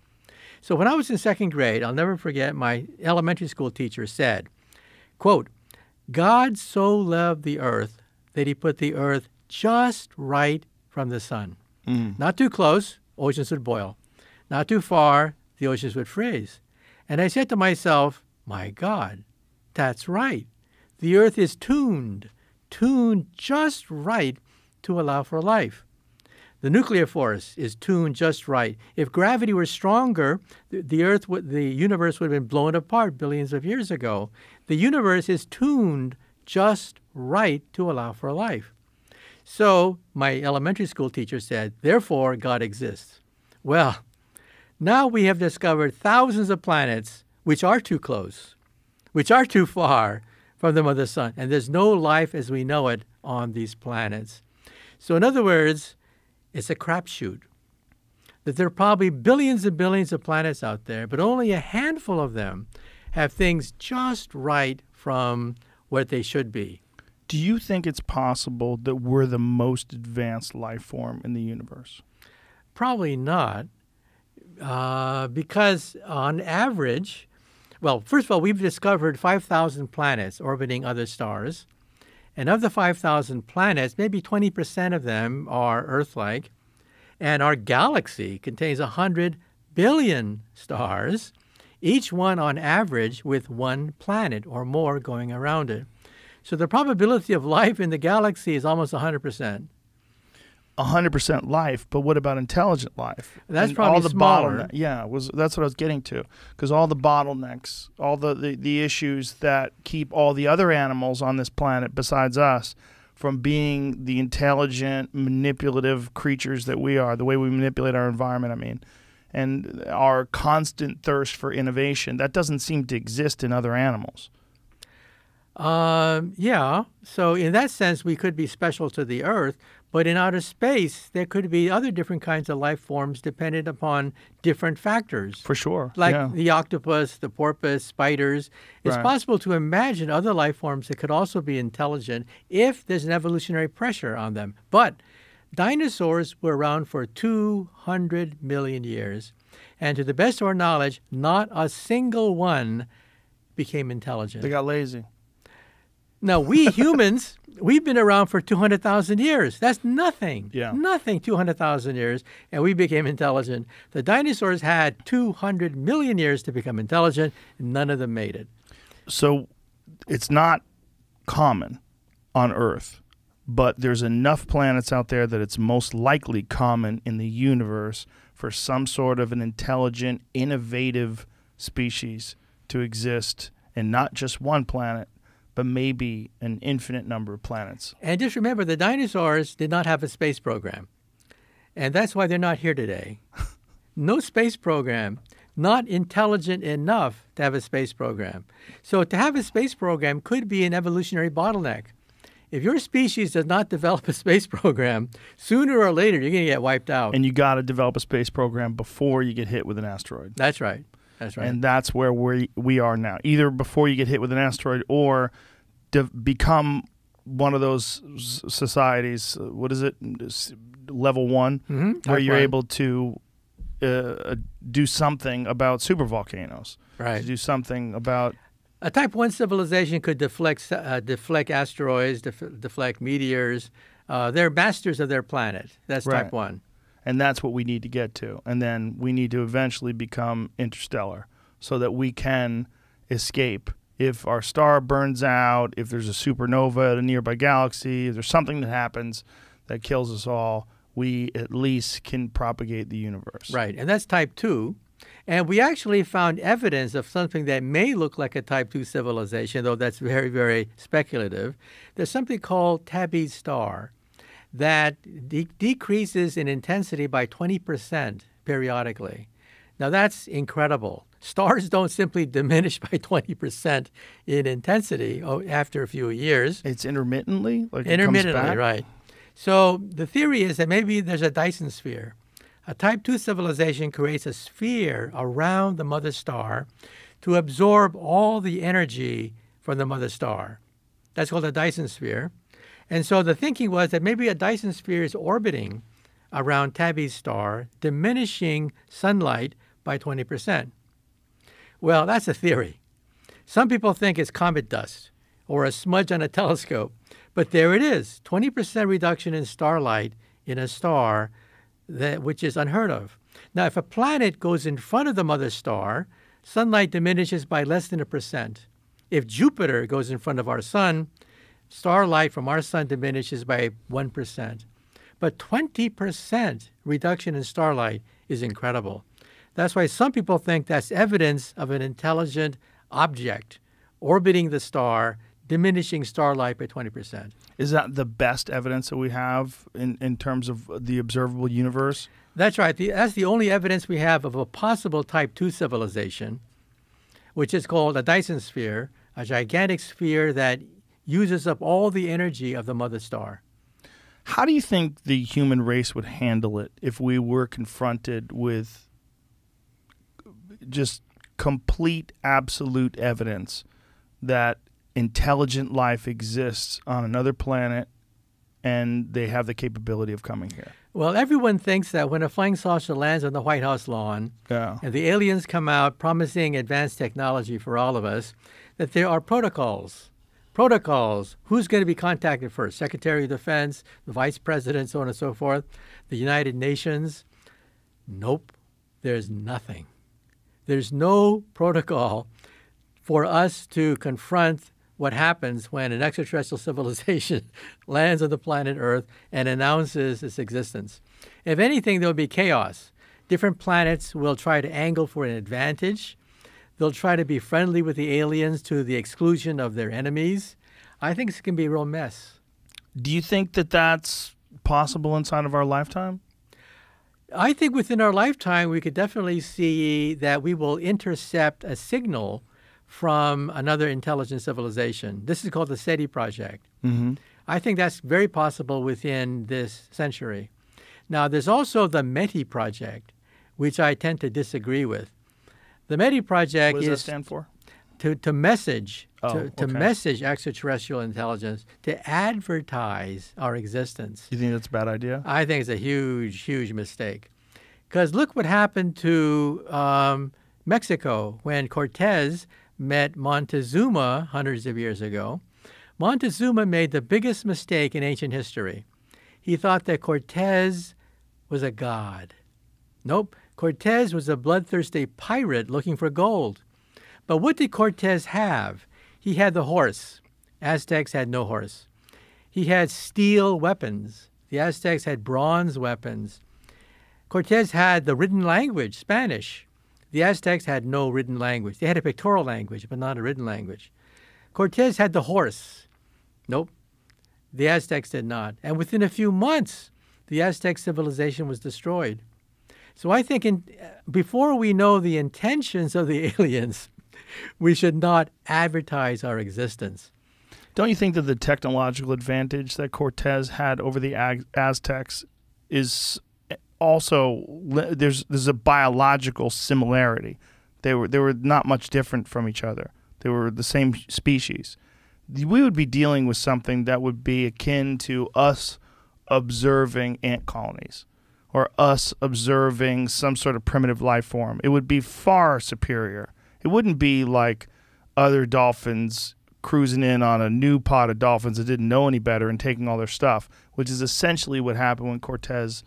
So when I was in second grade, I'll never forget, my elementary school teacher said, quote, "God so loved the earth that he put the earth just right from the sun. Not too close, oceans would boil. Not too far, the oceans would freeze." And I said to myself, my God, that's right. The earth is tuned just right to allow for life. The nuclear force is tuned just right. If gravity were stronger, the universe would have been blown apart billions of years ago. The universe is tuned just right to allow for life. So my elementary school teacher said, therefore, God exists. Well, now we have discovered thousands of planets which are too close, which are too far from the mother sun, and there's no life as we know it on these planets. So in other words, it's a crapshoot. That there are probably billions and billions of planets out there, but only a handful of them have things just right from what they should be. Do you think it's possible that we're the most advanced life form in the universe? Probably not, because on average, well, first of all, we've discovered 5,000 planets orbiting other stars. And of the 5,000 planets, maybe 20% of them are Earth-like. And our galaxy contains 100 billion stars, each one on average with one planet or more going around it. So the probability of life in the galaxy is almost 100%. 100% life, but what about intelligent life? That's And probably all the smaller. That's what I was getting to, because all the bottlenecks, all the issues that keep all the other animals on this planet besides us from being the intelligent, manipulative creatures that we are, the way we manipulate our environment, I mean, and our constant thirst for innovation, that doesn't seem to exist in other animals. Yeah. So in that sense, we could be special to the Earth, But in outer space, there could be other different kinds of life forms dependent upon different factors. For sure. Like yeah. the octopus, the porpoise, spiders. It's Right. possible to imagine other life forms that could also be intelligent if there's an evolutionary pressure on them. But dinosaurs were around for 200 million years. And to the best of our knowledge, not a single one became intelligent. They got lazy. Now, we humans, we've been around for 200,000 years. That's nothing. Yeah. Nothing, 200,000 years, and we became intelligent. The dinosaurs had 200 million years to become intelligent, and none of them made it. So it's not common on Earth, but there's enough planets out there that it's most likely common in the universe for some sort of an intelligent, innovative species to exist, and not just one planet, but maybe an infinite number of planets. And just remember, the dinosaurs did not have a space program, and that's why they're not here today. No space program, not intelligent enough to have a space program. So to have a space program could be an evolutionary bottleneck. If your species does not develop a space program, sooner or later you're going to get wiped out. And you got to develop a space program before you get hit with an asteroid. That's right. That's right. And that's where we are now. Either before you get hit with an asteroid or become one of those societies, what is it, level 1, where you're able to do something about supervolcanoes. Right. To do something about... A Type 1 civilization could deflect asteroids, deflect meteors. They're masters of their planet. That's Right. Type 1. And that's what we need to get to. And then we need to eventually become interstellar so that we can escape. If our star burns out, if there's a supernova at a nearby galaxy, if there's something that happens that kills us all, we at least can propagate the universe. Right, and that's Type 2. And we actually found evidence of something that may look like a Type 2 civilization, though that's very, very speculative. There's something called Tabby's star that decreases in intensity by 20% periodically. Now, that's incredible. Stars don't simply diminish by 20% in intensity after a few years. It's intermittently? Like Intermittently, it comes back? right. So the theory is that maybe there's a Dyson sphere. A Type 2 civilization creates a sphere around the mother star to absorb all the energy from the mother star. That's called a Dyson sphere. And so the thinking was that maybe a Dyson sphere is orbiting around Tabby's star, diminishing sunlight by 20%. Well, that's a theory. Some people think it's comet dust or a smudge on a telescope, but there it is, 20% reduction in starlight in a star, which is unheard of. Now, if a planet goes in front of the mother star, sunlight diminishes by less than 1%. If Jupiter goes in front of our sun, starlight from our sun diminishes by 1%. But 20% reduction in starlight is incredible. That's why some people think that's evidence of an intelligent object orbiting the star, diminishing starlight by 20%. Is that the best evidence that we have in terms of the observable universe? That's right. That's the only evidence we have of a possible Type 2 civilization, which is called a Dyson sphere, a gigantic sphere that uses up all the energy of the mother star. How do you think the human race would handle it if we were confronted with just complete, absolute evidence that intelligent life exists on another planet and they have the capability of coming here? Well, everyone thinks that when a flying saucer lands on the White House lawn and the aliens come out promising advanced technology for all of us, that there are protocols. Protocols. Who's going to be contacted first? Secretary of Defense, the Vice President, so on and so forth, the United Nations? Nope. There's nothing. There's no protocol for us to confront what happens when an extraterrestrial civilization lands on the planet Earth and announces its existence. If anything, there will be chaos. Different planets will try to angle for an advantage. They'll try to be friendly with the aliens to the exclusion of their enemies. I think it's going to be a real mess. Do you think that that's possible inside of our lifetime? I think within our lifetime, we could definitely see that we will intercept a signal from another intelligent civilization. This is called the SETI project. I think that's very possible within this century. Now, there's also the METI project, which I tend to disagree with. The METI project What does that is stand for? to message, to okay. message extraterrestrial intelligence, to advertise our existence. You think that's a bad idea? I think it's a huge, huge mistake. Because look what happened to Mexico when Cortez met Montezuma hundreds of years ago. Montezuma made the biggest mistake in ancient history. He thought that Cortez was a god. Nope, Cortez was a bloodthirsty pirate looking for gold. But what did Cortez have? He had the horse. Aztecs had no horse. He had steel weapons. The Aztecs had bronze weapons. Cortez had the written language, Spanish. The Aztecs had no written language. They had a pictorial language, but not a written language. Cortez had the horse. Nope. The Aztecs did not. And within a few months, the Aztec civilization was destroyed. So I think before we know the intentions of the aliens, we should not advertise our existence. Don't you think that the technological advantage that Cortez had over the Aztecs is also there's a biological similarity? They were not much different from each other. They were the same species. We would be dealing with something that would be akin to us observing ant colonies or us observing some sort of primitive life form. It would be far superior. It wouldn't be like other dolphins cruising in on a new pod of dolphins that didn't know any better and taking all their stuff, which is essentially what happened when Cortez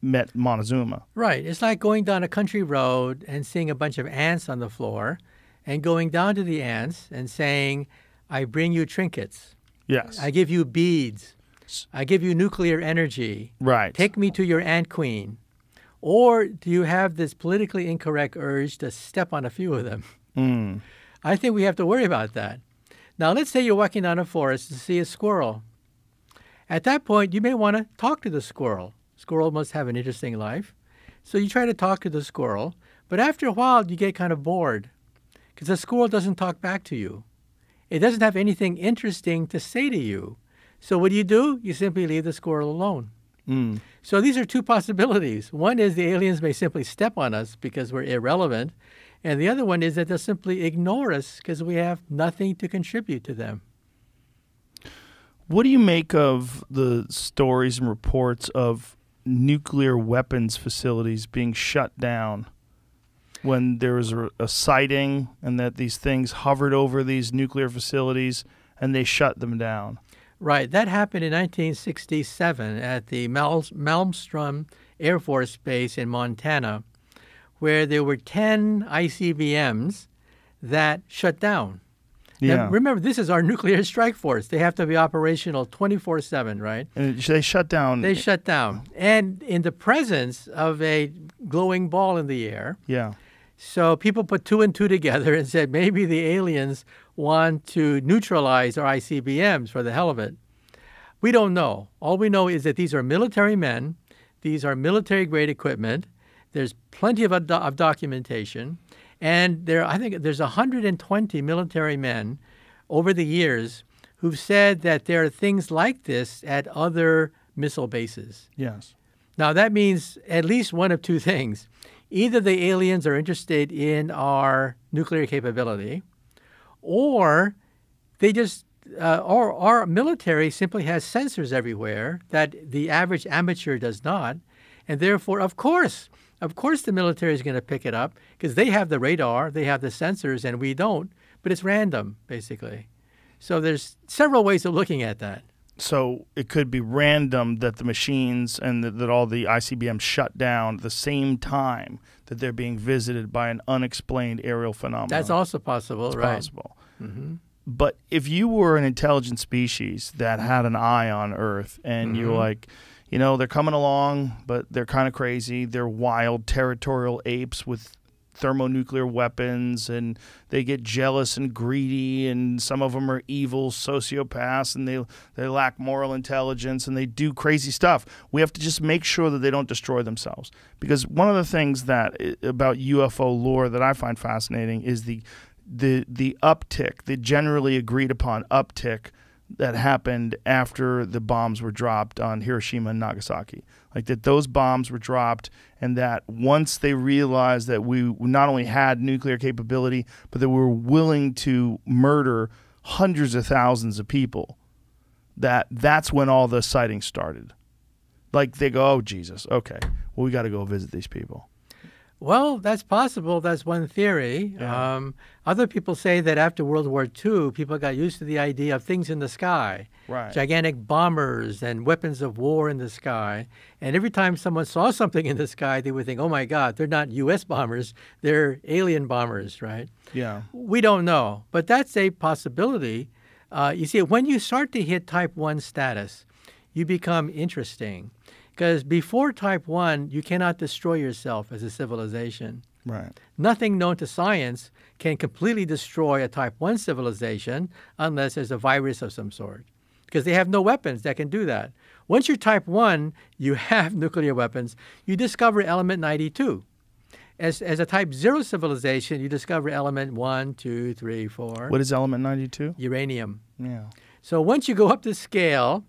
met Montezuma. Right. It's like going down a country road and seeing a bunch of ants on the floor and going down to the ants and saying, I bring you trinkets. Yes. I give you beads. I give you nuclear energy. Right. Take me to your ant queen. Or do you have this politically incorrect urge to step on a few of them? Mm. I think we have to worry about that. Now, let's say you're walking down a forest and see a squirrel. At that point, you may want to talk to the squirrel. Squirrel must have an interesting life. So you try to talk to the squirrel, but after a while, you get kind of bored because the squirrel doesn't talk back to you. It doesn't have anything interesting to say to you. So what do? You simply leave the squirrel alone. Mm. So these are two possibilities. One is the aliens may simply step on us because we're irrelevant. And the other one is that they'll simply ignore us because we have nothing to contribute to them. What do you make of the stories and reports of nuclear weapons facilities being shut down when there was a sighting and that these things hovered over these nuclear facilities and they shut them down? Right. That happened in 1967 at the Malmstrom Air Force Base in Montana, where there were 10 ICBMs that shut down. Yeah. Now, remember, this is our nuclear strike force. They have to be operational 24/7, right? And they shut down. They shut down. And in the presence of a glowing ball in the air. Yeah. So people put two and two together and said maybe the aliens want to neutralize our ICBMs for the hell of it. We don't know. All we know is that these are military men. These are military-grade equipment. There's plenty of documentation. And I think there's 120 military men over the years who've said that there are things like this at other missile bases. Yes. Now, that means at least one of two things. Either the aliens are interested in our nuclear capability, or they just, or our military simply has sensors everywhere that the average amateur does not. And therefore, of course the military is going to pick it up because they have the radar, they have the sensors, and we don't. But it's random, basically. So there's several ways of looking at that. So it could be random that the machines and that all the ICBMs shut down at the same time that they're being visited by an unexplained aerial phenomenon. That's also possible, it's right? Possible. Mm-hmm. But if you were an intelligent species that had an eye on Earth and you're like, you know, they're coming along, but they're kind of crazy. They're wild, territorial apes with thermonuclear weapons, and they get jealous and greedy, and some of them are evil sociopaths, and they lack moral intelligence, and they do crazy stuff. We have to just make sure that they don't destroy themselves. Because one of the things that about UFO lore that I find fascinating is the uptick, the generally agreed upon uptick that happened after the bombs were dropped on Hiroshima and Nagasaki. Like that those bombs were dropped, and that once they realized that we not only had nuclear capability, but that we were willing to murder hundreds of thousands of people, that's when all the sightings started. Like they go, oh, Jesus, okay, well, we got to go visit these people. Well, that's possible. That's one theory. Yeah. Other people say that after World War II, people got used to the idea of things in the sky, Right. gigantic bombers and weapons of war in the sky. And every time someone saw something in the sky, they would think, oh, my God, they're not U.S. bombers. They're alien bombers, right? Yeah. We don't know. But that's a possibility. You see, when you start to hit type 1 status, you become interesting. Because before type 1, you cannot destroy yourself as a civilization. Right. Nothing known to science can completely destroy a type 1 civilization unless there's a virus of some sort. Because they have no weapons that can do that. Once you're type 1, you have nuclear weapons. You discover element 92. As a type 0 civilization, you discover element 1, 2, 3, 4. What is element 92? Uranium. Yeah. So once you go up the scale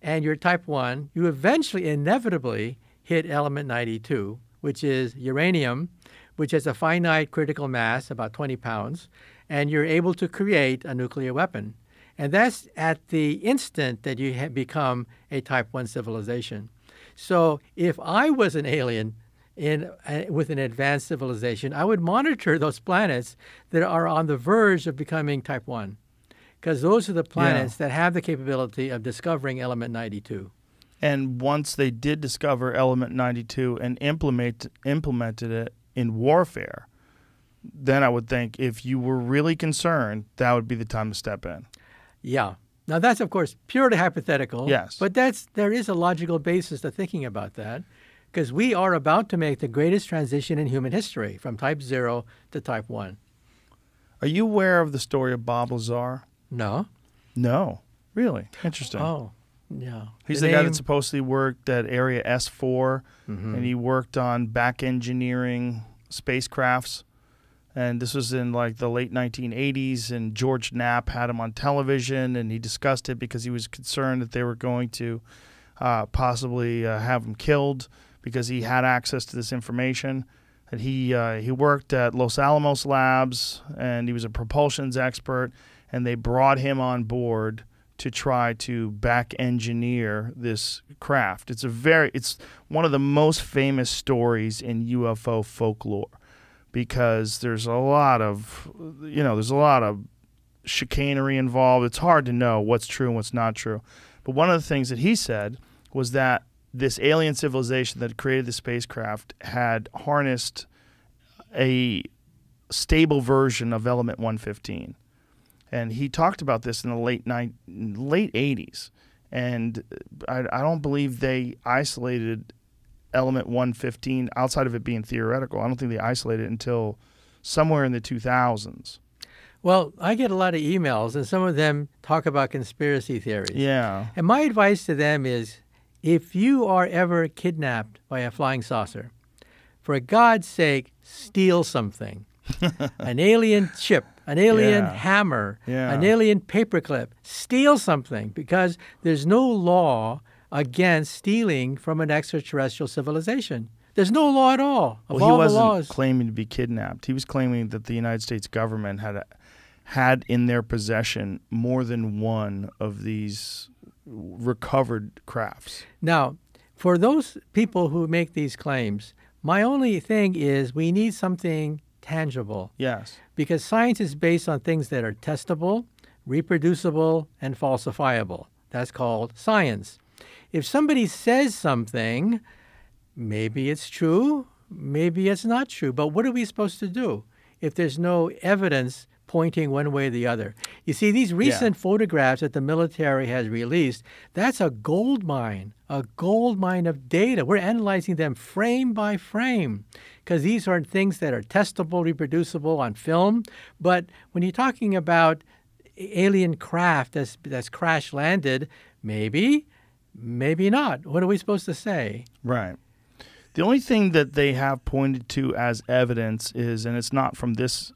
and you're type 1, you eventually, inevitably, hit element 92, which is uranium, which has a finite critical mass, about 20 pounds, and you're able to create a nuclear weapon. And that's at the instant that you become a type 1 civilization. So if I was an alien with an advanced civilization, I would monitor those planets that are on the verge of becoming type 1. Because those are the planets that have the capability of discovering element 92. And once they did discover element 92 and implemented it in warfare, then I would think if you were really concerned, that would be the time to step in. Yeah. Now that's, of course, purely hypothetical. Yes. But there is a logical basis to thinking about that, because we are about to make the greatest transition in human history from type 0 to type 1. Are you aware of the story of Bob Lazar? No. No. Really? Interesting. Oh, yeah. He's the guy that supposedly worked at Area S4, and he worked on back engineering spacecrafts. And this was in like the late 1980s, and George Knapp had him on television, and he discussed it because he was concerned that they were going to possibly have him killed because he had access to this information. And he worked at Los Alamos Labs, and he was a propulsions expert, and they brought him on board to try to back engineer this craft. It's one of the most famous stories in UFO folklore, because there's a lot of chicanery involved. It's hard to know what's true and what's not true. But one of the things that he said was that this alien civilization that created the spacecraft had harnessed a stable version of element 115. And he talked about this in the late 80s. And I don't believe they isolated element 115 outside of it being theoretical. I don't think they isolated it until somewhere in the 2000s. Well, I get a lot of emails, and some of them talk about conspiracy theories. Yeah. And my advice to them is, if you are ever kidnapped by a flying saucer, for God's sake, steal something. An alien chip, an alien hammer, an alien paperclip. Steal something, because there's no law against stealing from an extraterrestrial civilization. There's no law at all. Of all the laws. He wasn't claiming to be kidnapped. He was claiming that the United States government had in their possession more than one of these recovered crafts. Now, for those people who make these claims, my only thing is we need something tangible. Yes. Because science is based on things that are testable, reproducible, and falsifiable. That's called science. If somebody says something, maybe it's true, maybe it's not true. But what are we supposed to do if there's no evidence pointing one way or the other? You see, these recent photographs that the military has released, that's a gold mine of data. We're analyzing them frame by frame, because these are things that are testable, reproducible on film. But when you're talking about alien craft that's crash landed, maybe not. What are we supposed to say? Right. The only thing that they have pointed to as evidence is, and it's not from this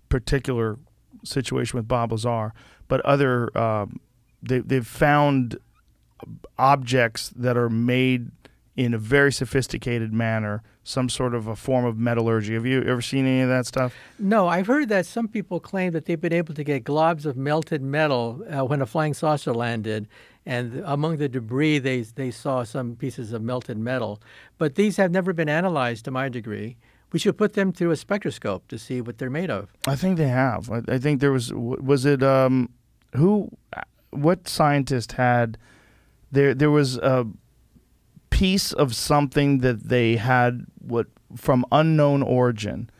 particular situation with Bob Lazar, but other they've found objects that are made in a very sophisticated manner, some sort of a form of metallurgy. Have you ever seen any of that stuff? No, I've heard that some people claim that they've been able to get globs of melted metal when a flying saucer landed, and among the debris they saw some pieces of melted metal. But these have never been analyzed to my degree. We should put them through a spectroscope to see what they're made of. I think they have. I think there was it what scientist had there was a piece of something that they had from unknown origin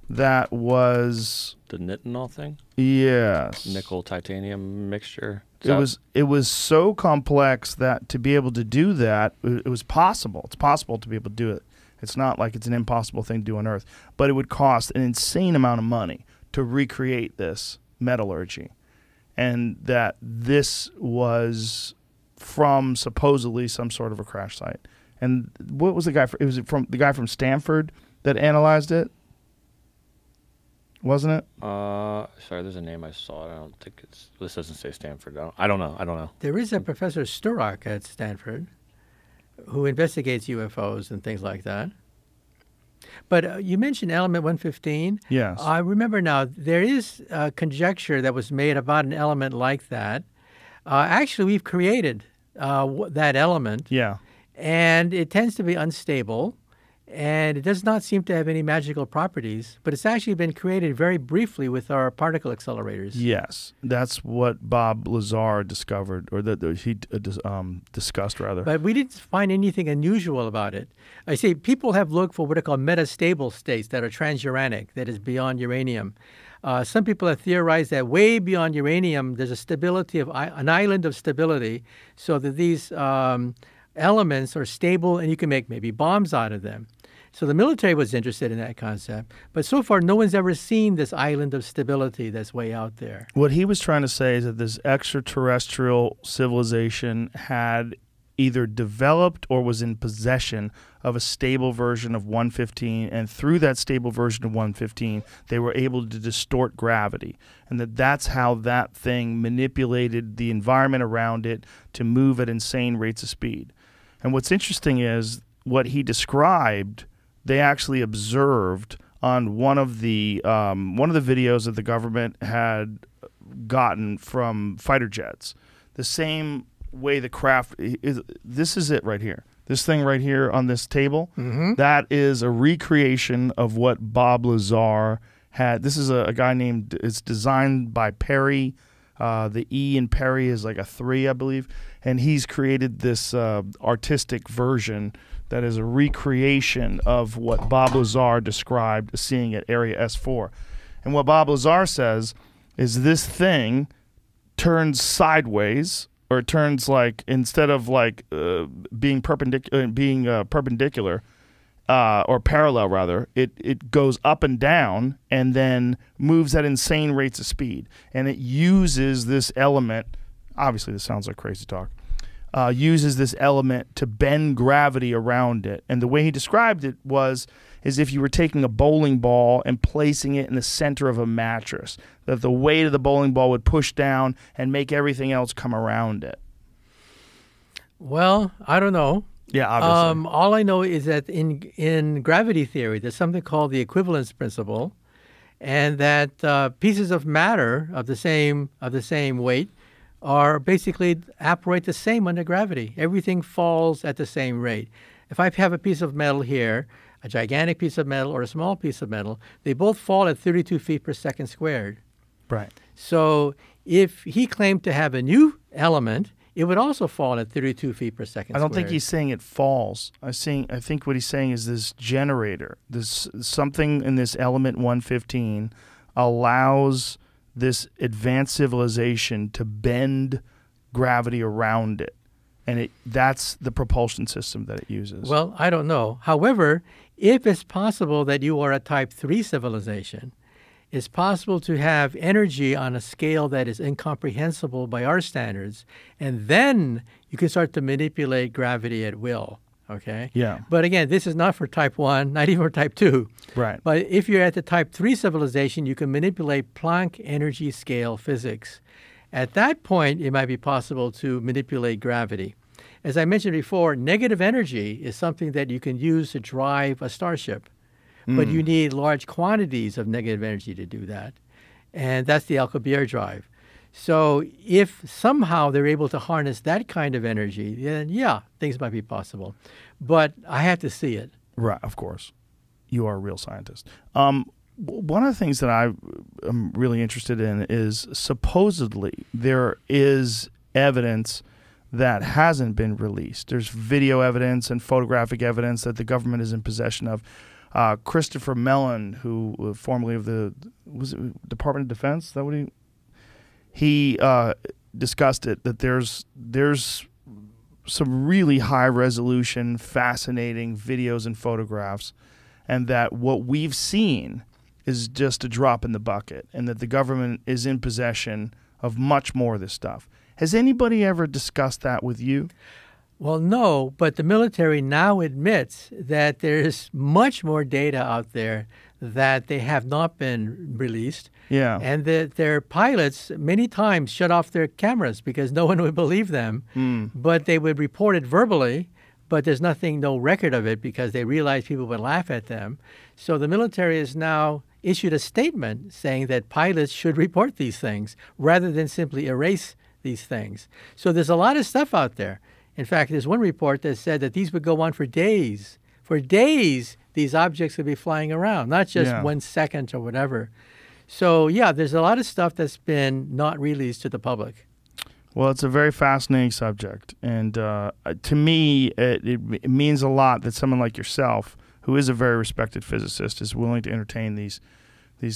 that was The nitinol thing? yes Nickel titanium mixture? it was so complex that to be able to do that it was possible. It's possible to be able to do it. It's not like it's an impossible thing to do on Earth, but it would cost an insane amount of money to recreate this metallurgy, and that this was from supposedly some sort of a crash site. And what was the guy? It was from the guy from Stanford that analyzed it, wasn't it? Sorry, there's a name I saw. I don't think this doesn't say Stanford. I don't know. There is a Professor Sturrock at Stanford who investigates UFOs and things like that. But you mentioned element 115. Yes. I remember now, there is a conjecture that was made about an element like that. Actually, we've created that element. Yeah. And it tends to be unstable, and it does not seem to have any magical properties, but it's actually been created very briefly with our particle accelerators. Yes, that's what Bob Lazar discovered, or that he discussed, rather. But we didn't find anything unusual about it. I say people have looked for what are called metastable states that are transuranic, that is beyond uranium. Some people have theorized that way beyond uranium, there's a stability of an island of stability, so that these elements are stable and you can make maybe bombs out of them. So the military was interested in that concept, but so far no one's ever seen this island of stability that's way out there. What he was trying to say is that this extraterrestrial civilization had either developed or was in possession of a stable version of 115, and through that stable version of 115, they were able to distort gravity, and that's how that thing manipulated the environment around it to move at insane rates of speed. And what's interesting is what he described, they actually observed on one of the videos that the government had gotten from fighter jets. The same way the craft is. This is it right here. This thing right here on this table, that is a recreation of what Bob Lazar had. This is a guy named, it's designed by Perry. The E in Perry is like a 3, I believe. And he's created this artistic version that is a recreation of what Bob Lazar described seeing at Area S4. And what Bob Lazar says is this thing turns sideways, or it turns like, instead of like being perpendicular or parallel rather, it goes up and down and then moves at insane rates of speed. And it uses this element, obviously this sounds like crazy talk, uses this element to bend gravity around it. And the way he described it was as if you were taking a bowling ball and placing it in the center of a mattress, that the weight of the bowling ball would push down and make everything else come around it. Well, I don't know. Yeah, obviously. All I know is that in gravity theory, there's something called the equivalence principle, and that pieces of matter of the same weight are basically operate the same under gravity. Everything falls at the same rate. If I have a piece of metal here, a gigantic piece of metal or a small piece of metal, they both fall at 32 feet per second squared. Right. So if he claimed to have a new element, it would also fall at 32 feet per second I don't squared. think he's saying it falls. I think what he's saying is this generator, this something in this element 115 allows this advanced civilization to bend gravity around it. And that's the propulsion system that it uses. Well, I don't know. However, if it's possible that you are a Type 3 civilization, it's possible to have energy on a scale that is incomprehensible by our standards, and then you can start to manipulate gravity at will, okay? Yeah. But again, this is not for Type 1, not even for Type 2. Right. But if you're at the Type 3 civilization, you can manipulate Planck energy scale physics. At that point, it might be possible to manipulate gravity. As I mentioned before, negative energy is something that you can use to drive a starship, but you need large quantities of negative energy to do that, and that's the Alcubierre drive. So if somehow they're able to harness that kind of energy, then yeah, things might be possible. But I have to see it. Right, of course. You are a real scientist. One of the things that I am really interested in is supposedly there is evidence that hasn't been released. There's video evidence and photographic evidence that the government is in possession of. Christopher Mellon, who formerly of the Department of Defense, is that what he discussed it, that there's some really high resolution, fascinating videos and photographs, and that what we've seen is just a drop in the bucket, and that the government is in possession of much more of this stuff. Has anybody ever discussed that with you? Well, no, but the military now admits that there's much more data out there that they have not been released. Yeah. And that their pilots many times shut off their cameras because no one would believe them. But they would report it verbally, but there's no record of it because they realized people would laugh at them. So the military has now issued a statement saying that pilots should report these things rather than simply erase these things. So there's a lot of stuff out there. In fact, there's one report that said that these would go on for days. For days, these objects would be flying around, not just 1 second or whatever. So, yeah, there's a lot of stuff that's been not released to the public. Well, it's a very fascinating subject. And to me, it means a lot that someone like yourself, who is a very respected physicist, is willing to entertain these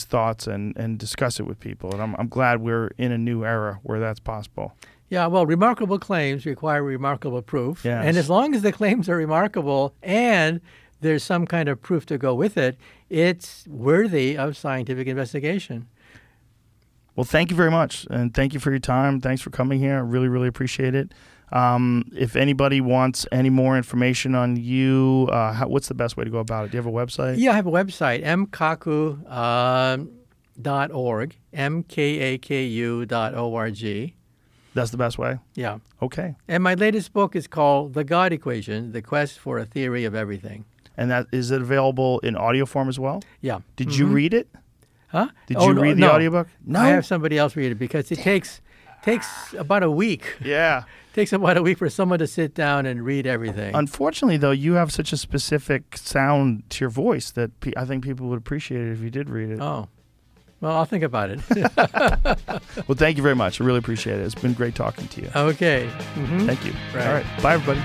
thoughts and discuss it with people. And I'm glad we're in a new era where that's possible. Yeah, well, remarkable claims require remarkable proof. Yes. And as long as the claims are remarkable and there's some kind of proof to go with it, it's worthy of scientific investigation. Well, thank you very much. And thank you for your time. Thanks for coming here. I really, really appreciate it. If anybody wants any more information on you, what's the best way to go about it? Do you have a website? Yeah, I have a website, mkaku.org, mkaku.org. That's the best way? Yeah. Okay. And my latest book is called The God Equation, The Quest for a Theory of Everything. And is it available in audio form as well? Yeah. Did you read it? Huh? Did you read the audiobook? No. I have somebody else read it because it takes about a week. Yeah. It takes about a week for someone to sit down and read everything. Unfortunately, though, you have such a specific sound to your voice that I think people would appreciate it if you did read it. Oh. Well, I'll think about it. Well, thank you very much. I really appreciate it. It's been great talking to you. Okay. Thank you. Right. All right. Bye, everybody.